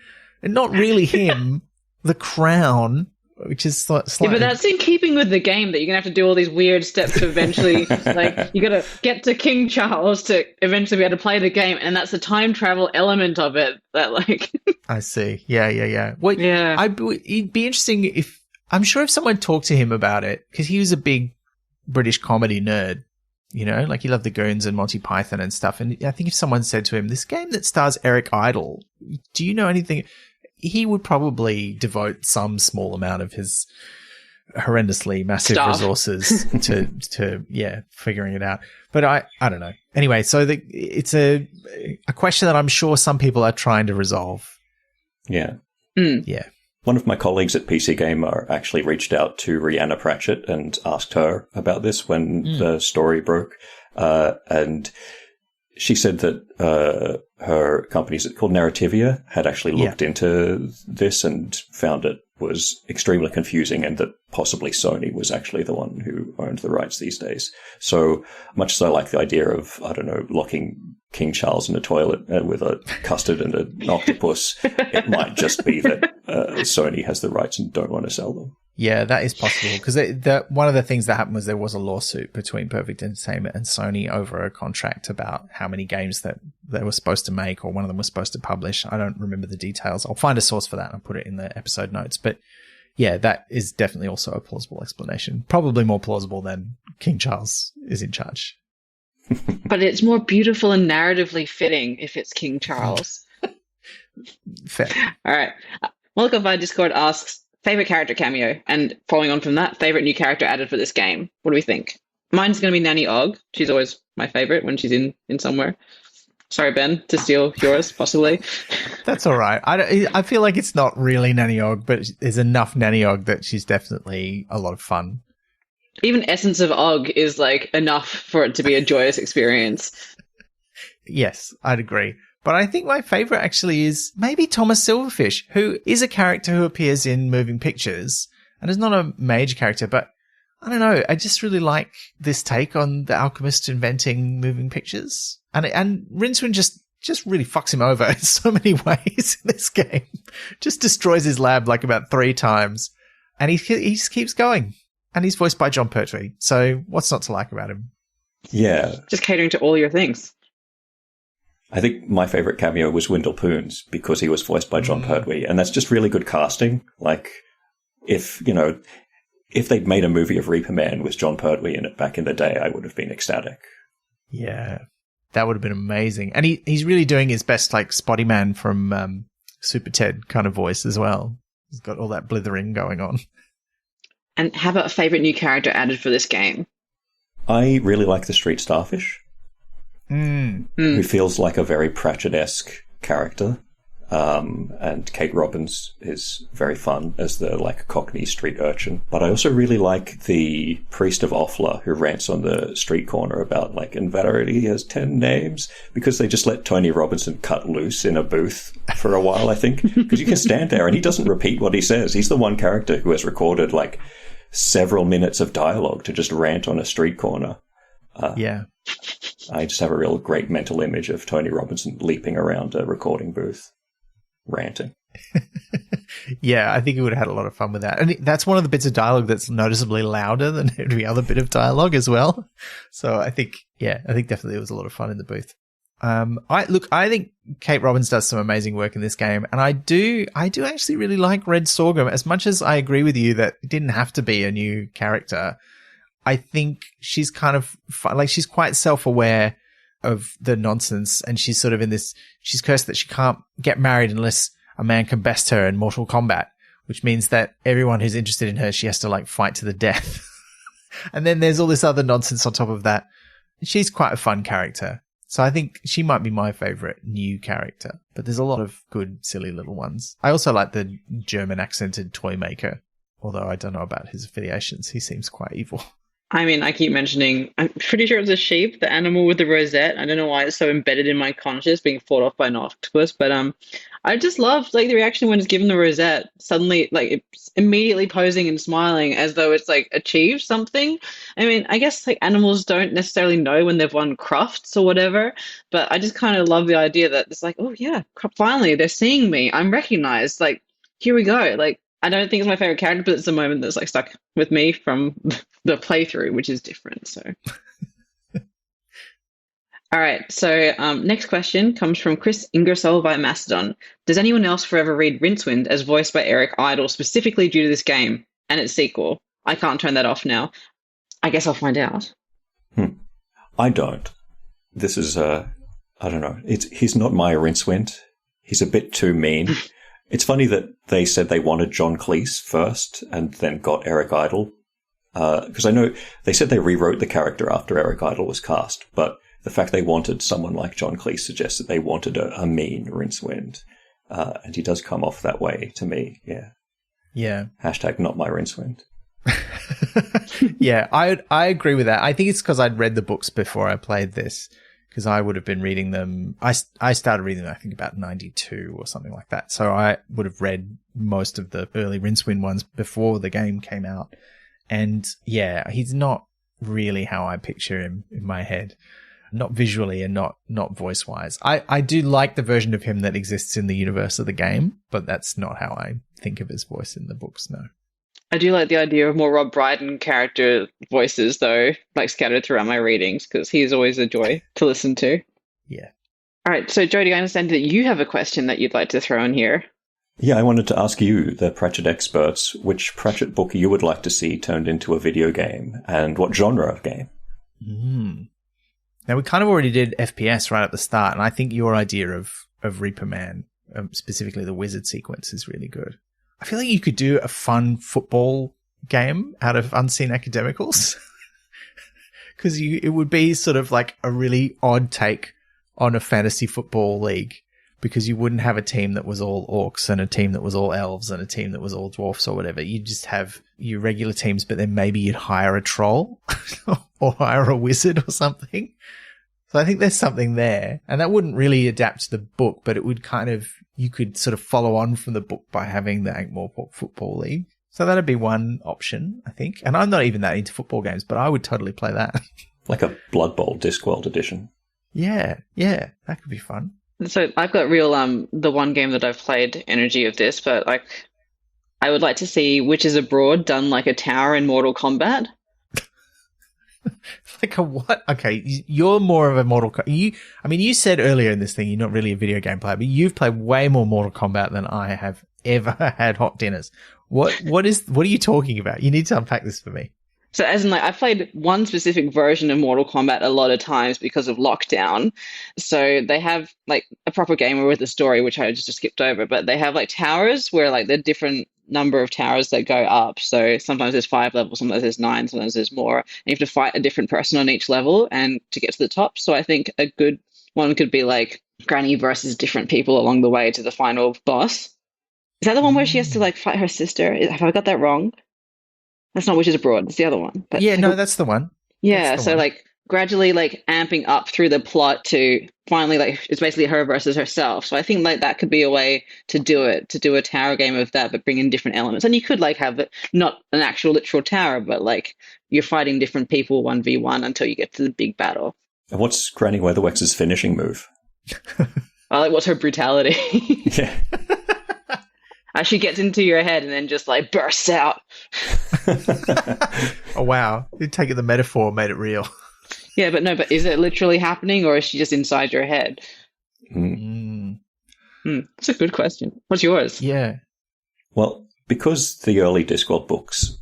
and not really him, the Crown, which is slightly... Yeah, but that's in keeping with the game that you're going to have to do all these weird steps to eventually, like, you got to get to King Charles to eventually be able to play the game. And that's the time travel element of it that, like... I see. Yeah. Well, yeah. It'd be interesting if... I'm sure if someone talked to him about it, because he was a big British comedy nerd, like he loved the Goons and Monty Python and stuff. And I think if someone said to him, this game that stars Eric Idle, do you know anything... He would probably devote some small amount of his horrendously massive resources to figuring it out. But I don't know. Anyway, so it's a question that I'm sure some people are trying to resolve. Yeah. Yeah. One of my colleagues at PC Gamer actually reached out to Rihanna Pratchett and asked her about this when the story broke. And she said that her company, is it called Narrativia, had actually looked into this and found it was extremely confusing and that possibly Sony was actually the one who owned the rights these days. So much as I like the idea of, I don't know, locking King Charles in a toilet with a custard and an octopus, it might just be that Sony has the rights and don't want to sell them. Yeah, that is possible, because one of the things that happened was there was a lawsuit between Perfect Entertainment and Sony over a contract about how many games that they were supposed to make, or one of them was supposed to publish. I don't remember the details. I'll find a source for that and I'll put it in the episode notes. But yeah, that is definitely also a plausible explanation. Probably more plausible than King Charles is in charge. But it's more beautiful and narratively fitting if it's King Charles. Fair. All right. Malcolm via Discord asks, favorite character cameo, and following on from that, favorite new character added for this game. What do we think? Mine's going to be Nanny Ogg. She's always my favorite when she's in somewhere. Sorry, Ben, to steal yours, possibly. That's all right. I feel like it's not really Nanny Ogg, but there's enough Nanny Ogg that she's definitely a lot of fun. Even Essence of Ogg is like enough for it to be a joyous experience. Yes, I'd agree. But I think my favorite actually is maybe Thomas Silverfish, who is a character who appears in moving pictures and is not a major character, but I don't know. I just really like this take on the alchemist inventing moving pictures. And Rincewind just really fucks him over in so many ways in this game. Just destroys his lab like about 3 times. And he just keeps going. And he's voiced by John Pertwee. So what's not to like about him? Yeah. Just catering to all your things. I think my favorite cameo was Wendell Poons because he was voiced by John Pertwee. And that's just really good casting. Like, if they'd made a movie of Reaper Man with John Pertwee in it back in the day, I would have been ecstatic. Yeah. That would have been amazing. And he's really doing his best, like, Spotty Man from Super Ted kind of voice as well. He's got all that blithering going on. And how about a favorite new character added for this game? I really like the Street Starfish, who feels like a very Pratchett-esque character. And Kate Robbins is very fun as the like Cockney street urchin. But I also really like the priest of Offla who rants on the street corner about like Inveterity has 10 names, because they just let Tony Robinson cut loose in a booth for a while, I think. Because you can stand there and he doesn't repeat what he says. He's the one character who has recorded like several minutes of dialogue to just rant on a street corner. Yeah. I just have a real great mental image of Tony Robinson leaping around a recording booth, ranting. Yeah, I think he would have had a lot of fun with that. And that's one of the bits of dialogue that's noticeably louder than every other bit of dialogue as well. So I think definitely it was a lot of fun in the booth. I think Kate Robbins does some amazing work in this game, and I do actually really like Red Sorghum. As much as I agree with you that it didn't have to be a new character, I think she's kind of fun. Like, she's quite self-aware of the nonsense, and she's sort of in this, she's cursed that she can't get married unless a man can best her in Mortal Kombat, which means that everyone who's interested in her, she has to like fight to the death. And then there's all this other nonsense on top of that. She's quite a fun character. So I think she might be my favorite new character, but there's a lot of good, silly little ones. I also like the German accented toy maker, although I don't know about his affiliations. He seems quite evil. I mean, I keep mentioning, I'm pretty sure it's a sheep, the animal with the rosette. I don't know why it's so embedded in my conscious, being fought off by an octopus, but I just love like the reaction when it's given the rosette. Suddenly, like, it's immediately posing and smiling as though it's like achieved something. I mean, I guess like animals don't necessarily know when they've won crafts or whatever, but I just kind of love the idea that it's like, oh yeah, finally they're seeing me. I'm recognized. Like, here we go. Like, I don't think it's my favorite character, but it's a moment that's like stuck with me from the playthrough, which is different. So, all right. So, next question comes from Chris Ingersoll via Mastodon. Does anyone else forever read Rincewind as voiced by Eric Idle specifically due to this game and its sequel? I can't turn that off now. I guess I'll find out. I don't. This is I don't know. He's not my Rincewind. He's a bit too mean. It's funny that they said they wanted John Cleese first and then got Eric Idle. Because I know they said they rewrote the character after Eric Idle was cast, but the fact they wanted someone like John Cleese suggests that they wanted a mean Rincewind. And he does come off that way to me, yeah. Yeah. Hashtag not my Rincewind. Yeah, I agree with that. I think it's because I'd read the books before I played this, because I would have been reading them. I started reading them, I think, about 92 or something like that. So I would have read most of the early Rincewind ones before the game came out. And yeah, he's not really how I picture him in my head. not visually and not voice-wise. I do like the version of him that exists in the universe of the game, but that's not how I think of his voice in the books, no. I do like the idea of more Rob Brydon character voices, though, like scattered throughout my readings, because he's always a joy to listen to. Yeah. All right, so Jody, I understand that you have a question that you'd like to throw in here. Yeah, I wanted to ask you, the Pratchett experts, which Pratchett book you would like to see turned into a video game, and what genre of game? Now, we kind of already did FPS right at the start, and I think your idea of Reaper Man, specifically the wizard sequence, is really good. I feel like you could do a fun football game out of Unseen Academicals, because it would be sort of like a really odd take on a fantasy football league, because you wouldn't have a team that was all orcs and a team that was all elves and a team that was all dwarfs or whatever. You'd just have your regular teams, but then maybe you'd hire a troll or hire a wizard or something. So I think there's something there. And that wouldn't really adapt to the book, but it would you could sort of follow on from the book by having the Ankh-Morpork Football League. So that'd be one option, I think. And I'm not even that into football games, but I would totally play that. Like a Blood Bowl Discworld edition. Yeah, that could be fun. So I've got the one game that I've played Energy of this, but like I would like to see Witches Abroad done like a tower in Mortal Kombat. Like a what? Okay, you're more of a Mortal Kombat. You said earlier in this thing you're not really a video game player, but you've played way more Mortal Kombat than I have ever had hot dinners. What are you talking about? You need to unpack this for me. So as in like I've played one specific version of Mortal Kombat a lot of times because of lockdown. So they have like a proper game with a story, which I just skipped over, but they have like towers where like the different number of towers that go up. So sometimes there's 5 levels, sometimes there's 9, sometimes there's more. And you have to fight a different person on each level and to get to the top. So I think a good one could be like Granny versus different people along the way to the final boss. Is that the one where she has to like fight her sister? Have I got that wrong? That's not Witches Abroad. It's the other one. But yeah, no, that's the one. Yeah, so like gradually like amping up through the plot to finally like it's basically her versus herself. So I think like that could be a way to do it, to do a tower game of that, but bring in different elements. And you could like have it not an actual literal tower, but like you're fighting different people 1v1 until you get to the big battle. And what's Granny Weatherwax's finishing move? Like what's her brutality? Yeah. She gets into your head and then just like bursts out. Oh, wow. You'd taken the metaphor, made it real. Yeah, but is it literally happening or is she just inside your head? That's a good question. What's yours? Yeah. Well, because the early Discworld books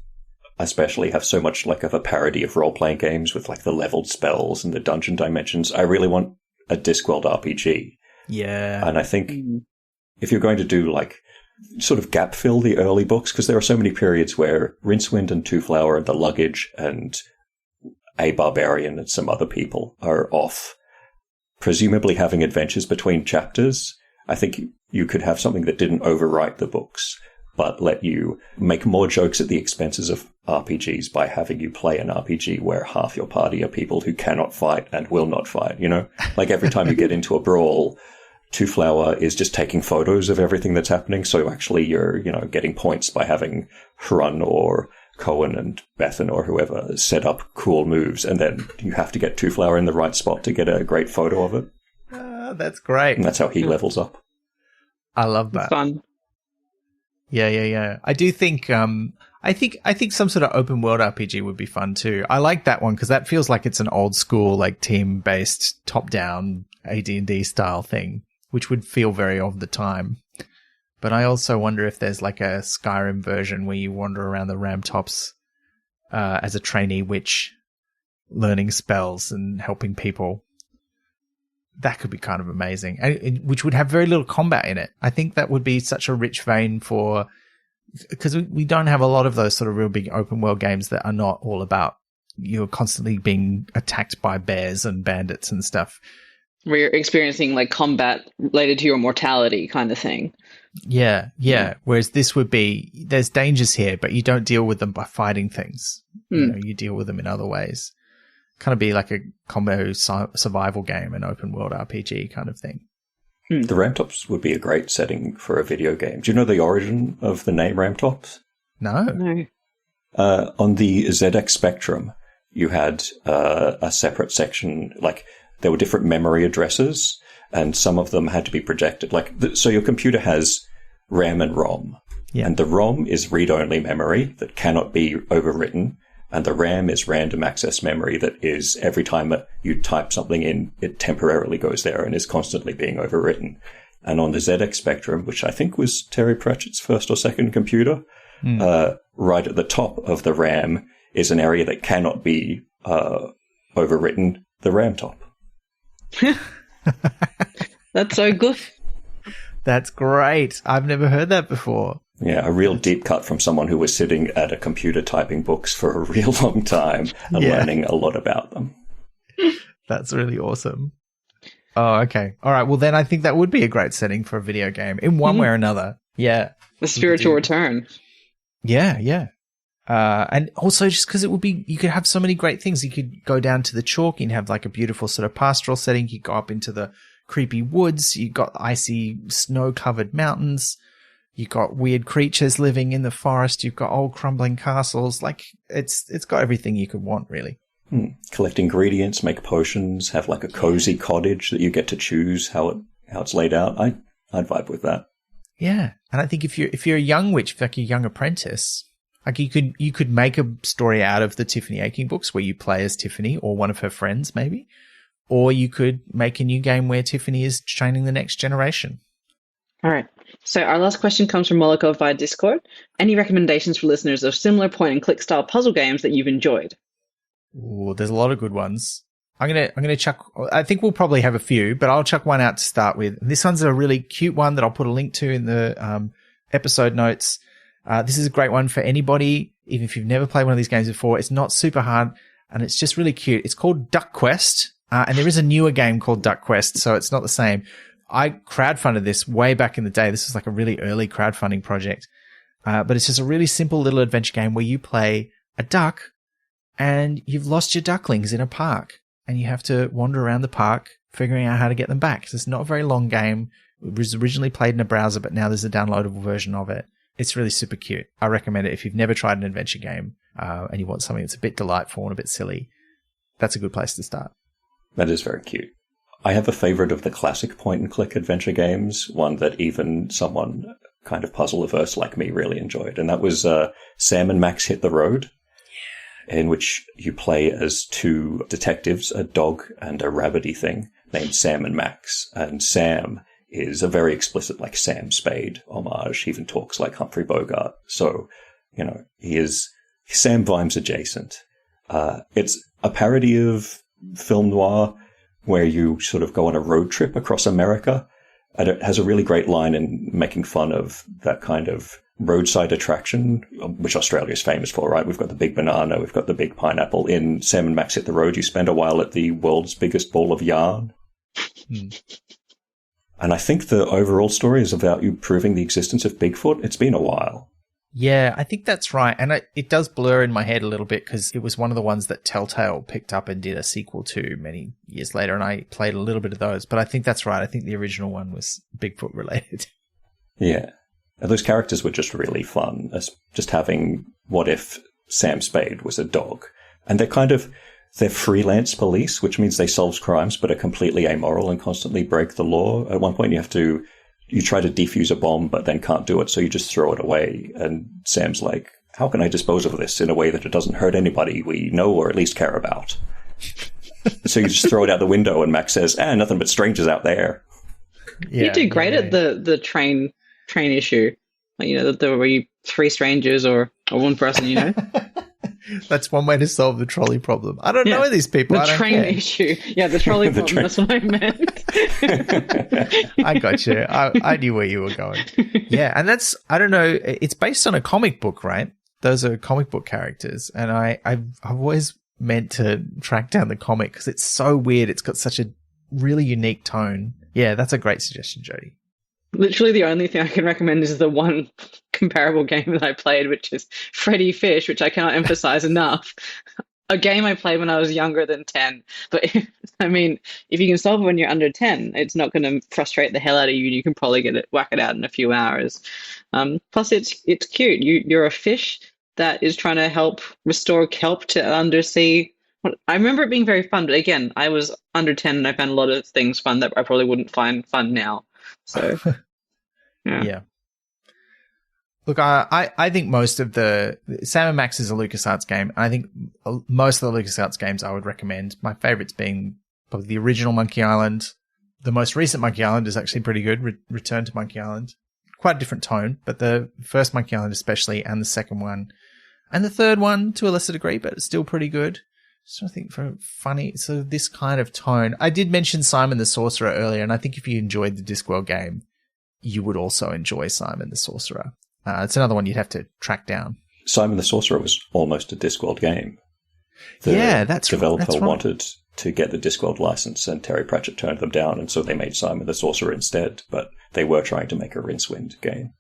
especially have so much like of a parody of role-playing games with like the leveled spells and the dungeon dimensions, I really want a Discworld RPG. Yeah. And I think if you're going to do like sort of gap fill the early books, because there are so many periods where Rincewind and Two Flower and the Luggage and a Barbarian and some other people are off, presumably having adventures between chapters. I think you could have something that didn't overwrite the books, but let you make more jokes at the expenses of RPGs by having you play an RPG where half your party are people who cannot fight and will not fight, you know? Like every time you get into a brawl, Two Flower is just taking photos of everything that's happening. So actually you're, getting points by having Hrun or Cohen and Bethan or whoever set up cool moves. And then you have to get Two Flower in the right spot to get a great photo of it. That's great. And that's how he levels up. I love that. It's fun. Yeah. I do think, I think some sort of open world RPG would be fun too. I like that one because that feels like it's an old school, like team based top down AD&D style thing, which would feel very of the time. But I also wonder if there's like a Skyrim version where you wander around the Ramtops as a trainee witch, learning spells and helping people. That could be kind of amazing, which would have very little combat in it. I think that would be such a rich vein for, because we don't have a lot of those sort of real big open world games that are not all about you're constantly being attacked by bears and bandits and stuff. Where you're experiencing like combat related to your mortality kind of thing. Yeah. Whereas this would be, there's dangers here, but you don't deal with them by fighting things. You deal with them in other ways. Kind of be like a combo survival game, an open world RPG kind of thing. The Ramtops would be a great setting for a video game. Do you know the origin of the name Ramtops? No. On the ZX Spectrum, you had a separate section, like there were different memory addresses, and some of them had to be projected. So your computer has RAM and ROM, and the ROM is read-only memory that cannot be overwritten, and the RAM is random access memory that is, every time you type something in, it temporarily goes there and is constantly being overwritten. And on the ZX Spectrum, which I think was Terry Pratchett's first or second computer, right at the top of the RAM is an area that cannot be overwritten, the RAM top. That's so good. That's great. I've never heard that before. Yeah, a real deep cut from someone who was sitting at a computer typing books for a real long time and learning a lot about them. That's really awesome. Oh, okay. All right. Well, then I think that would be a great setting for a video game in one way or another. Yeah. The spiritual return. Yeah, yeah. And also just because you could have so many great things. You could go down to the chalk and have like a beautiful sort of pastoral setting. You go up into the creepy woods. You got icy, snow-covered mountains. You got weird creatures living in the forest. You've got old crumbling castles. Like it's got everything you could want, really. Collect ingredients, make potions, have like a cozy cottage that you get to choose how it's laid out. I'd vibe with that. Yeah, and I think if you're a young witch, like a young apprentice, like you could make a story out of the Tiffany Aching books where you play as Tiffany or one of her friends, maybe, or you could make a new game where Tiffany is training the next generation. All right. So our last question comes from Moloko via Discord. Any recommendations for listeners of similar point-and-click style puzzle games that you've enjoyed? Ooh, there's a lot of good ones. I'm gonna chuck. I think we'll probably have a few, but I'll chuck one out to start with. This one's a really cute one that I'll put a link to in the episode notes. This is a great one for anybody, even if you've never played one of these games before. It's not super hard, and it's just really cute. It's called Duck Quest, and there is a newer game called Duck Quest, so it's not the same. I crowdfunded this way back in the day. This was like a really early crowdfunding project, but it's just a really simple little adventure game where you play a duck and you've lost your ducklings in a park and you have to wander around the park figuring out how to get them back. So it's not a very long game. It was originally played in a browser, but now there's a downloadable version of it. It's really super cute. I recommend it if you've never tried an adventure game and you want something that's a bit delightful and a bit silly. That's a good place to start. That is very cute. I have a favorite of the classic point-and-click adventure games, one that even someone kind of puzzle-averse like me really enjoyed, and that was Sam and Max Hit the Road, in which you play as two detectives, a dog and a rabbity thing, named Sam and Max. And Sam is a very explicit, like, Sam Spade homage. He even talks like Humphrey Bogart. So, he is Sam Vimes adjacent. It's a parody of film noir, where you sort of go on a road trip across America. And it has a really great line in making fun of that kind of roadside attraction, which Australia is famous for, right? We've got the big banana, we've got the big pineapple. In Sam and Max Hit the Road, you spend a while at the world's biggest ball of yarn. And I think the overall story is about you proving the existence of Bigfoot. It's been a while. Yeah, I think that's right. And it does blur in my head a little bit because it was one of the ones that Telltale picked up and did a sequel to many years later, and I played a little bit of those. But I think that's right. I think the original one was Bigfoot related. Yeah. And those characters were just really fun, as just having what if Sam Spade was a dog. And they're freelance police, which means they solve crimes but are completely amoral and constantly break the law. At one point you try to defuse a bomb, but then can't do it, so you just throw it away. And Sam's like, how can I dispose of this in a way that it doesn't hurt anybody we know or at least care about? So you just throw it out the window, and Max says, nothing but strangers out there. Yeah, you do great at the train issue. Like, there were three strangers or one person, That's one way to solve the trolley problem. I don't know these people. The train issue. Yeah, the trolley problem. That's what I meant. I got you. I knew where you were going. Yeah, and I don't know, it's based on a comic book, right? Those are comic book characters. And I've always meant to track down the comic because it's so weird. It's got such a really unique tone. Yeah, that's a great suggestion, Jody. Literally the only thing I can recommend is the one comparable game that I played, which is Freddy Fish, which I cannot emphasize enough. A game I played when I was younger than 10. But, if you can solve it when you're under 10, it's not going to frustrate the hell out of you. You can probably whack it out in a few hours. Plus, it's cute. You're a fish that is trying to help restore kelp to undersea I remember it being very fun, but again, I was under 10 and I found a lot of things fun that I probably wouldn't find fun now. So, yeah. Yeah. Look, I think most of the Sam & Max is a LucasArts game. And I think most of the LucasArts games I would recommend. My favorites being probably the original Monkey Island. The most recent Monkey Island is actually pretty good. Return to Monkey Island. Quite a different tone, but the first Monkey Island especially, and the second one. And the third one to a lesser degree, but it's still pretty good. So I think for funny, so this kind of tone. I did mention Simon the Sorcerer earlier, and I think if you enjoyed the Discworld game, you would also enjoy Simon the Sorcerer. It's another one you'd have to track down. Simon the Sorcerer was almost a Discworld game. The developer wanted to get the Discworld license, and Terry Pratchett turned them down, and so they made Simon the Sorcerer instead. But they were trying to make a Rincewind game.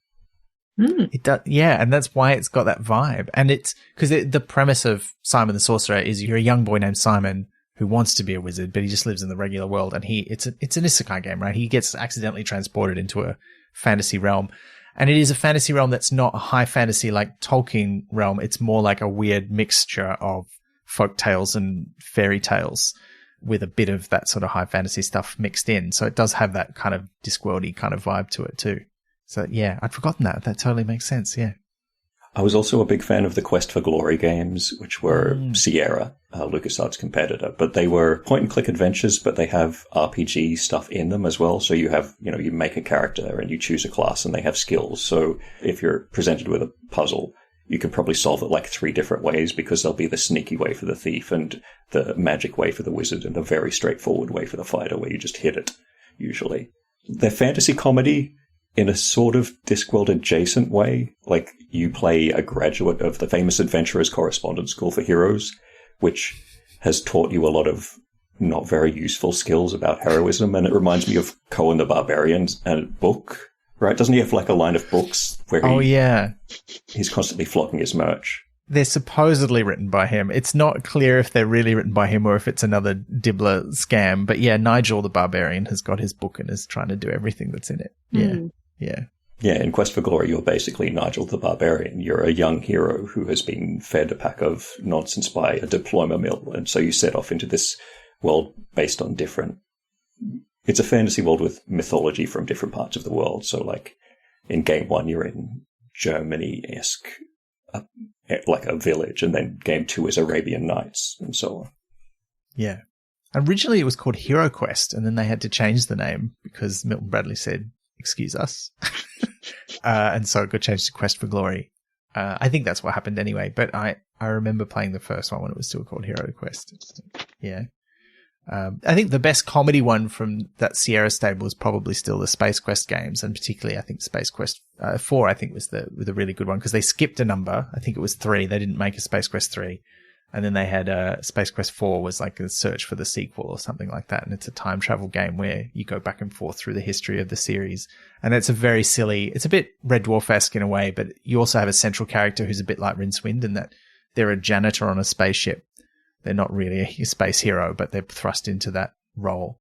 It does, yeah, and that's why it's got that vibe. And it's because the premise of Simon the Sorcerer is you're a young boy named Simon who wants to be a wizard, but he just lives in the regular world, and it's an isekai game, right? He gets accidentally transported into a fantasy realm. And it is a fantasy realm that's not a high fantasy like Tolkien realm. It's more like a weird mixture of folk tales and fairy tales with a bit of that sort of high fantasy stuff mixed in. So it does have that kind of Discworld-y kind of vibe to it too. So yeah, I'd forgotten that. That totally makes sense, yeah. I was also a big fan of the Quest for Glory games, which were Sierra, LucasArts' competitor. But they were point-and-click adventures, but they have RPG stuff in them as well. So you have, you make a character and you choose a class and they have skills. So if you're presented with a puzzle, you can probably solve it like 3 different ways, because there'll be the sneaky way for the thief and the magic way for the wizard and the very straightforward way for the fighter where you just hit it, usually. They're fantasy comedy in a sort of Discworld adjacent way. Like, you play a graduate of the famous Adventurers Correspondence School for Heroes, which has taught you a lot of not very useful skills about heroism. And it reminds me of Conan the Barbarian and book, right? Doesn't he have like a line of books where he's constantly flocking his merch? They're supposedly written by him. It's not clear if they're really written by him or if it's another Dibbler scam. But yeah, Nigel the Barbarian has got his book and is trying to do everything that's in it. Yeah. Yeah. Yeah, in Quest for Glory, you're basically Nigel the Barbarian. You're a young hero who has been fed a pack of nonsense by a diploma mill, and so you set off into this world based on different... It's a fantasy world with mythology from different parts of the world. So, like, in Game 1, you're in Germany-esque, like a village, and then Game 2 is Arabian Nights, and so on. Yeah. Originally, it was called Hero Quest, and then they had to change the name because Milton Bradley said, excuse us. And so it got changed to Quest for Glory. I think that's what happened anyway, but I remember playing the first one when it was still called Hero Quest. Yeah. I think the best comedy one from that Sierra stable is probably still the Space Quest games, and particularly I think Space Quest 4 I think was the really good one, because they skipped a number. I think it was 3. They didn't make a Space Quest 3. And then they had Space Quest 4 was like a search for the sequel or something like that. And it's a time travel game where you go back and forth through the history of the series. And it's a very silly, it's a bit Red Dwarf-esque in a way, but you also have a central character who's a bit like Rincewind in that they're a janitor on a spaceship. They're not really a space hero, but they're thrust into that role.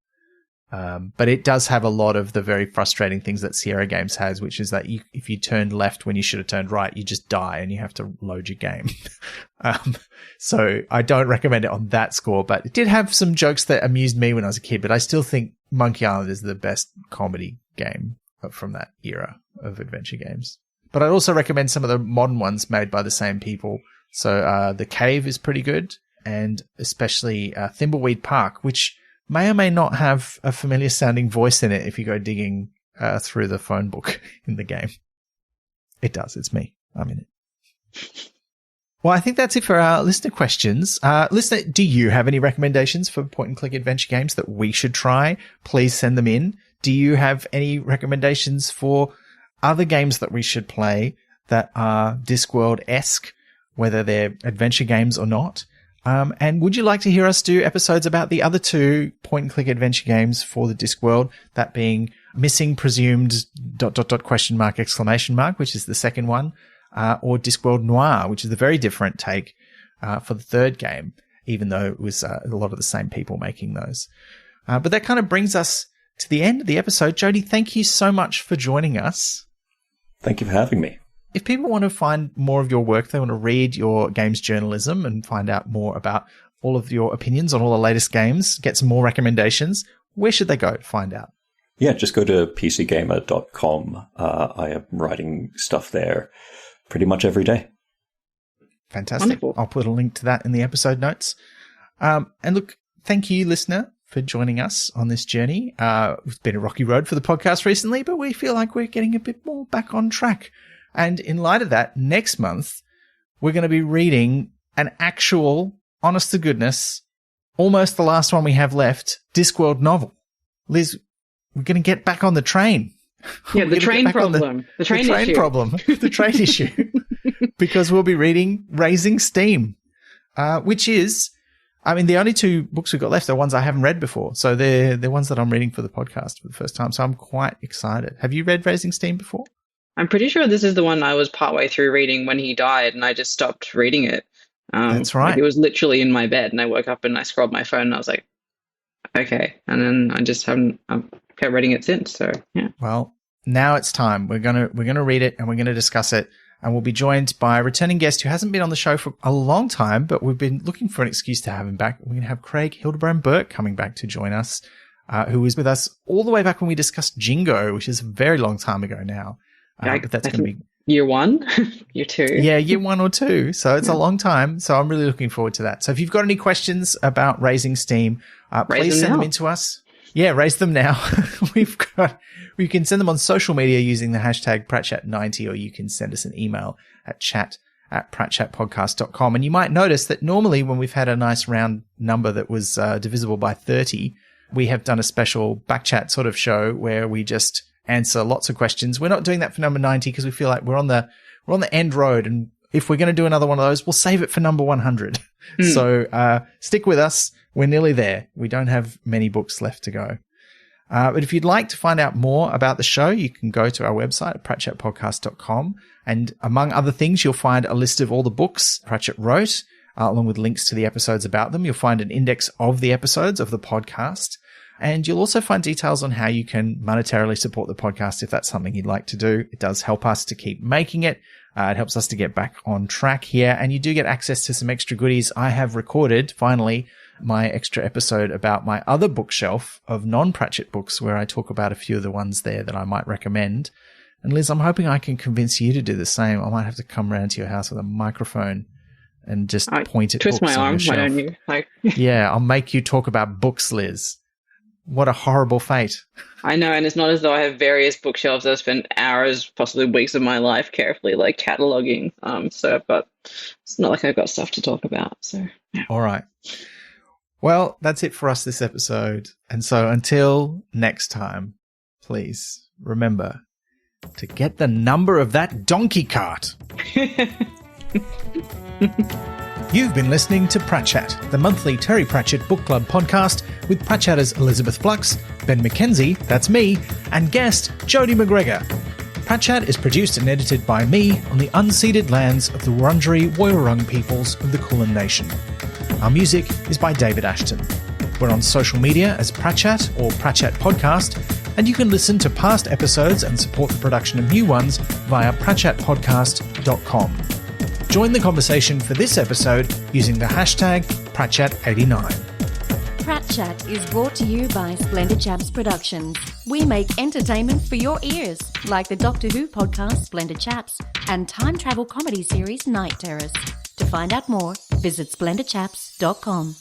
But it does have a lot of the very frustrating things that Sierra Games has, which is that if you turned left when you should have turned right, you just die and you have to load your game. So I don't recommend it on that score, but it did have some jokes that amused me when I was a kid, but I still think Monkey Island is the best comedy game from that era of adventure games. But I'd also recommend some of the modern ones made by the same people. So The Cave is pretty good, and especially Thimbleweed Park, which may or may not have a familiar sounding voice in it if you go digging through the phone book in the game. It does. It's me. I'm in it. Well, I think that's it for our listener questions. Listener, do you have any recommendations for point-and-click adventure games that we should try? Please send them in. Do you have any recommendations for other games that we should play that are Discworld-esque, whether they're adventure games or not? And would you like to hear us do episodes about the other 2 point-and-click adventure games for the Discworld, that being Missing Presumed ... which is the second one, or Discworld Noir, which is the very different take for the third game, even though it was a lot of the same people making those. But that kind of brings us to the end of the episode. Jody, thank you so much for joining us. Thank you for having me. If people want to find more of your work, they want to read your games journalism and find out more about all of your opinions on all the latest games, get some more recommendations, where should they go to find out? Yeah, just go to pcgamer.com. I am writing stuff there pretty much every day. Fantastic. Wonderful. I'll put a link to that in the episode notes. And look, thank you, listener, for joining us on this journey. It's been a rocky road for the podcast recently, but we feel like we're getting a bit more back on track. And in light of that, next month, we're going to be reading an actual, honest to goodness, almost the last one we have left, Discworld novel. Liz, we're going to get back on the train. Yeah, the train problem. The train problem. The train issue. Because we'll be reading Raising Steam, which is, I mean, the only two books we've got left are ones I haven't read before. So they're ones that I'm reading for the podcast for the first time. So I'm quite excited. Have you read Raising Steam before? I'm pretty sure this is the one I was partway through reading when he died, and I just stopped reading it. That's right. Like it was literally in my bed, and I woke up and I scrolled my phone, and I was like, okay. And then I just haven't kept reading it since. So yeah. Well, now it's time. We're gonna read it and we're gonna discuss it. And we'll be joined by a returning guest who hasn't been on the show for a long time, but we've been looking for an excuse to have him back. We're going to have Craig Hildebrand Burke coming back to join us, who was with us all the way back when we discussed Jingo, which is a very long time ago now. But that's going to be year 1, year 2. Yeah, year 1 or 2. So it's a long time. So I'm really looking forward to that. So if you've got any questions about Raising Steam, please send them in to us. Yeah, raise them now. You can send them on social media using the hashtag Pratchat90, or you can send us an email at chat@pratchatpodcast.com. And you might notice that normally when we've had a nice round number that was divisible by 30, we have done a special backchat sort of show where we just answer lots of questions. We're not doing that for number 90 because we feel like we're on the end road. And if we're going to do another one of those, we'll save it for number 100. So stick with us. We're nearly there. We don't have many books left to go. But if you'd like to find out more about the show, you can go to our website at pratchatpodcast.com. And among other things, you'll find a list of all the books Pratchett wrote, along with links to the episodes about them. You'll find an index of the episodes of the podcast. And you'll also find details on how you can monetarily support the podcast if that's something you'd like to do. It does help us to keep making it. It helps us to get back on track here. And you do get access to some extra goodies. I have recorded, finally, my extra episode about my other bookshelf of non-Pratchett books, where I talk about a few of the ones there that I might recommend. And Liz, I'm hoping I can convince you to do the same. I might have to come around to your house with a microphone and just point at twist books my on arm, your shelf. why don't you? Yeah, I'll make you talk about books, Liz. What a horrible fate. I know, and it's not as though I have various bookshelves that I've spent hours, possibly weeks of my life carefully cataloging. But it's not like I've got stuff to talk about. So yeah. All right. Well, that's it for us this episode. And so until next time, please remember to get the number of that donkey cart. You've been listening to Pratchat, the monthly Terry Pratchett Book Club podcast with Pratchatters Elizabeth Flux, Ben McKenzie, that's me, and guest Jody Macgregor. Pratchat is produced and edited by me on the unceded lands of the Wurundjeri Woiwurrung peoples of the Kulin Nation. Our music is by David Ashton. We're on social media as Pratchat or Pratchat Podcast, and you can listen to past episodes and support the production of new ones via pratchatpodcast.com. Join the conversation for this episode using the hashtag Pratchat89. Pratchat is brought to you by Splendid Chaps Productions. We make entertainment for your ears, like the Doctor Who podcast Splendid Chaps and time travel comedy series Night Terrors. To find out more, visit splendidchaps.com.